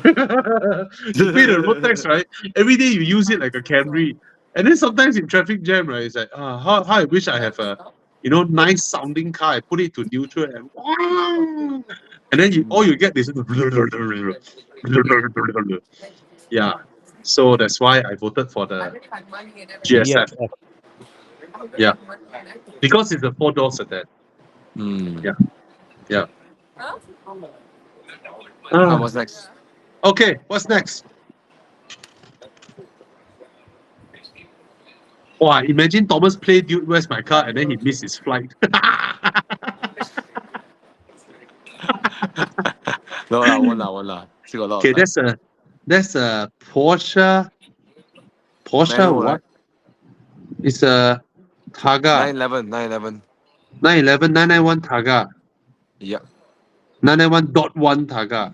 pay the road tax, right? Every day you use it like a Camry. And then sometimes in traffic jam, right, it's like, how I wish I have a you know, nice sounding car. I put it to neutral and then all you get is yeah. So that's why I voted for the GSF. GSF. Yeah, because it's a 4-door sedan. Mm. Yeah. Yeah. What's next? Okay, what's next? Wow, imagine Thomas play Dude, Where's My Car? And then he missed his flight. No lah, won't lah. Still got a lot Okay, of time. that's a Porsche. Porsche Manual, what? right? It's a Targa. 911, 911. 911 991 Targa. Yep. 991.1 Targa.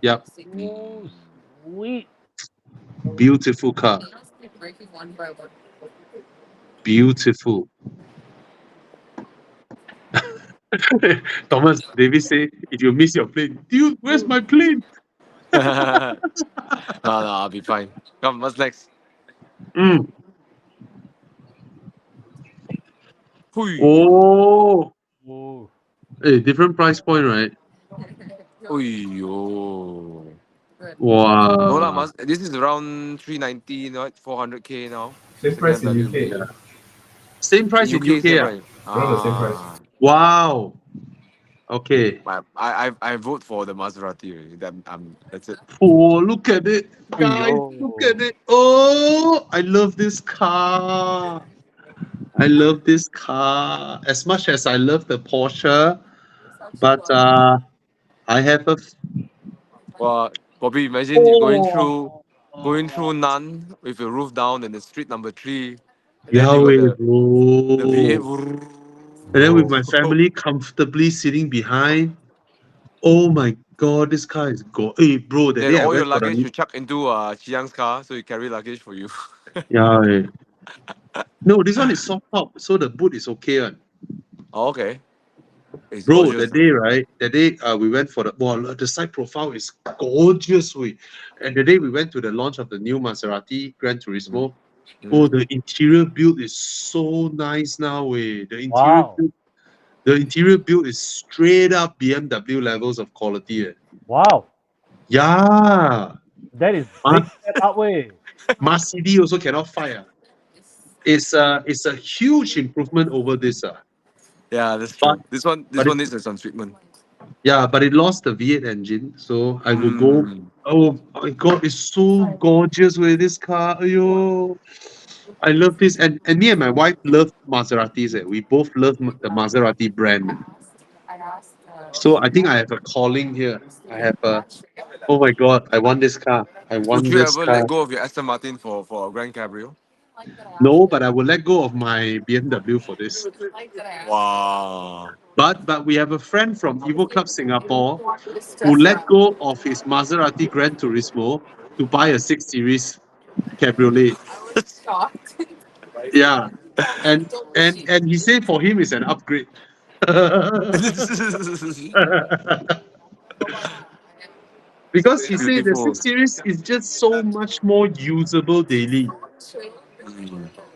Yep. Oh, sweet. Beautiful car. Beautiful. Thomas, David say, if you miss your plane, dude, where's my plane? No, I'll be fine. Come, what's next? Mm. Hui. Oh, Oh, hey, different price point, right? Yo. Wow. No lah, this is around 390, not 400k now. Same price in Second UK. value. Yeah. Same price in UK. same ah? price. Around the same price. Wow. Okay. I vote for the Maserati. That's it. Oh, look at it. Guys, Yo. look at it. Oh, I love this car. I love this car as much as I love the Porsche, but I have a Well, Bobby, imagine you going oh, through Nan with your roof down and the street number 3. And then Yahweh, you got the V8. bro. And then with my family comfortably sitting behind. Oh my God, this car is go. Hey, bro, the Then day I all your went for luggage the you chuck into Chiang's car, so you carry luggage for you. yeah. No, this one is soft top, so the boot is okay one. Oh, okay. It's Bro, gorgeous. the day, right? The day we went for the side profile is gorgeous, way. And the day we went to the launch of the new Maserati Gran Turismo, oh, the interior build is so nice now, way. Wow. The interior build is straight up BMW levels of quality. Wow. Yeah. That is big step up way. Mercedes also cannot fire. It's a huge improvement over this. Yeah, that's true. But- This one needs some treatment. Yeah, but it lost the V8 engine, so I will go. Oh my God, it's so gorgeous with this car. Ayo. I love this, and me and my wife love Maseratis. We both love the Maserati brand. So I think I have a calling here. I have a. Oh my God, I want this car. I want Would you this ever car. let go of your Aston Martin for a Grand Cabrio? No, but I will let go of my BMW for this. Wow. But we have a friend from Evo Club Singapore who let go of his Maserati Gran Turismo to buy a 6 Series Cabriolet. Yeah, and he said for him it's an upgrade. Because he said the 6 Series is just so much more usable daily.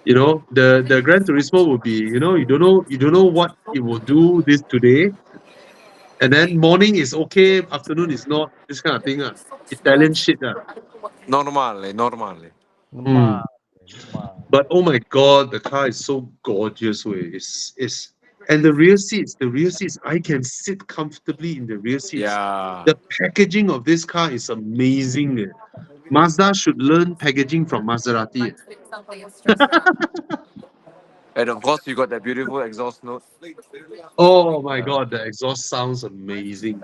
You know, the Gran Turismo will be, you know, you don't know what it will do this today. And then morning is okay, afternoon is not, this kind of thing. Italian shit. Normally. Ma. But oh my God, the car is so gorgeous. It's and the rear seats, I can sit comfortably in the rear seats. Yeah. The packaging of this car is amazing. Mazda should learn packaging from Maserati. And of course, you got that beautiful exhaust note. Oh my God, the exhaust sounds amazing.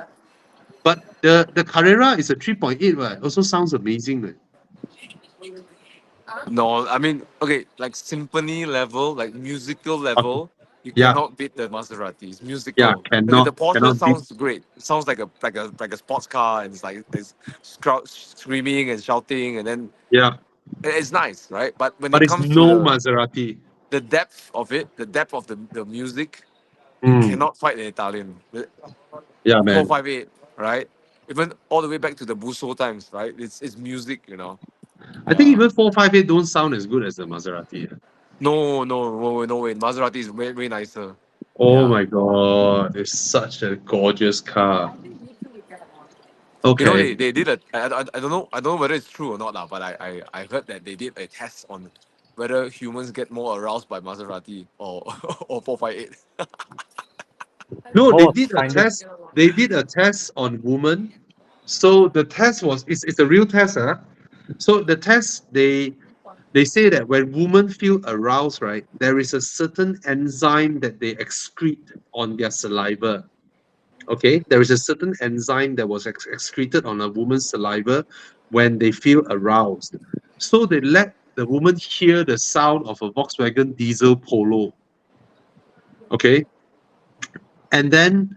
But the Carrera is a 3.8, right? Also sounds amazing. Right? No, I mean, okay, like symphony level, like musical level, you Yeah. cannot beat the Maserati. It's musical. Yeah, cannot. The Porsche cannot beat. sounds great. It sounds like a sports car, and it's like there's crowd screaming and shouting, and then Yeah, it's nice, right? But when but it it's comes no to Maserati. the depth of it, the depth of the music, Mm. cannot fight the Italian. Yeah, man. 458, right? Even all the way back to the Busso times, right? It's music, you know. I think even 458 don't sound as good as the Maserati. No way. Maserati is way nicer. Oh Yeah. my god, it's such a gorgeous car. You know, Okay. they did I don't know whether it's true or not lah, but I heard that they did a test on whether humans get more aroused by Maserati or or 458. No, they Oh, did a kind of. test. They did a test on women. So the test was it's a real test, huh? So the test they say that when women feel aroused, right, there is a certain enzyme that they excrete on their saliva. Okay, there is a certain enzyme that was excreted on a woman's saliva when they feel aroused. So they let the woman hear the sound of a Volkswagen diesel Polo. Okay, and then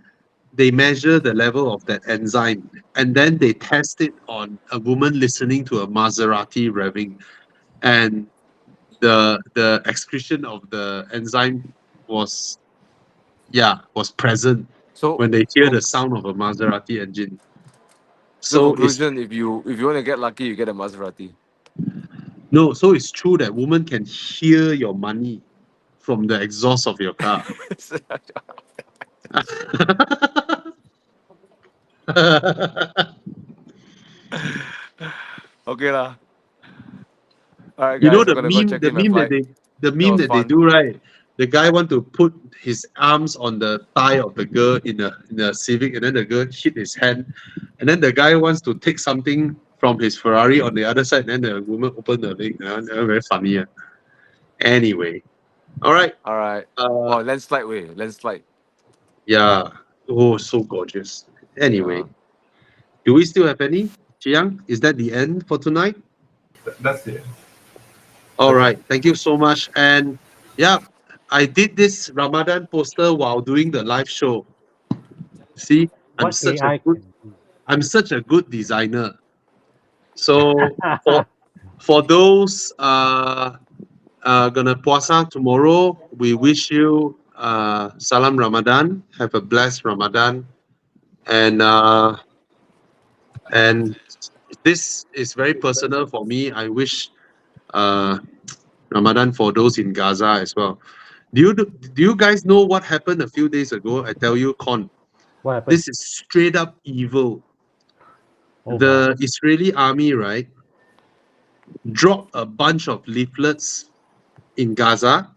they measure the level of that enzyme, and then they test it on a woman listening to a Maserati revving, and the excretion of the enzyme was was present So when they hear con- the sound of a Maserati engine. so So it's conclusion, if you want to get lucky, you get a Maserati. no, so it's true that women can hear your money from the exhaust of your car. Okay lah. All right, You know guys, I'm gonna go check the in my meme that flight. the That meme was that they fun. do, right? The guy want to put his arms on the thigh of the girl in a Civic, and then the girl hit his hand, and then the guy wants to take something from his Ferrari on the other side, and then the woman open the leg. Very funny. Yeah. Anyway, all right. All right. Uh, Oh, landslide way, landslide. yeah. Oh, so gorgeous. Yeah. Anyway, do we still have any? Chiang, is that the end for tonight? That's it. All That's right. it. Thank you so much. And yeah, I did this Ramadan poster while doing the live show. See, I'm What such a AI good can do. I'm such a good designer. So for those gonna puasa tomorrow, we wish you salam Ramadan. Have a blessed Ramadan. And and this is very personal for me. I wish uh Ramadan for those in Gaza as well. Do you guys know what happened a few days ago? I tell you, Con, What happened? this is straight up evil. Oh my. The Israeli army, right, dropped a bunch of leaflets in Gaza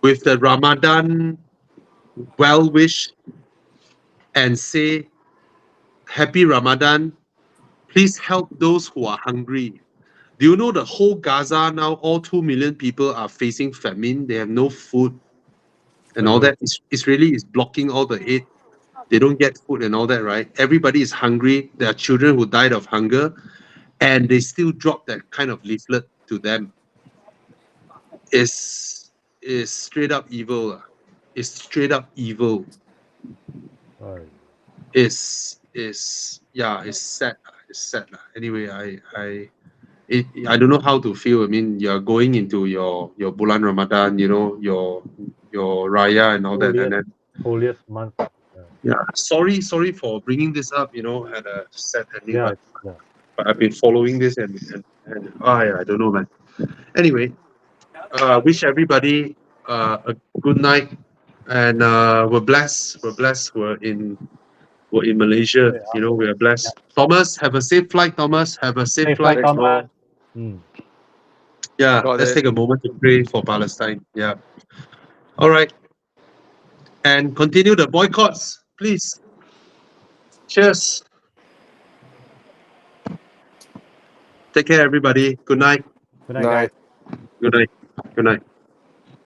with the Ramadan well wish and say, Happy Ramadan. Please help those who are hungry. Do you know the whole Gaza now, all 2 million people are facing famine? They have no food and all Aiyo. that. Israeli is blocking all the aid. They don't get food and all that, right? Everybody is hungry. There are children who died of hunger, and they still drop that kind of leaflet to them. Is straight up evil. It's straight up evil. Aiyo. It's sad. It's sad. Anyway, I don't know how to feel. I mean, you're going into your Bulan Ramadan, you know, your Raya and all that, and Holiest, then holiest month. yeah. Sorry for bringing this up. You know, at a sad ending, Yeah, but yeah. I've been following this and I don't know, man. Anyway, wish everybody a good night, and we're blessed. We're blessed. We're in Malaysia. Yeah. You know, we are Yeah. blessed. Thomas, have a safe flight. Thomas, have a safe Safe flight. flight, Thanks, Thomas. bro. Mm. Yeah, Got let's it. take a moment to pray for Palestine. Yeah. All right, and continue the boycotts, please. Cheers. Take care, everybody. Good night. Good night, guys. Night. Good night. Good night.